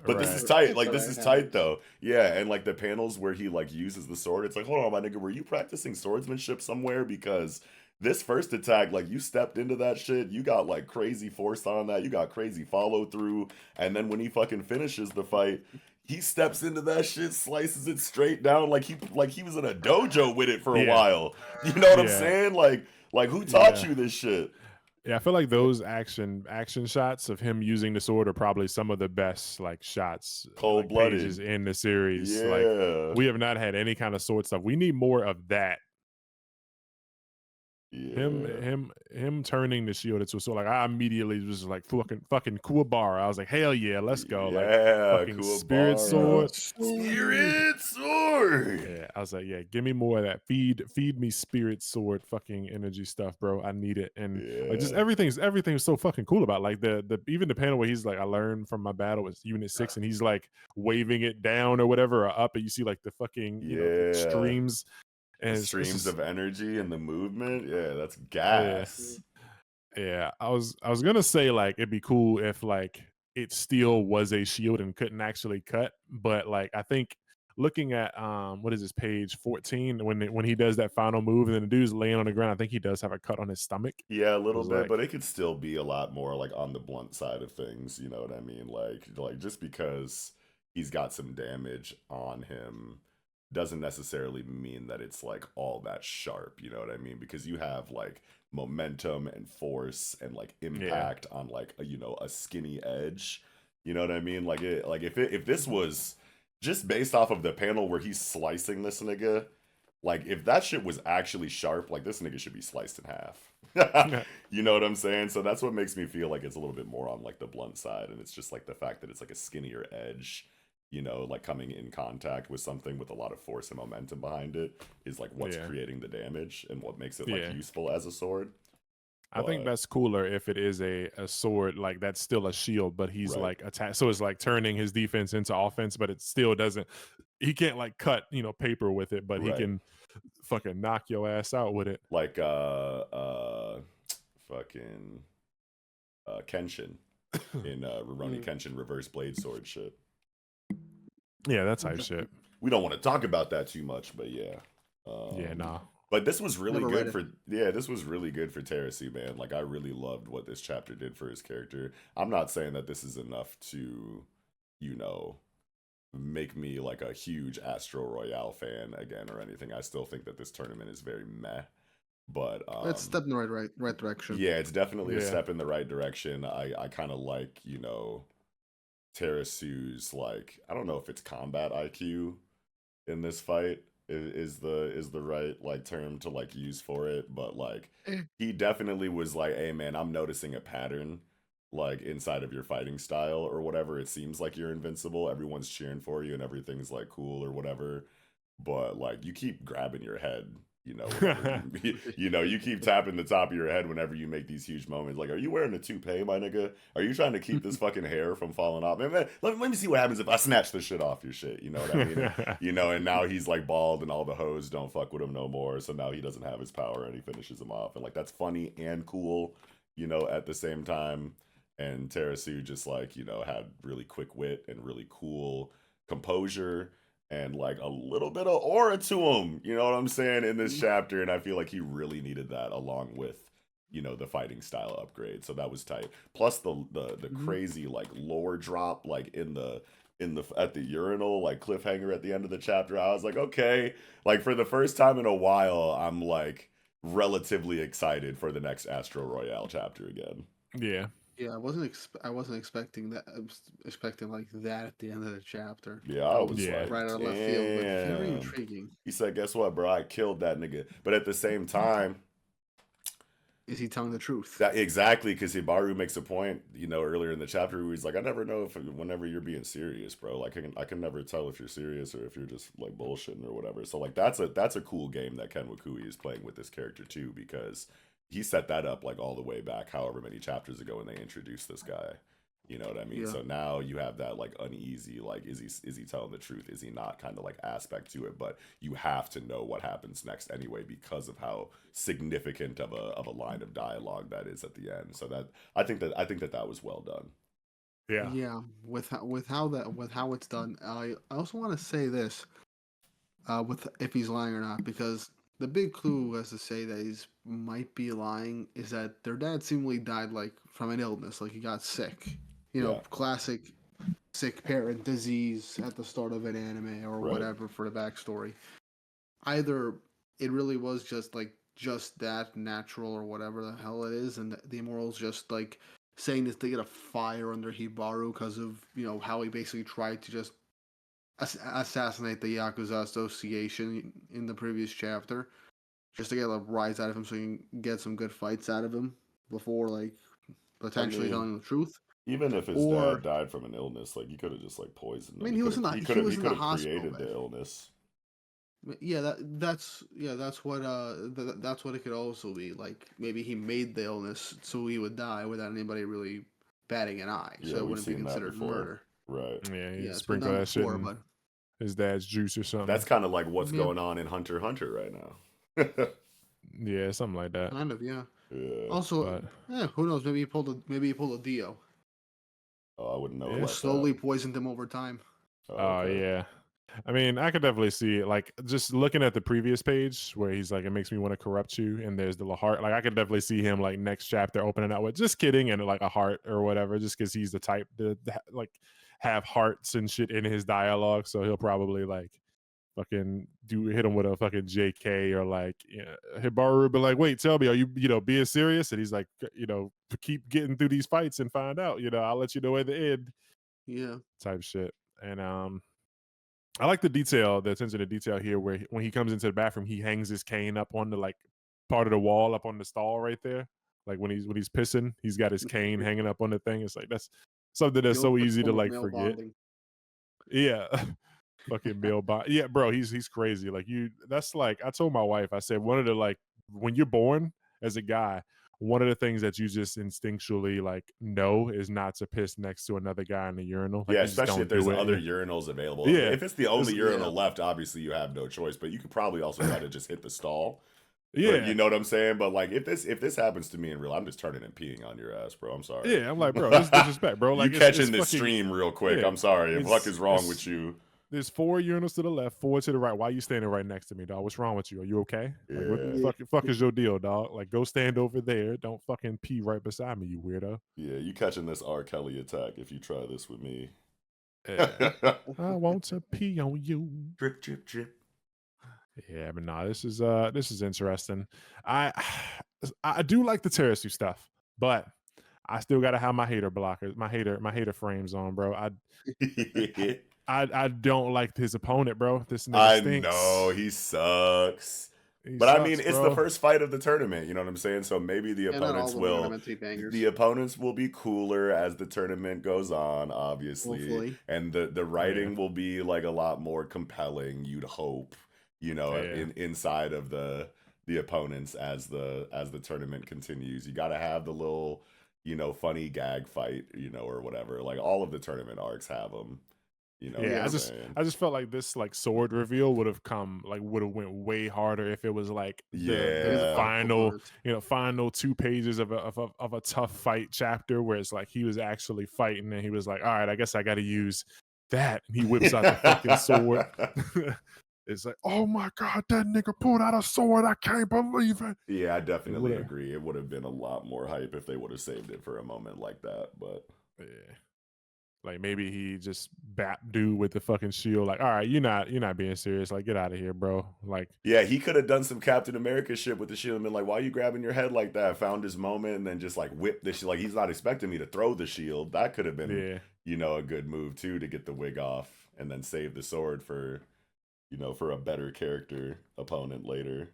But this is tight. Like this is tight though. Yeah, and like the panels where he like uses the sword, it's like, hold on, my nigga, were you practicing swordsmanship somewhere? Because this first attack, like you stepped into that shit, you got like crazy force on that, you got crazy follow through, and then when he fucking finishes the fight, he steps into that shit, slices it straight down like he was in a dojo with it for a while. You know what I'm saying? Like who taught you this shit? Yeah, I feel like those action shots of him using the sword are probably some of the best like shots, cold-blooded pages in the series. Yeah. Like we have not had any kind of sword stuff. We need more of that. Yeah. Him turning the shield into a sword. Like I immediately was like fucking Kuwabara. I was like, hell yeah, let's go. Yeah, like fucking spirit sword. Spirit sword. Yeah, I was like, yeah, give me more of that. Feed me spirit sword fucking energy stuff, bro. I need it. And like just everything's so fucking cool about it. Like the even the panel where he's like, I learned from my battle with Unit 6, and he's like waving it down or whatever or up, and you see like the fucking you know the streams. And streams of energy and the movement, that's gas. Yeah, I was gonna say like it'd be cool if like it still was a shield and couldn't actually cut, but like I think looking at what is this page 14 when he does that final move and then the dude's laying on the ground, I think he does have a cut on his stomach. Yeah, a little bit, but it could still be a lot more like on the blunt side of things. You know what I mean? Like just because he's got some damage on him doesn't necessarily mean that it's like all that sharp, you know what I mean? Because you have like momentum and force and like impact on like a, you know, a skinny edge, you know what I mean? Like if this was just based off of the panel where he's slicing this nigga, like if that shit was actually sharp, like this nigga should be sliced in half. You know what I'm saying? So that's what makes me feel like it's a little bit more on like the blunt side, and it's just like the fact that it's like a skinnier edge, you know, like coming in contact with something with a lot of force and momentum behind it is like what's creating the damage and what makes it like useful as a sword. I think that's cooler if it is a sword, like that's still a shield, but he's like attack. So it's like turning his defense into offense, but it still doesn't, he can't like cut, you know, paper with it, but he can fucking knock your ass out with it. Like fucking Kenshin in Rurouni Kenshin reverse blade sword shit. Yeah, that type shit. We don't want to talk about that too much, but yeah. But this was really good for this was really good for Terrace, man. Like I really loved what this chapter did for his character. I'm not saying that this is enough to, you know, make me like a huge Astro Royale fan again or anything. I still think that this tournament is very meh. But it's a step in the right direction. Yeah, it's definitely a step in the right direction. I kind of like, you know, Terasu's like, I don't know if it's combat IQ in this fight is the right like term to like use for it, but like he definitely was like, hey man, I'm noticing a pattern like inside of your fighting style or whatever. It seems like you're invincible, everyone's cheering for you and everything's like cool or whatever, but like you keep grabbing your head, you know, you know, you keep tapping the top of your head whenever you make these huge moments. Like, are you wearing a toupee, my nigga? Are you trying to keep this fucking hair from falling off? Man, let me see what happens if I snatch this shit off your shit. You know what I mean? You know, and now he's like bald and all the hoes don't fuck with him no more. So now he doesn't have his power and he finishes him off. And like, that's funny and cool. at the same time. And Terasu just like, had really quick wit and really cool composure and like a little bit of aura to him, you know what I'm saying, in this chapter. And I feel like he really needed that along with, the fighting style upgrade. So that was tight. Plus the crazy like lore drop like in the at the urinal like cliffhanger at the end of the chapter. I was like, okay, like for the first time in a while, I'm like relatively excited for the next Astro Royale chapter again. Yeah. Yeah, I wasn't expecting that. I was expecting like that at the end of the chapter. Yeah, I was like, right out of left field, but very damn. intriguing. He said, guess what, bro? I killed that nigga. But at the same time, is he telling the truth? That exactly, because Hibaru makes a point, earlier in the chapter where he's like, I never know if whenever you're being serious, bro. Like I can never tell if you're serious or if you're just like bullshitting or whatever. So like that's a cool game that Ken Wakui is playing with this character too, because he set that up like all the way back however many chapters ago when they introduced this guy. You know what I mean? Yeah. So now you have that like uneasy, like is he telling the truth? Is he not kind of like aspect to it? But you have to know what happens next anyway because of how significant of a line of dialogue that is at the end. So that I think that was well done. Yeah. Yeah. With how it's done. I also want to say this, with if he's lying or not, because the big clue as to say that he's might be lying is that their dad seemingly died like from an illness, like he got sick. Classic sick parent disease at the start of an anime or whatever for the backstory. Either it really was just that natural or whatever the hell it is, and the Immortal's just like saying this to get a fire under Hibaru because of how he basically tried to just assassinate the Yakuza Association in the previous chapter, just to get a rise out of him so you can get some good fights out of him before like potentially telling the truth. Even if his dad died from an illness, like you could have just like poisoned him. I mean, he could have created the illness. Yeah, that's what it could also be. Like maybe he made the illness so he would die without anybody really batting an eye, so it wouldn't be considered murder. Right. Yeah, he sprinkled that shit in his dad's juice or something. That's kind of like what's going on in Hunter x Hunter right now. Yeah, something like that. Kind of, yeah. Yeah. Also, who knows? Maybe he pulled a Dio. Oh, I wouldn't know. Or slowly poisoned him over time. Oh, yeah. I mean, I could definitely see it. Like, just looking at the previous page where he's like, it makes me want to corrupt you, and there's the little heart. Like, I could definitely see him, like, next chapter opening up with just kidding and, like, a heart or whatever, just because he's the type to, like, have hearts and shit in his dialogue. So he'll probably, like, fucking hit him with a fucking JK or, like, Hibaru be like, wait, tell me, are you, being serious? And he's like, keep getting through these fights and find out, I'll let you know at the end. Yeah. Type shit. And, I like the attention to detail here where when he comes into the bathroom, he hangs his cane up on the like part of the wall up on the stall right there. Like when he's pissing, he's got his cane hanging up on the thing. It's like that's something that's so easy to like forget. Bonding. Yeah. Fucking Bill Bond. Yeah, bro, he's crazy. Like that's like I told my wife, I said one of the like when you're born as a guy, one of the things that you just instinctually like know is not to piss next to another guy in the urinal. Like, yeah, especially if there's other urinals available. Yeah, if it's the only urinal left, obviously you have no choice. But you could probably also try to just hit the stall. Yeah, but, you know what I'm saying. But like, if this happens to me in real, I'm just turning and peeing on your ass, bro. I'm sorry. Yeah, I'm like, bro, this is disrespect, bro. Like, you catching this stream real quick. Yeah, I'm sorry. What is wrong with you? There's 4 urinals to the left, 4 to the right. Why are you standing right next to me, dog? What's wrong with you? Are you okay? Like, what the fuck is your deal, dog? Like, go stand over there. Don't fucking pee right beside me, you weirdo. Yeah, you catching this R. Kelly attack if you try this with me. I want to pee on you. Drip, drip, drip. Yeah, but no, this is interesting. I do like the Terasu stuff, but I still gotta have my hater blockers, my hater frames on, bro. I don't like his opponent, bro. This nigga stinks. I know he sucks. But I mean, it's the first fight of the tournament. You know what I'm saying? So maybe the opponents will be cooler as the tournament goes on, obviously. Hopefully. And the writing will be like a lot more compelling. You'd hope, inside of the opponents as the tournament continues. You got to have the little, funny gag fight, or whatever. Like all of the tournament arcs have them. You know what Yeah, I'm Yeah. saying? I just felt like this like sword reveal would have went way harder if it was like the In the Yeah. final final, components. final 2 pages of a tough fight chapter where it's like he was actually fighting and he was like, all right, I guess I got to use that, and he whips out the fucking sword. It's like, oh my god, that nigga pulled out a sword! I can't believe it. Yeah, I It definitely would agree. It would have been a lot more hype if they would have saved it for a moment like that. But yeah. Like maybe he just bap dude with the fucking shield. Like, all right, you're not being serious. Like, get out of here, bro. Like, yeah, he could have done some Captain America shit with the shield and been like, "Why are you grabbing your head like that?" Found his moment and then just like whip the shield. Like he's not expecting me to throw the shield. That could have been, yeah, a good move too to get the wig off and then save the sword for, for a better character opponent later.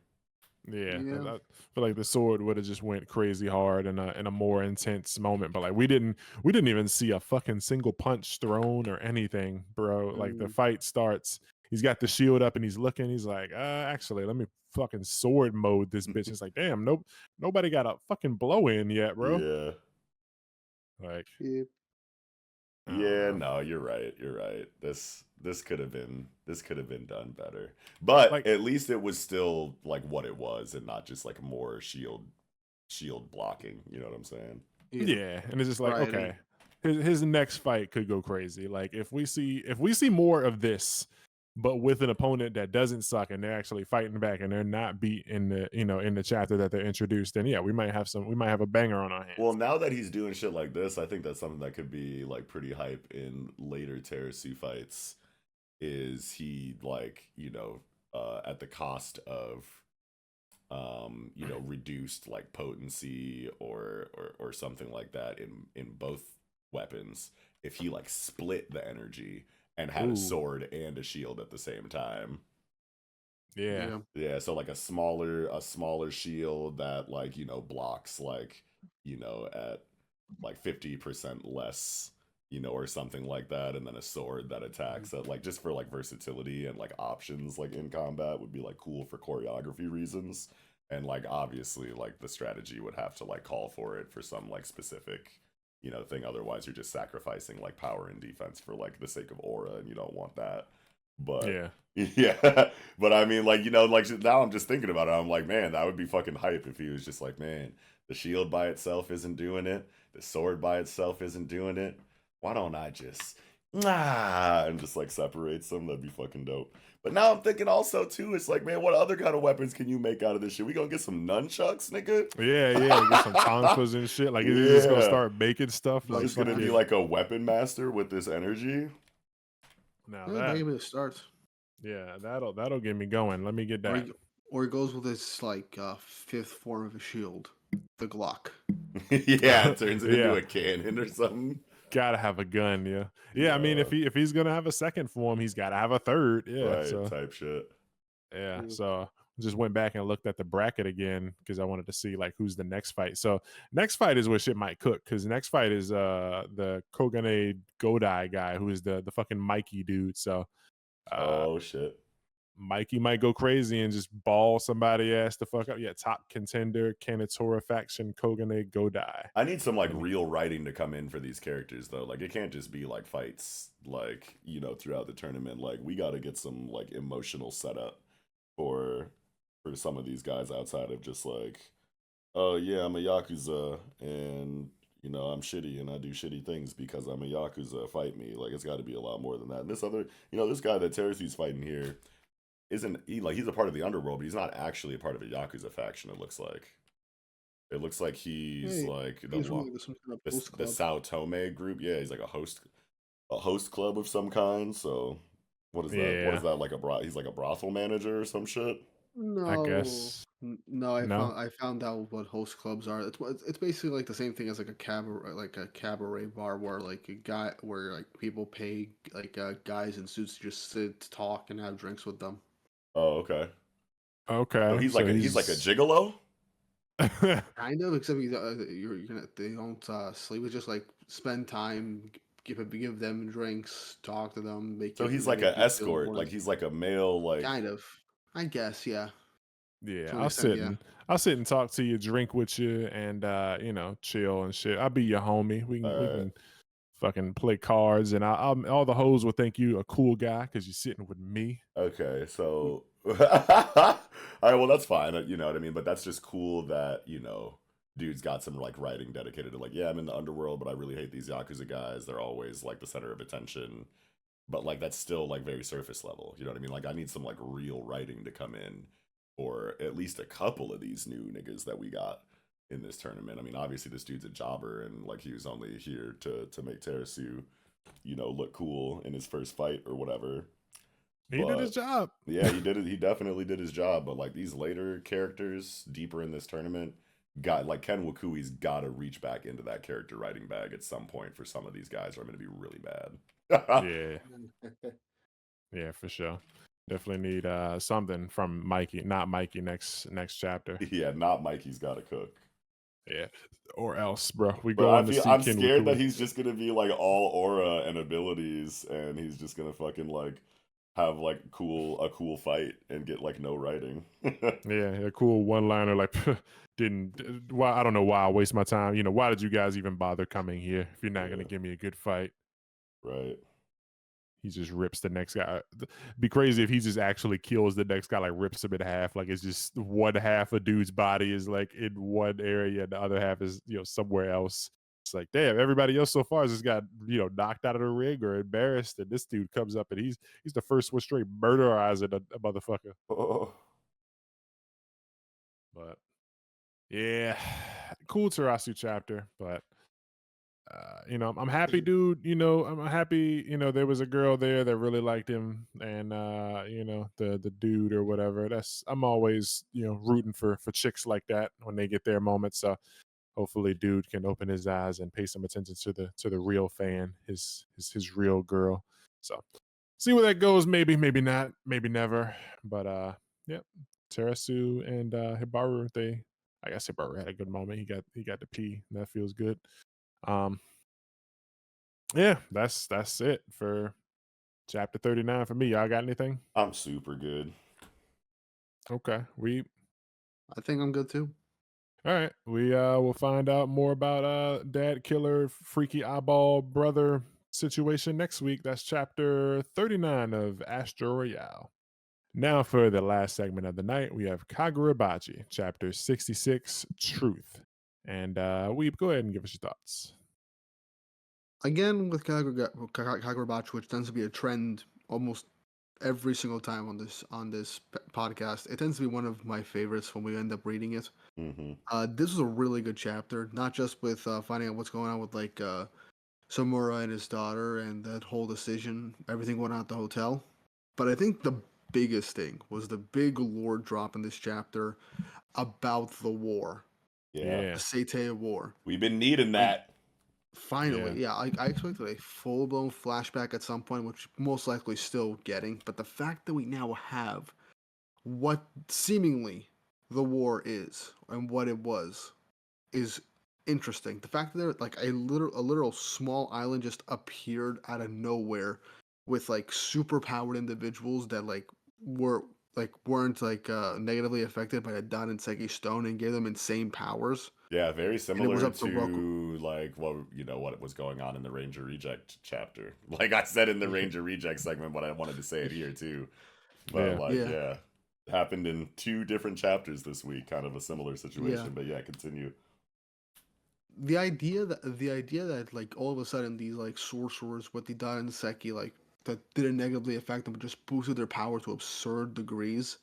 yeah. Yeah. I feel like the sword would have just went crazy hard in a more intense moment. But like we didn't even see a fucking single punch thrown or anything, bro. Like the Mm. fight starts. He's got the shield up and he's looking. He's like, actually, let me fucking sword mode this bitch. It's like, damn, nobody got a fucking blow in yet, bro. Yeah. Like, Yeah. I don't Yeah, know. no, you're right. You're right. This could have been done better. But Like, at least it was still like what it was and not just like more shield blocking, you know what I'm saying? Yeah. yeah, and it's just like, Right. okay, his next fight could go crazy. Like if we see more of this, but with an opponent that doesn't suck and they're actually fighting back and they're not beat in the chapter that they're introduced, then yeah, we might have a banger on our Well, hands. now that he's doing shit like this, I think that's something that could be like pretty hype in later Terrasu fights. Is he like, at the cost of reduced like potency or something like that in both weapons. If he like split the energy and had a Ooh, sword and a shield at the same time. yeah, Yeah. Yeah, so like a smaller shield that like, blocks like, at like 50% less, or something like that, and then a sword that attacks at like just for like versatility and like options like in combat would be like cool for choreography reasons. And like obviously like the strategy would have to like call for it for some like specific, thing. Otherwise you're just sacrificing like power and defense for like the sake of aura, and you don't want that. But yeah, yeah, but I mean, like, like now I'm just thinking about it. I'm like, man, that would be fucking hype if he was just like, man, the shield by itself isn't doing it. The sword by itself isn't doing it. Why don't I just, and just like separates them? That'd be fucking dope. But now I'm thinking also, too, it's like, man, what other kind of weapons can you make out of this shit? We gonna get some nunchucks, nigga? yeah. Get some tonfas and shit. Like, is just gonna Yeah. start making stuff. He's Like, just gonna be fucking like a weapon master with this energy. now Yeah, that gave me the start. yeah, that'll get me going. Let me get Or that. or he goes with his like fifth form of a shield, the Glock. Yeah, it turns it into Yeah, a cannon or something. gotta have a gun. Yeah. I mean, Yeah, if he's gonna have a second form, he's gotta have a third. Yeah. right, So type shit. yeah. Mm. So just went back and looked at the bracket again because I wanted to see like who's the next fight. So next fight is where shit might cook because next fight is the Kogane Godai guy who is the fucking Mikey dude. So Oh shit. Mikey might go crazy and just ball somebody ass the fuck up. Yeah, top contender, Kanatora faction, Kogane Godai. I need some like And real writing to come in for these characters though. Like it can't just be like fights like, throughout the tournament. Like we got to get some like emotional setup for some of these guys outside of just like, oh yeah, I'm a yakuza and I'm shitty and I do shitty things because I'm a yakuza. Fight me. Like it's got to be a lot more than that. And this other, this guy that Terasu's fighting here isn't he like he's a part of the underworld, but he's not actually a part of a yakuza faction. It looks like he's Hey, like he's really some kind of host the club. Sao Tome group. Yeah, he's like a host club of some kind. So what is that? What is yeah, that like he's like a brothel manager or some shit? I No, guess no. I no. found out what host clubs are. It's basically like the same thing as like a cabaret bar where like a guy where like people pay like guys in suits to just sit, talk, and have drinks with them. Oh, okay. So Okay, he's like so a he's gigolo? Kind of, except you're gonna they don't sleep. It's just like spend time, give them drinks, talk to them, So he's like make an you feel escort, important. like he's like a male, like Kind of, I guess, yeah. yeah. To an I'll extent, sit yeah. and I'll sit and talk to you, drink with you, and chill and shit. I'll be your homie. We all can right. fucking play cards, and all the hoes will think you a cool guy because you're sitting with me. Okay, so all right, well that's fine, you know what I mean. But that's just cool that dude's got some like writing dedicated to like, yeah, I'm in the underworld, but I really hate these Yakuza guys. They're always like the center of attention. But like that's still like very surface level. You know what I mean? Like I need some like real writing to come in, or at least a couple of these new niggas that we got in this tournament. I mean, obviously this dude's a jobber, and like he was only here to make Terasu, look cool in his first fight or whatever. He did his job. Yeah, he did it. He definitely did his job. But like these later characters deeper in this tournament, got like Ken Wakui's got to reach back into that character writing bag at some point for some of these guys, or I'm going to be really bad. Yeah, for sure. Definitely need something from Mikey, not Mikey next chapter. Yeah, not Mikey's got to cook. Yeah, or else, bro. I'm scared that he's just gonna be like all aura and abilities, and he's just gonna fucking like have like a cool fight and get like no writing. Yeah, a cool one-liner like why I don't know why I waste my time. Why did you guys even bother coming here if you're not gonna give me a good fight? Right. He just rips the next guy. It'd be crazy if he just actually kills the next guy, like rips him in half. Like it's just one half a dude's body is like in one area, and the other half is somewhere else. It's like, damn, everybody else so far has just got knocked out of the ring or embarrassed, and this dude comes up and he's the first one straight murderizing a motherfucker. Oh. But yeah, cool Terasu chapter, but. I'm happy, dude. I'm happy. There was a girl there that really liked him, and the dude or whatever. I'm always rooting for chicks like that when they get their moments. So hopefully, dude can open his eyes and pay some attention to the real fan, his real girl. So see where that goes. Maybe not. Maybe never. But yep. Terasu and Hibaru. I guess Hibaru had a good moment. He got to pee. And that feels good. Yeah, that's it for chapter 39 for me. Y'all got anything? I'm super good. Okay, I think I'm good too. All right, we will find out more about dad killer freaky eyeball brother situation next week. That's chapter 39 of Astro Royale. Now for the last segment of the night, we have Kagurabachi, chapter 66, Truth. And we go ahead and give us your thoughts. Again, with Kagurabachi, which tends to be a trend almost every single time on this podcast, it tends to be one of my favorites when we end up reading it. Mm-hmm. This was a really good chapter, not just with finding out what's going on with like Samura and his daughter and that whole decision, everything going on at the hotel, but I think the biggest thing was the big lore drop in this chapter about the war. Yeah. The Seitei War. We've been needing that. Finally, I expected a full-blown flashback at some point, which most likely still getting, but the fact that we now have what seemingly the war is and what it was is interesting. The fact that there like a literal small island just appeared out of nowhere with like super powered individuals that weren't negatively affected by the Dan and Seki stone and gave them insane powers. Yeah, very similar to like what was going on in the Ranger Reject chapter. Like I said in the Ranger Reject segment, but I wanted to say it here too. But happened in 2 different chapters this week, kind of a similar situation. Yeah. But yeah, continue. The idea that like all of a sudden these like sorcerers with the Dan and Seki like that didn't negatively affect them, but just boosted their power to absurd degrees,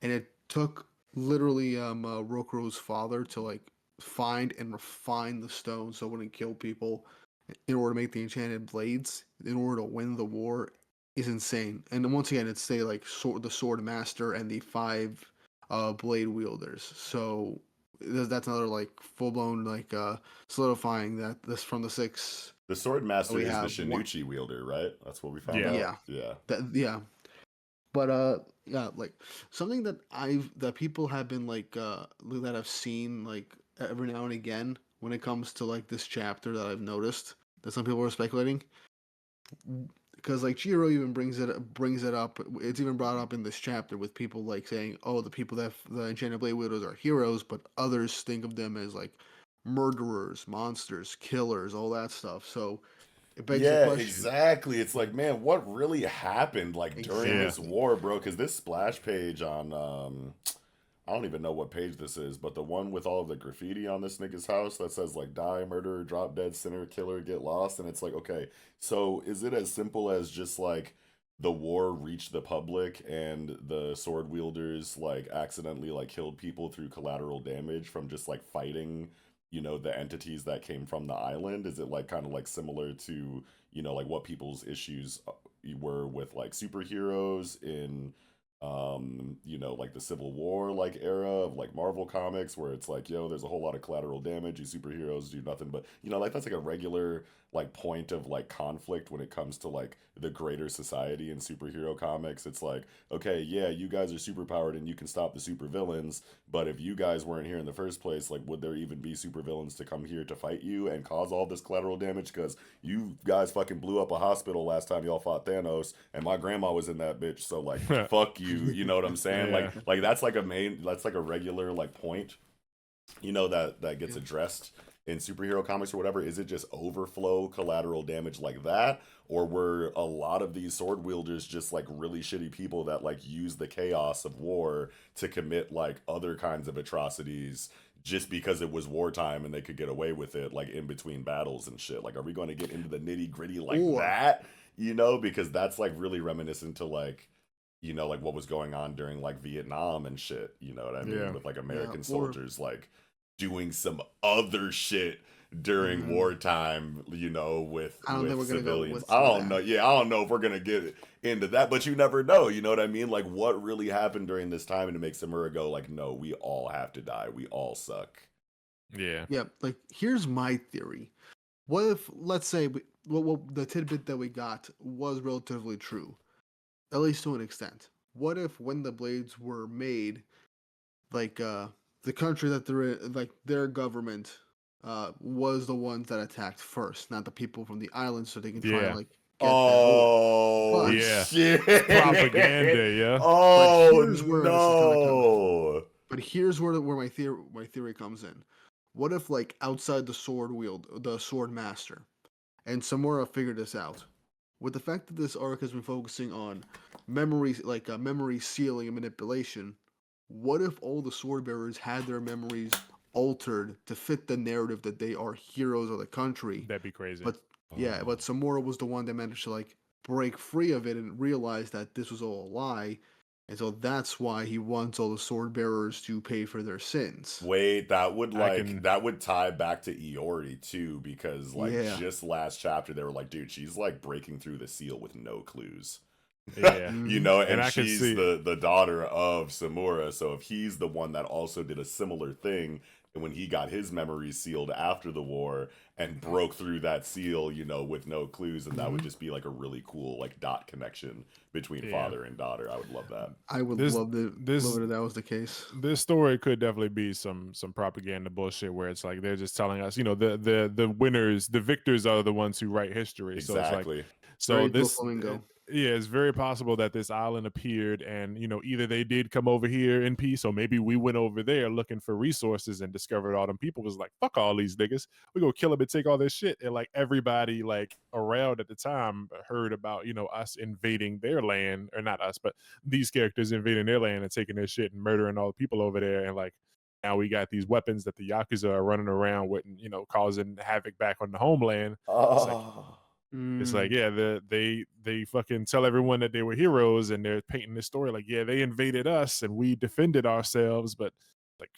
and it took literally Rokuro's father to like find and refine the stone so it wouldn't kill people in order to make the enchanted blades in order to win the war is insane. And then once again, it's the sword master and the 5 blade wielders. So that's another like full blown like solidifying that this from the 6. The sword master is the Shinichi wielder, right? That's what we found out. Yeah. But like something that people have been like that I've seen like every now and again when it comes to like this chapter that I've noticed that some people are speculating, because like Chihiro even brings it up. It's even brought up in this chapter with people like saying, "Oh, the people that the Enchanted Blade Wielders are heroes," but others think of them as like murderers, monsters, killers, all that stuff. So It begs the Yeah, question. exactly. It's like, man, what really happened like during this Exactly. war, bro? Because this splash page on I don't even know what page this is, but the one with all of the graffiti on this nigga's house that says like die, murderer, drop dead, sinner, killer, get lost, and it's like, okay, so is it as simple as just like the war reached the public and the sword wielders like accidentally like killed people through collateral damage from just like fighting, the entities that came from the island? Is it like kind of like similar to, like what people's issues were with like superheroes in like the Civil War like era of like Marvel comics, where it's like, yo, there's a whole lot of collateral damage, these superheroes do nothing but, like that's like a regular like point of like conflict when it comes to like the greater society in superhero comics. It's like, okay, yeah, you guys are superpowered and you can stop the supervillains, but if you guys weren't here in the first place, like would there even be supervillains to come here to fight you and cause all this collateral damage? Because you guys fucking blew up a hospital last time y'all fought Thanos, and my grandma was in that bitch, so like fuck you, you know what I'm saying? Yeah. Like that's like that's like a regular like point, that gets addressed in superhero comics or whatever. Is it just overflow collateral damage like that, or were a lot of these sword wielders just like really shitty people that like use the chaos of war to commit like other kinds of atrocities just because it was wartime and they could get away with it, like in between battles and shit? Like, are we going to get into the nitty gritty like that? Because that's like really reminiscent to like, like what was going on during like Vietnam and shit, you know what I mean? Yeah. With like American soldiers like doing some other shit during wartime, with civilians. I don't know. Yeah, I don't know if we're gonna get into that, but you never know, you know what I mean? Like what really happened during this time, and it makes Samura go like, no, we all have to die. We all suck. Yeah. Yeah, like here's my theory. What if, let's say, the tidbit that we got was relatively true, at least to an extent. What if when the blades were made, like the country that they're in, like their government, was the ones that attacked first, not the people from the island, so they can try and like get that over. But, shit! Propaganda, yeah. Oh but here's where this is gonna come in. no! But here's where my theory comes in. What if like outside the sword master, and Samura figured this out, with the fact that this arc has been focusing on memories, like memory sealing and manipulation. What if all the sword bearers had their memories altered to fit the narrative that they are heroes of the country? That'd be crazy. But yeah, but Samura was the one that managed to like break free of it and realize that this was all a lie. And so that's why he wants all the sword bearers to pay for their sins. Wait, that would that would tie back to Iori too, because like just last chapter they were like, dude, she's like breaking through the seal with no clues. Yeah. And she's the daughter of Samura, so if he's the one that also did a similar thing, and when he got his memories sealed after the war and broke through that seal, with no clues, and that would just be like a really cool like dot connection between father and daughter. I would love that. I would love it if that was the case. This story could definitely be some propaganda bullshit where it's like they're just telling us, the winners, the victors are the ones who write history. Exactly. So it's like, yeah, it's very possible that this island appeared and, either they did come over here in peace, or maybe we went over there looking for resources and discovered all them people was like, fuck all these niggas. We go kill them and take all this shit. And like everybody like around at the time heard about, us invading their land, or not us, but these characters invading their land and taking their shit and murdering all the people over there. And like, now we got these weapons that the Yakuza are running around with, and, causing havoc back on the homeland. It's like, yeah, they fucking tell everyone that they were heroes, and they're painting this story like, yeah, they invaded us and we defended ourselves, but like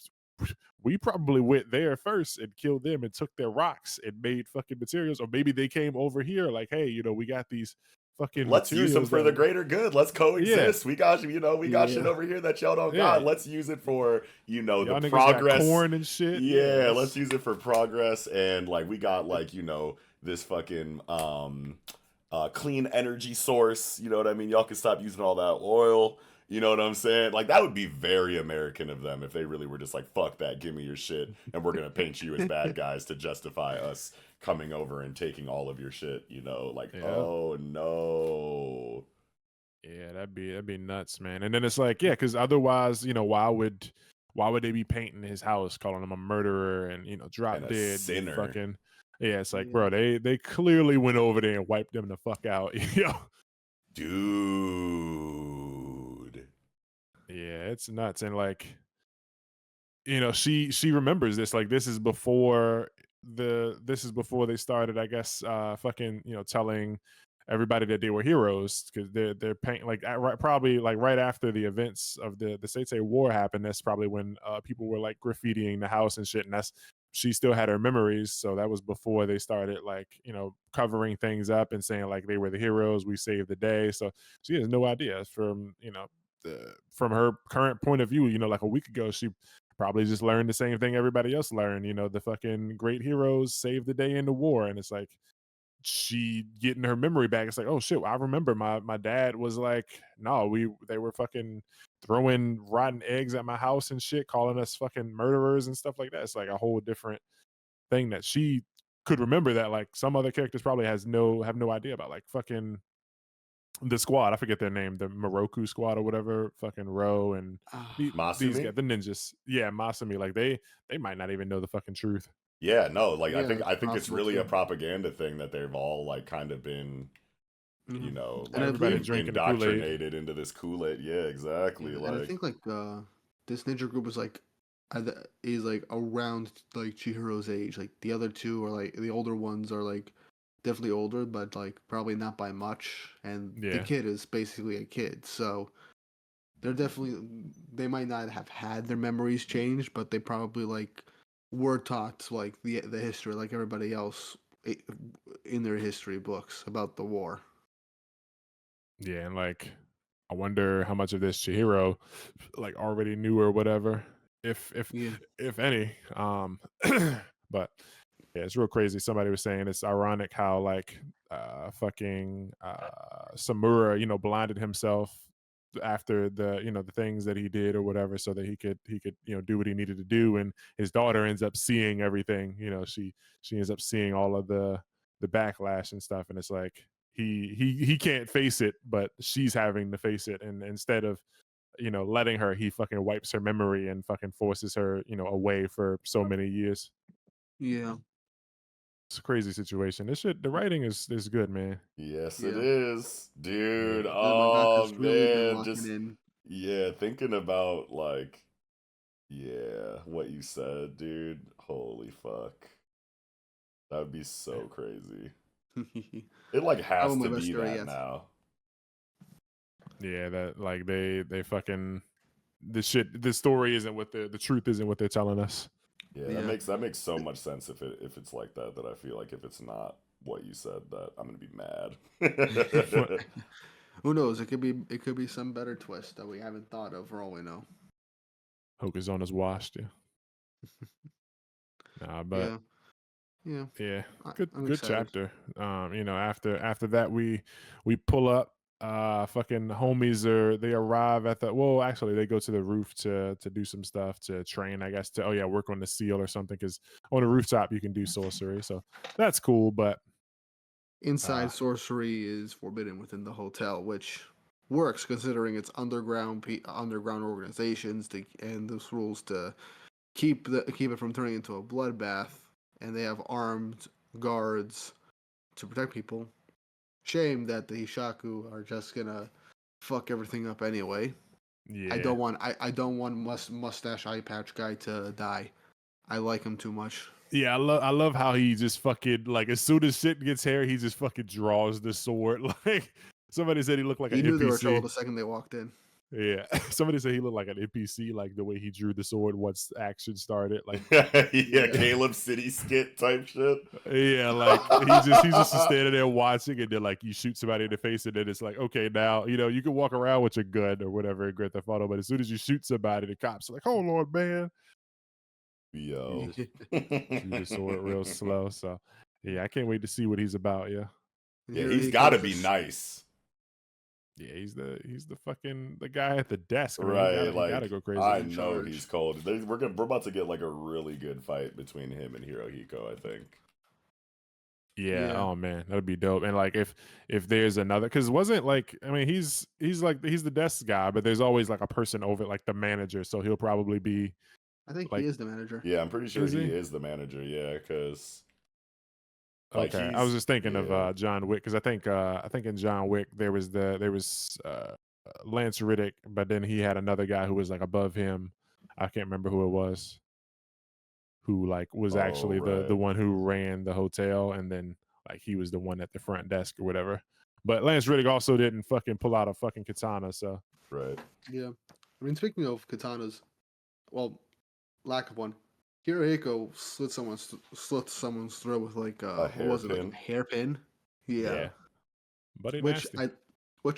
we probably went there first and killed them and took their rocks and made fucking materials, or maybe they came over here like, hey, we got these fucking let's use them for the greater good. Let's coexist. We got shit over here that y'all don't got. Let's use it for the progress, corn and shit. Let's use it for progress, and like we got like this fucking clean energy source, you know what I mean? Y'all can stop using all that oil, you know what I'm saying? Like that would be very American of them if they really were just like, fuck that, give me your shit, and we're gonna paint you as bad guys to justify us coming over and taking all of your shit, oh no. Yeah, that'd be nuts, man. And then it's like, yeah, because otherwise, why would they be painting his house, calling him a murderer and drop dead, sinner. fucking Yeah, it's like, Yeah. bro, they clearly went over there and wiped them the fuck out. Dude. Yeah, it's nuts. And like, she remembers this. Like, this is before they started, I guess, fucking, telling everybody that they were heroes, because they're paying like probably like right after the events of the Seitei War happened. That's probably when people were like graffitiing the house and shit, and she still had her memories. So that was before they started like, covering things up and saying like they were the heroes, we saved the day. So she has no idea from her current point of view. Like a week ago, she probably just learned the same thing everybody else learned. The fucking great heroes saved the day in the war, and it's like she getting her memory back. It's like, oh shit, I remember my dad was like, no, they were fucking throwing rotten eggs at my house and shit, calling us fucking murderers and stuff like that. It's like a whole different thing that she could remember that like some other characters probably have no idea about. Like fucking the squad, I forget their name, the Moroku squad or whatever, fucking Ro and these Masumi? guys, the ninjas. Yeah, Masumi. Like they might not even know the fucking truth. Yeah, no, like Yeah, I it's think it's possible really a too. propaganda thing that they've all like kind of been, Mhm. like And I Everybody believe, drinking the Kool-Aid. indoctrinated into this Kool-Aid. Yeah, exactly. and I Like, think like this ninja group is like is like around like Chihiro's age. Like the other two are like the older ones are like definitely older, but like probably not by much. And the Yeah. kid is basically a kid, so they might not have had their memories changed, but they probably like were taught like the history like everybody else in their history books about the war. Yeah, and like I wonder how much of this Chihiro like already knew or whatever, Yeah. if any. But yeah, it's real crazy. Somebody was saying it's ironic how like fucking Samura, blinded himself after the things that he did or whatever, so that he could do what he needed to do, and his daughter ends up seeing everything. She ends up seeing all of the backlash and stuff, and it's like he can't face it, but she's having to face it, and instead of letting her, he fucking wipes her memory and fucking forces her away for so many years. Yeah. It's a crazy situation. This shit, the writing is good, man. yes, it Yeah. is, dude. Yeah. The Oh mangaka's really been man, locking just in. yeah, thinking about like yeah, what you said, dude. Holy fuck. That would be so crazy. It like has Probably to my best be story that yet. now. Yeah, that like they fucking the story isn't what the truth isn't what they're telling us. Yeah, Yeah. that makes so much sense if it's like that. That I feel like if it's not what you said, that I'm gonna be mad. Who knows? It could be some better twist that we haven't thought of for all we know. Hokuzona's washed, yeah. Nah, but Yeah. Yeah. yeah, I'm good excited. chapter. After that we pull up. Fucking homies they arrive at the, well, actually they go to the roof to do some stuff, to train, I guess, to, oh yeah, work on the seal or something, because on the rooftop you can do sorcery, so that's cool. But Inside sorcery is forbidden within the hotel, which works considering it's underground organizations and those rules to keep it from turning into a bloodbath, and they have armed guards to protect people. Shame that the Hishaku are just gonna fuck everything up anyway. yeah, I don't want mustache eye patch guy to die. I like him too much. yeah, I love how he just fucking, like, as soon as shit gets hair, he just fucking draws the sword. Like, somebody said he looked like an He knew they were trouble NPC. the second they walked in. Yeah, somebody said he looked like an NPC, like the way he drew the sword once action started. Like, Yeah, Caleb City skit type shit. yeah, like he's just standing there watching, and then like you shoot somebody in the face, and then it's like, okay, now you can walk around with your gun or whatever in Grand Theft Auto, but as soon as you shoot somebody, the cops are like, "Oh Lord, man!" Yo. You drew the sword real slow. So yeah, I can't wait to see what he's about. Yeah, And Yeah, here he's he got to goes. be nice. yeah, he's the fucking the guy at the desk, man. Right, He gotta like go crazy. I in know charge. he's cold. We're about to get like a really good fight between him and Hirohiko, I think. Yeah. Yeah. Oh man, that'd be dope. And like if there's another, because wasn't like, I mean, he's the desk guy, but there's always like a person over, like the manager. So he'll probably be I think he like, is the manager. Yeah, I'm pretty sure is he he? is the manager. Yeah, because Like Okay, I was just thinking yeah. of John Wick because I think in John Wick there was Lance Riddick, but then he had another guy who was like above him. I can't remember who it was. Who like was Oh, actually the right. one who ran the hotel, and then like he was the one at the front desk or whatever. But Lance Riddick also didn't fucking pull out a fucking katana, so Right. Yeah. I mean, speaking of katanas, well, lack of one. Hirohiko slit someone's throat with like A what was it, like hairpin. a hairpin? Yeah. yeah, buddy Which nasty.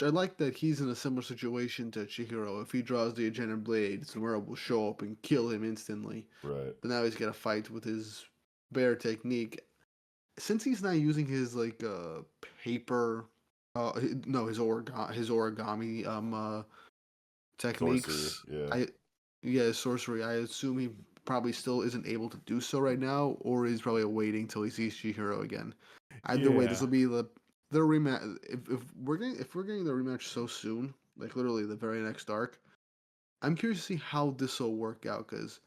I like that he's in a similar situation to Chihiro. If he draws the agenda blade, Samura will show up and kill him instantly. Right. But now he's got to fight with his bear technique. Since he's not using his like paper, no, his origami Sorcery. techniques. Yeah. Sorcery. I assume he probably still isn't able to do so right now, or he's probably waiting till he sees Chihiro again. Either way, this Yeah, will be the rematch. If we're getting the rematch so soon, like literally the very next arc, I'm curious to see how this will work out because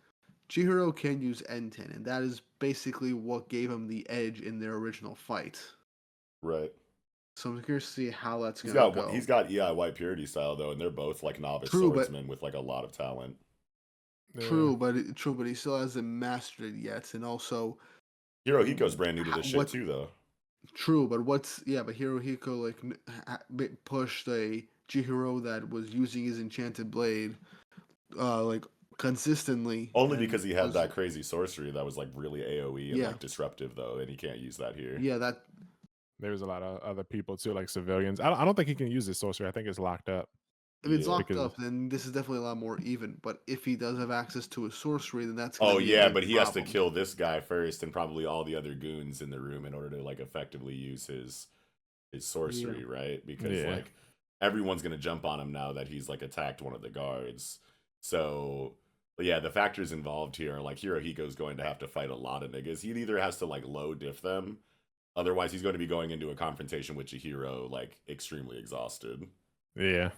Chihiro can use N10, and that is basically what gave him the edge in their original fight. Right. So I'm curious to see how that's He's gonna got go. he's got EI White Purity style though, and they're both like novice True, but swordsmen with like a lot of talent. yeah. true, but he still hasn't mastered it yet, and also Hirohiko's brand new to this shit what too, though. true, but but Hirohiko pushed a Chihiro that was using his enchanted blade, like consistently, Only and because he had was that crazy sorcery that was like really AOE and yeah, like disruptive though, and he can't use that here. yeah that There was a lot of other people too, like civilians. I don't think he can use his sorcery. I think it's locked up if it's Yeah. locked because up, then this is definitely a lot more even. But if he does have access to his sorcery, then that's gonna Oh be a yeah, big but he has to problem. kill this guy first and probably all the other goons in the room in order to like effectively use his Yeah, sorcery, right? Because yeah, like everyone's gonna jump on him now that he's like attacked one of the guards. So yeah, the factors involved here are like Hirohiko's going to have to fight a lot of niggas. He either has to like low diff them, otherwise he's going to be going into a confrontation with Chihiro like extremely exhausted. yeah.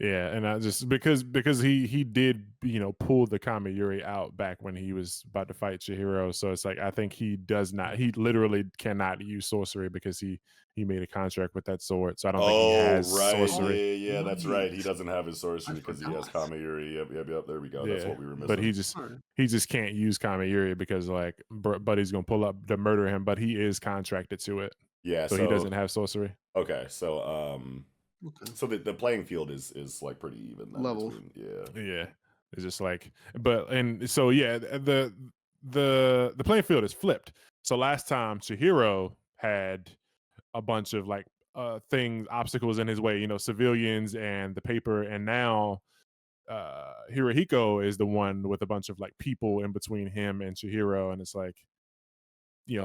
Yeah, and I just because he did pull the Kamayuri out back when he was about to fight Chihiro, so it's like I think he literally cannot use sorcery because he made a contract with that sword, so I don't think he Oh has right, sorcery. yeah, that's right. He right. doesn't have his I sorcery because he has forgot. Kamayuri. Yep. There we go. That's Yeah, what we were but missing. Alright. he just can't use Kamayuri because like Buddy's gonna pull up to murder him, but he is contracted to it, Yeah. so he So doesn't have sorcery. okay. So Okay. so the playing field is like pretty even then Levels. between yeah. Yeah, it's just like, but and so yeah, the playing field is flipped. So last time Chihiro had a bunch of like obstacles in his way, civilians and the paper, and now Hirohiko is the one with a bunch of like people in between him and Chihiro, and it's like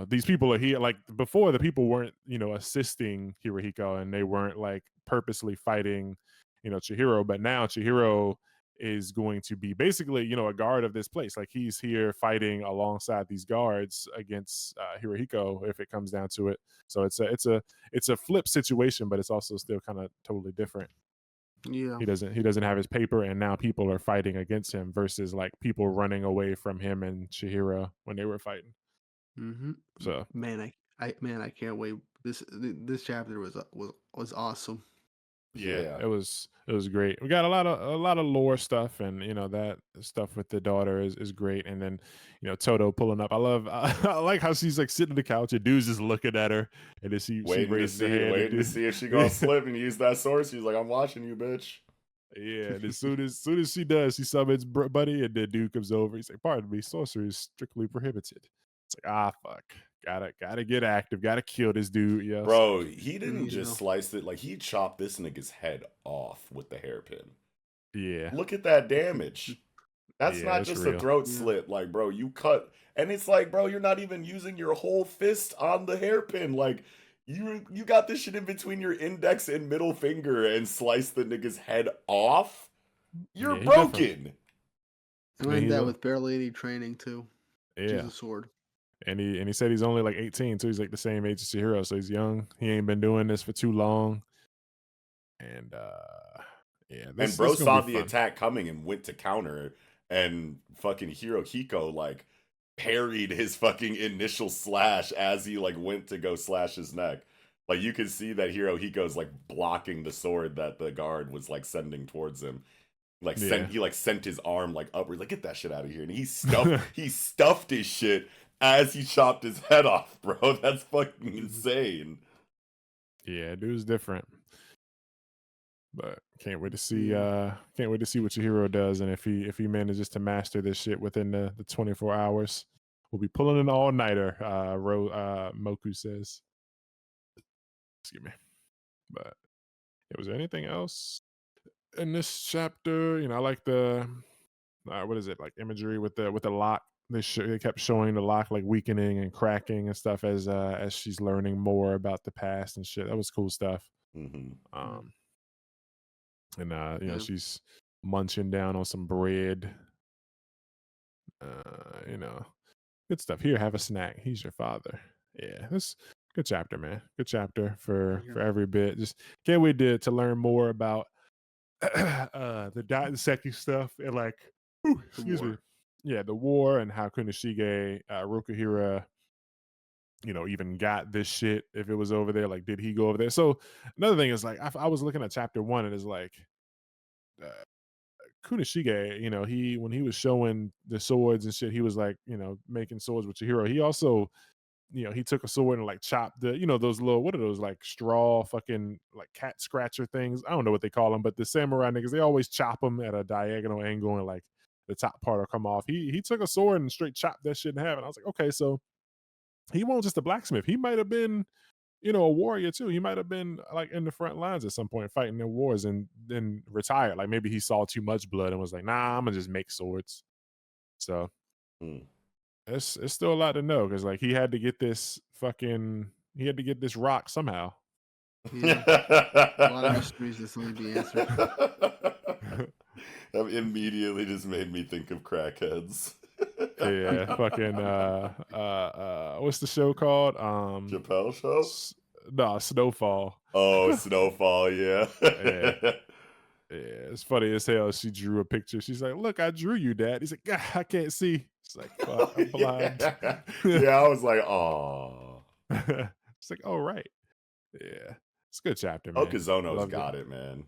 these people are here. Like before, the people weren't, assisting Hirohiko, and they weren't like purposely fighting, Chihiro. But now Chihiro is going to be basically, a guard of this place. Like he's here fighting alongside these guards against Hirohiko if it comes down to it. So it's a flip situation, but it's also still kind of totally different. Yeah. He doesn't have his paper, and now people are fighting against him versus like people running away from him and Chihiro when they were fighting. Mm-hmm. So I can't wait. This chapter was awesome. yeah, Yeah. it was great. We got a lot of lore stuff, and that stuff with the daughter is great. And then Toto pulling up. I like how she's like sitting on the couch and dude's just looking at her, and then she raises her hand. Waiting to see if she gonna slip and use that sword. She's like, I'm watching you, bitch. Yeah, and as soon as she does, she summons Buddy, and then dude comes over. He's like, "Pardon me, sorcery is strictly prohibited." It's like, fuck, gotta get active, gotta kill this dude. Yeah, Bro, he didn't You just know. slice it, like he chopped this nigga's head off with the hairpin. yeah, Look at that damage. That's yeah, not it's just a real. throat Yeah. slit. Like, bro, you cut, and it's like, bro, you're not even using your whole fist on the hairpin. Like, you got this shit in between your index and middle finger and slice the nigga's head off. You're Yeah, he definitely. broken. And I mean, that with barely any training too. Use Yeah, a sword. and he said he's only like 18, so he's like the same age as Chihiro, so he's young. He ain't been doing this for too long, and yeah, And this bro is gonna saw be the fun. attack coming and went to counter, and fucking Hirohiko like parried his fucking initial slash as he like went to go slash his neck. Like you can see that Hirohiko's like blocking the sword that the guard was like sending towards him. Like he like sent his arm like upward, like get that shit out of here. And he stuffed his shit as he chopped his head off, bro. That's fucking insane. Yeah, dude's different. But can't wait to see what your hero does, and if he manages to master this shit within the 24 hours, we'll be pulling an all-nighter. Moku says. Excuse me. But was there anything else in this chapter? I like the what is it, like imagery with the lock. They kept showing the lock like weakening and cracking and stuff as she's learning more about the past and shit. That was cool stuff. Mm-hmm. And she's munching down on some bread. Good stuff. Here, have a snack. He's your father. Yeah, this good chapter, man. Good chapter for every bit. Just can't wait to learn more about the Daiseki stuff and like, excuse me. Yeah, the war and how Kunoshige Rokuhira, even got this shit if it was over there. Like, did he go over there? So another thing is like, I was looking at chapter 1 and it's like, Kunoshige, when he was showing the swords and shit, he was like, making swords with Chihiro. He also, he took a sword and like chopped the, those little, what are those, like straw fucking like cat scratcher things? I don't know what they call them, but the samurai niggas, they always chop them at a diagonal angle and like the top part will come off. He took a sword and straight chopped that shit in half. And I was like, okay, so he wasn't just a blacksmith. He might have been, a warrior too. He might have been like in the front lines at some point fighting in wars and then retired. Like maybe he saw too much blood and was like, nah, I'm gonna just make swords. So it's still a lot to know because like he had to get this rock somehow. Yeah. A lot of mysteries that still need to be answered. That immediately just made me think of crackheads. Yeah, fucking what's the show called? Chappelle Show? No, Snowfall. Oh, Snowfall, yeah. Yeah, it's funny as hell. She drew a picture. She's like, "Look, I drew you, Dad." He's like, "God, I can't see." She's like, "Fuck, I'm blind." Yeah, I was like, "Oh." It's like, "Oh, right." Yeah, it's a good chapter, man. Okazono's got it, man.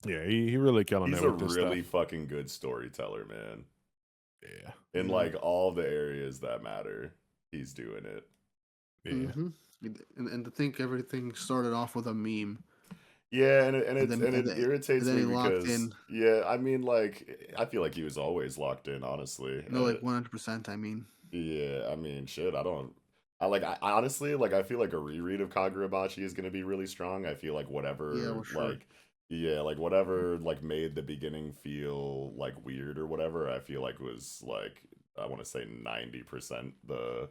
Yeah, he really killing it. He's a really fucking good storyteller, man. Yeah, in like all the areas that matter, he's doing it. Yeah, and to think everything started off with a meme. Yeah, and it irritates me because I mean, like I feel like he was always locked in, honestly. No, like 100%. I mean, yeah, I mean, shit. I honestly like. I feel like a reread of Kagurabachi is going to be really strong. I feel like whatever, like whatever, like made the beginning feel like weird or whatever. I feel like was like I want to say 90% the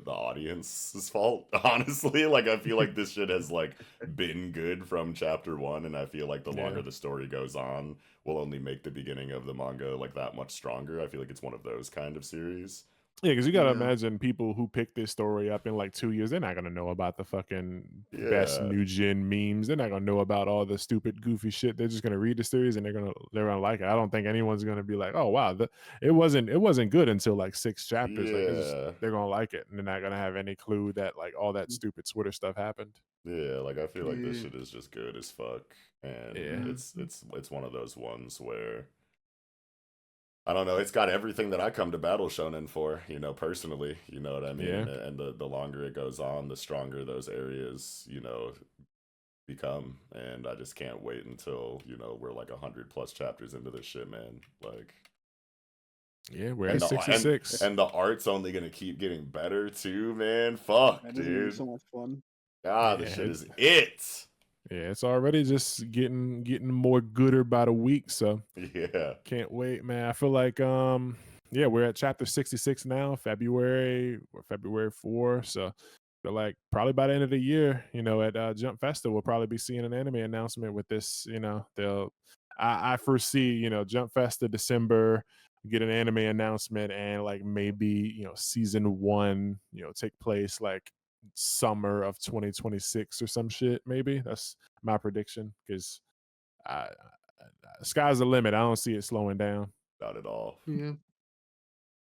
audience's fault. Honestly, like I feel like this shit has like been good from chapter 1, and I feel like the longer the story goes on, will only make the beginning of the manga like that much stronger. I feel like it's one of those kind of series. Yeah, because you gotta imagine people who pick this story up in like 2 years, they're not gonna know about the fucking best new gen memes. They're not gonna know about all the stupid, goofy shit. They're just gonna read the series and they're gonna like it. I don't think anyone's gonna be like, oh wow, it wasn't good until like 6 chapters. Like they're gonna like it, and they're not gonna have any clue that like all that stupid Twitter stuff happened. Yeah, like I feel like this shit is just good as fuck, and it's one of those ones where. I don't know. It's got everything that I come to Battle Shonen for, personally. You know what I mean? Yeah. And the longer it goes on, the stronger those areas, become. And I just can't wait until, we're like 100+ chapters into this shit, man. Like, yeah, we're at 66. And the art's only going to keep getting better, too, man. Fuck, dude. So much fun. God, this shit is it. Yeah, it's already just getting more gooder by the week, so yeah, can't wait, man. I feel like we're at chapter 66 now, February 4, so I feel like probably by the end of the year, at Jump Festa, we'll probably be seeing an anime announcement with this. I foresee, Jump Festa December, get an anime announcement, and like maybe season 1 take place like summer of 2026 or some shit. Maybe that's my prediction, because sky's the limit. I don't see it slowing down. Not at all. Yeah,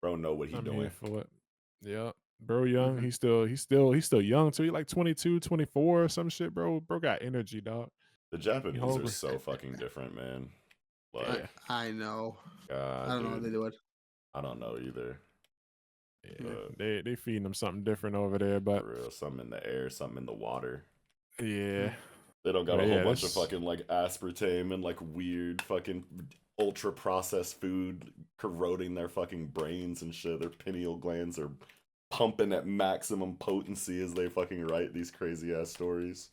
Bro know what he I'm doing. here for it. Yeah. Bro young. He's still young too. He like 22, 24 or some shit, bro. Bro got energy, dog. The Japanese are so fucking different, man. Like, I know. God, I don't know how they do it. I don't know either. Yeah, they feeding them something different over there, but for real, something in the air, something in the water. Yeah. They don't got a whole bunch of fucking like aspartame and like weird fucking ultra processed food corroding their fucking brains and shit. Their pineal glands are pumping at maximum potency as they fucking write these crazy ass stories.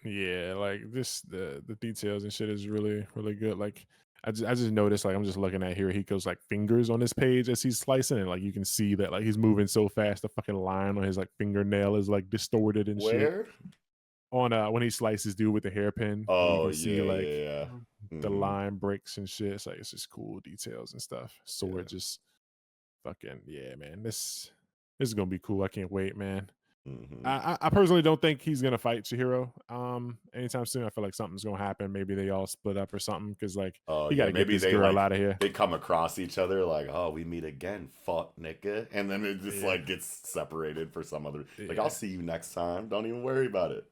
Yeah, like this the details and shit is really, really good. Like I just noticed, like I'm just looking at Hirohiko's like fingers on this page as he's slicing, and like you can see that like he's moving so fast the fucking line on his like fingernail is like distorted and shit. On when he slices dude with the hairpin. Oh, you can see like the Mhm. line breaks and shit. It's like it's just cool details and stuff. Sword just fucking man. This is gonna be cool. I can't wait, man. I personally don't think he's gonna fight Chihiro anytime soon. I feel like something's gonna happen. Maybe they all split up or something because like you gotta get this girl out of here. They come across each other like, oh, we meet again, fuck nigga, and then it just like gets separated for some other. Like, I'll see you next time. Don't even worry about it.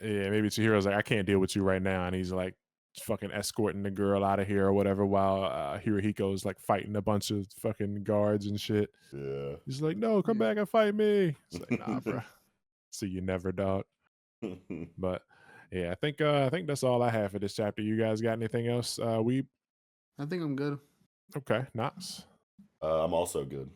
Yeah, maybe Chihiro's like, I can't deal with you right now, and he's like fucking escorting the girl out of here or whatever, while Hirohiko's like fighting a bunch of fucking guards and shit. Yeah, he's like, no, come back and fight me. It's like, nah, bro. See you never, dog. But yeah, I think that's all I have for this chapter. You guys got anything else? I think I'm good. Okay, nice. I'm also good.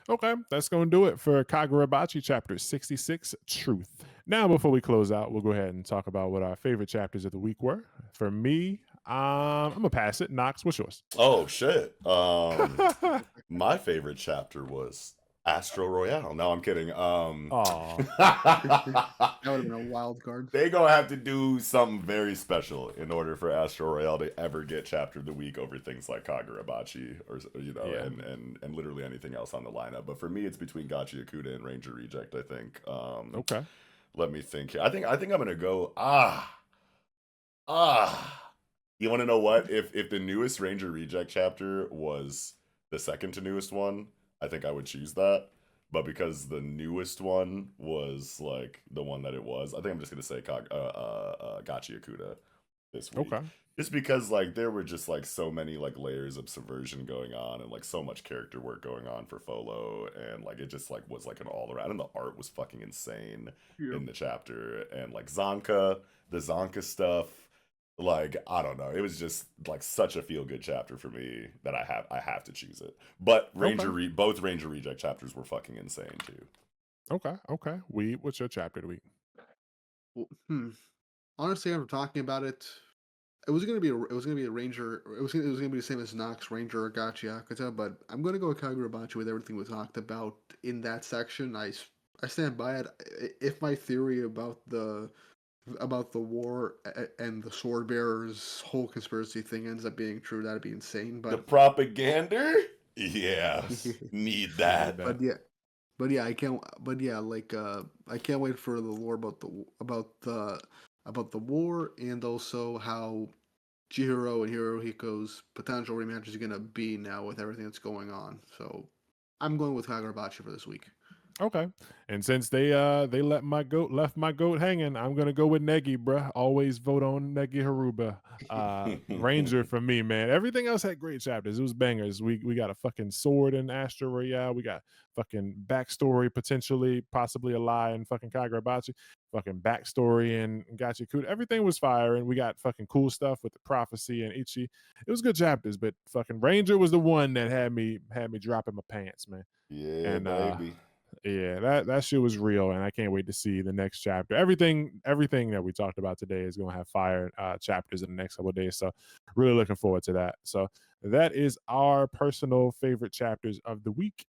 Okay, that's going to do it for Kagurabachi chapter 66, Truth. Now, before we close out, we'll go ahead and talk about what our favorite chapters of the week were. For me, I'm going to pass it. Knox, what's yours? Oh, shit. My favorite chapter was Astro Royale. No, I'm kidding. That would have been a wild card. They gonna have to do something very special in order for Astro Royale to ever get chapter of the week over things like Kagurabachi or and literally anything else on the lineup. But for me, it's between Gachiakuta and Ranger Reject. I think. Okay. Let me think here. I think I'm gonna go. You want to know what? If the newest Ranger Reject chapter was the second to newest one, I think I would choose that. But because the newest one was like the one that it was, I think I'm just gonna say Gachiakuta this week. Okay. Just because like there were just like so many like layers of subversion going on and like so much character work going on for Folo, and like it just like was like an all around, and the art was fucking insane in the chapter, and like the Zonka stuff. Like, I don't know. It was just like such a feel good chapter for me that I have to choose it. But both Ranger Reject chapters were fucking insane too. Okay. What's your chapter of the week? Well, honestly, after talking about it, it was gonna be a Ranger. It was gonna be the same as Nox, Ranger, or Gachiakuta, but I'm gonna go with Kagurabachi with everything we talked about in that section. I stand by it. If my theory about the war and the sword bearers whole conspiracy thing ends up being true, that'd be insane. But the propaganda, need that. But yeah, I can't. But yeah, like I can't wait for the lore about the war, and also how Chihiro and Hirohiko's potential rematch is gonna be now with everything that's going on. So I'm going with Kagurabachi for this week. Okay. And since they left my goat hanging, I'm gonna go with Negi, bruh. Always vote on Negi Haruba. Ranger for me, man. Everything else had great chapters. It was bangers. We got a fucking sword in Astro Royale. We got fucking backstory, potentially, possibly a lie in fucking Kagurabachi. Fucking backstory in Gachiakuta. Everything was fire, and we got fucking cool stuff with the prophecy and Ichi. It was good chapters, but fucking Ranger was the one that had me dropping my pants, man. Yeah, and baby. Yeah, that shit was real, and I can't wait to see the next chapter. Everything that we talked about today is going to have fire chapters in the next couple of days, so really looking forward to that. So that is our personal favorite chapters of the week.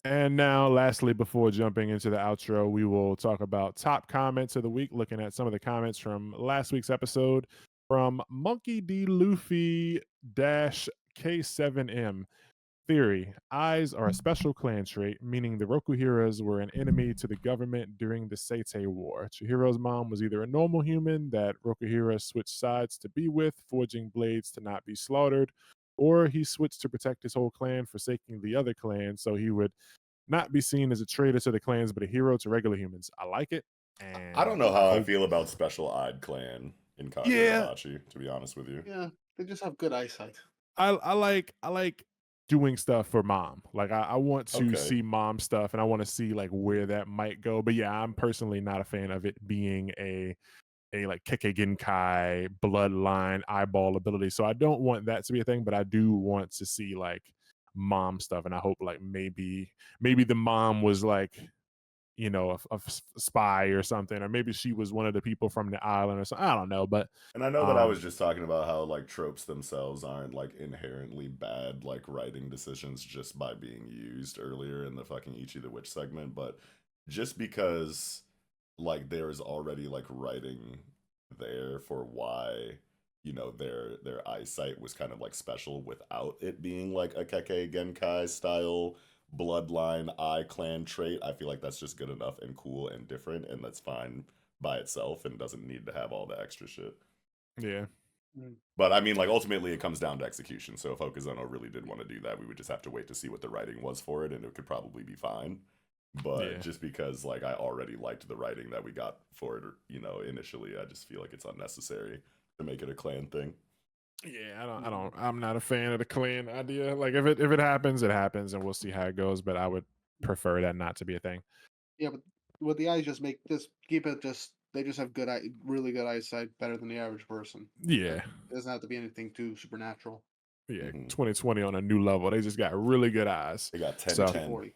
And now, lastly, before jumping into the outro, we will talk about top comments of the week, looking at some of the comments from last week's episode from Monkey D. Luffy -K7M. Theory: eyes are a special clan trait, meaning the Rokuhiras were an enemy to the government during the Seitei War. Chihiro's mom was either a normal human that Rokuhira switched sides to be with, forging blades to not be slaughtered, or he switched to protect his whole clan, forsaking the other clan, so he would not be seen as a traitor to the clans, but a hero to regular humans. I like it, I and don't know I how I hope. feel about Special Eyed Clan in Yeah, Kagurabachi, to be honest with you. Yeah, they just have good eyesight. I like doing stuff for mom. Like I want to Okay. see mom stuff, and I want to see like where that might go. But yeah, I'm personally not a fan of it being a like Kekkei Genkai bloodline eyeball ability. So I don't want that to be a thing, but I do want to see like mom stuff, and I hope like maybe the mom was like, you know, a spy or something, or maybe she was one of the people from the island or something. I don't know, but And I know that I was just talking about how like tropes themselves aren't like inherently bad like writing decisions just by being used earlier in the fucking Ichi the Witch segment, but just because like there is already like writing there for why their eyesight was kind of like special without it being like a Kekkei Genkai style bloodline eye clan trait. I feel like that's just good enough and cool and different, and that's fine by itself and doesn't need to have all the extra shit. yeah. But I mean, like ultimately, it comes down to execution. So if Okazono really did want to do that, we would just have to wait to see what the writing was for it, and it could probably be fine. But Yeah. just because like I already liked the writing that we got for it, initially, I just feel like it's unnecessary to make it a clan thing. Yeah, I'm not a fan of the clan idea. Like if it happens, it happens, and we'll see how it goes. But I would prefer that not to be a thing. Yeah, but with the eyes, just keep it just. They just have really good eyesight, better than the average person. Yeah, It doesn't have to be anything too supernatural. yeah. Mhm. 2020 on a new level. They just got really good eyes. They got 10 So 10. 40.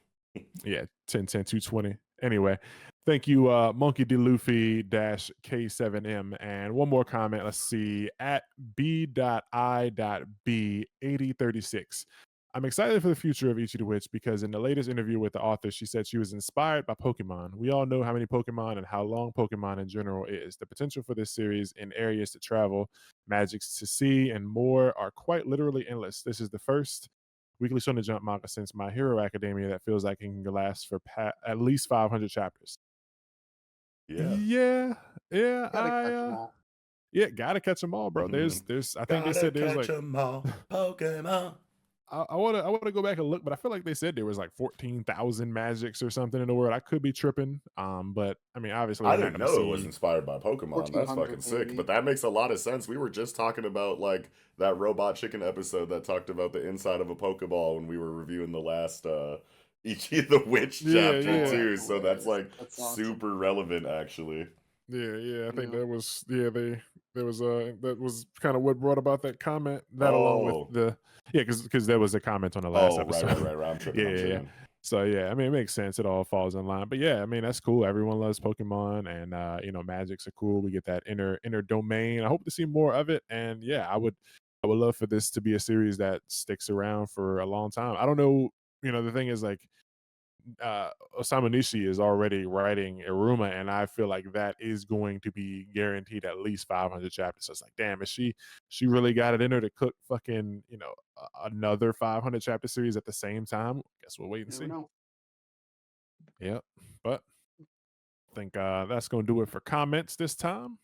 yeah, 10 10 220. Anyway, thank you, Monkey D. Luffy K7M. And one more comment. Let's see, at B.I.B8036. I'm excited for the future of Ichi the Witch because in the latest interview with the author, she said she was inspired by Pokemon. We all know how many Pokemon and how long Pokemon in general is. The potential for this series in areas to travel, magics to see, and more are quite literally endless. This is the first Weekly Shonen Jump manga since My Hero Academia that feels like it can last for at least 500 chapters. Yeah. Yeah, Gotta catch them all. yeah, gotta catch them all, bro. There's, I think they said there's like, them all, Pokemon. I wanna go back and look, but I feel like they said there was like 14,000 magics or something in the world. I could be tripping, but I mean, obviously, I we're not didn't gonna know it was see. inspired by Pokemon. That's 1400 fucking sick. maybe. But that makes a lot of sense. We were just talking about like that Robot Chicken episode that talked about the inside of a Pokeball when we were reviewing the last Ichi the Witch Yeah, chapter yeah. too. So that's like That's awesome. super relevant actually. Yeah. I think Yeah. that was that was kind of what brought about that comment. That along with Oh. the because there was a comment on the last Oh, episode. right. I'm tripping. Yeah. So yeah, I mean it makes sense. It all falls in line. But yeah, I mean that's cool. Everyone loves Pokemon, and magics are cool. We get that inner domain. I hope to see more of it. And yeah, I would love for this to be a series that sticks around for a long time. I don't know. The thing is like Osamu Nishi is already writing Iruma, and I feel like that is going to be guaranteed at least 500 chapters. So it's like, damn, is she really got it in her to cook fucking another 500 chapter series at the same time? Guess we'll wait and Never see. know. Yep, but I think that's going to do it for comments this time.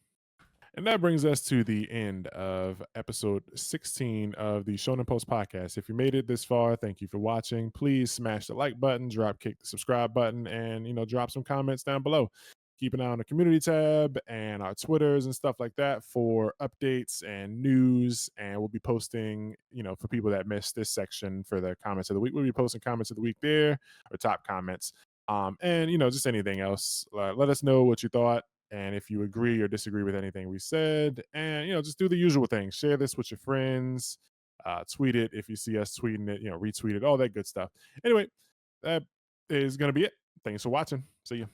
And that brings us to the end of episode 16 of the Shonen Post podcast. If you made it this far, thank you for watching. Please smash the like button, drop kick the subscribe button, and drop some comments down below. Keep an eye on the community tab and our Twitters and stuff like that for updates and news. And we'll be posting, for people that missed this section for the comments of the week, we'll be posting comments of the week there, or top comments. And just anything else. Let us know what you thought. And if you agree or disagree with anything we said, and just do the usual things. Share this with your friends, tweet it if you see us tweeting it, retweet it, all that good stuff. Anyway, that is gonna be it. Thanks for watching. See you.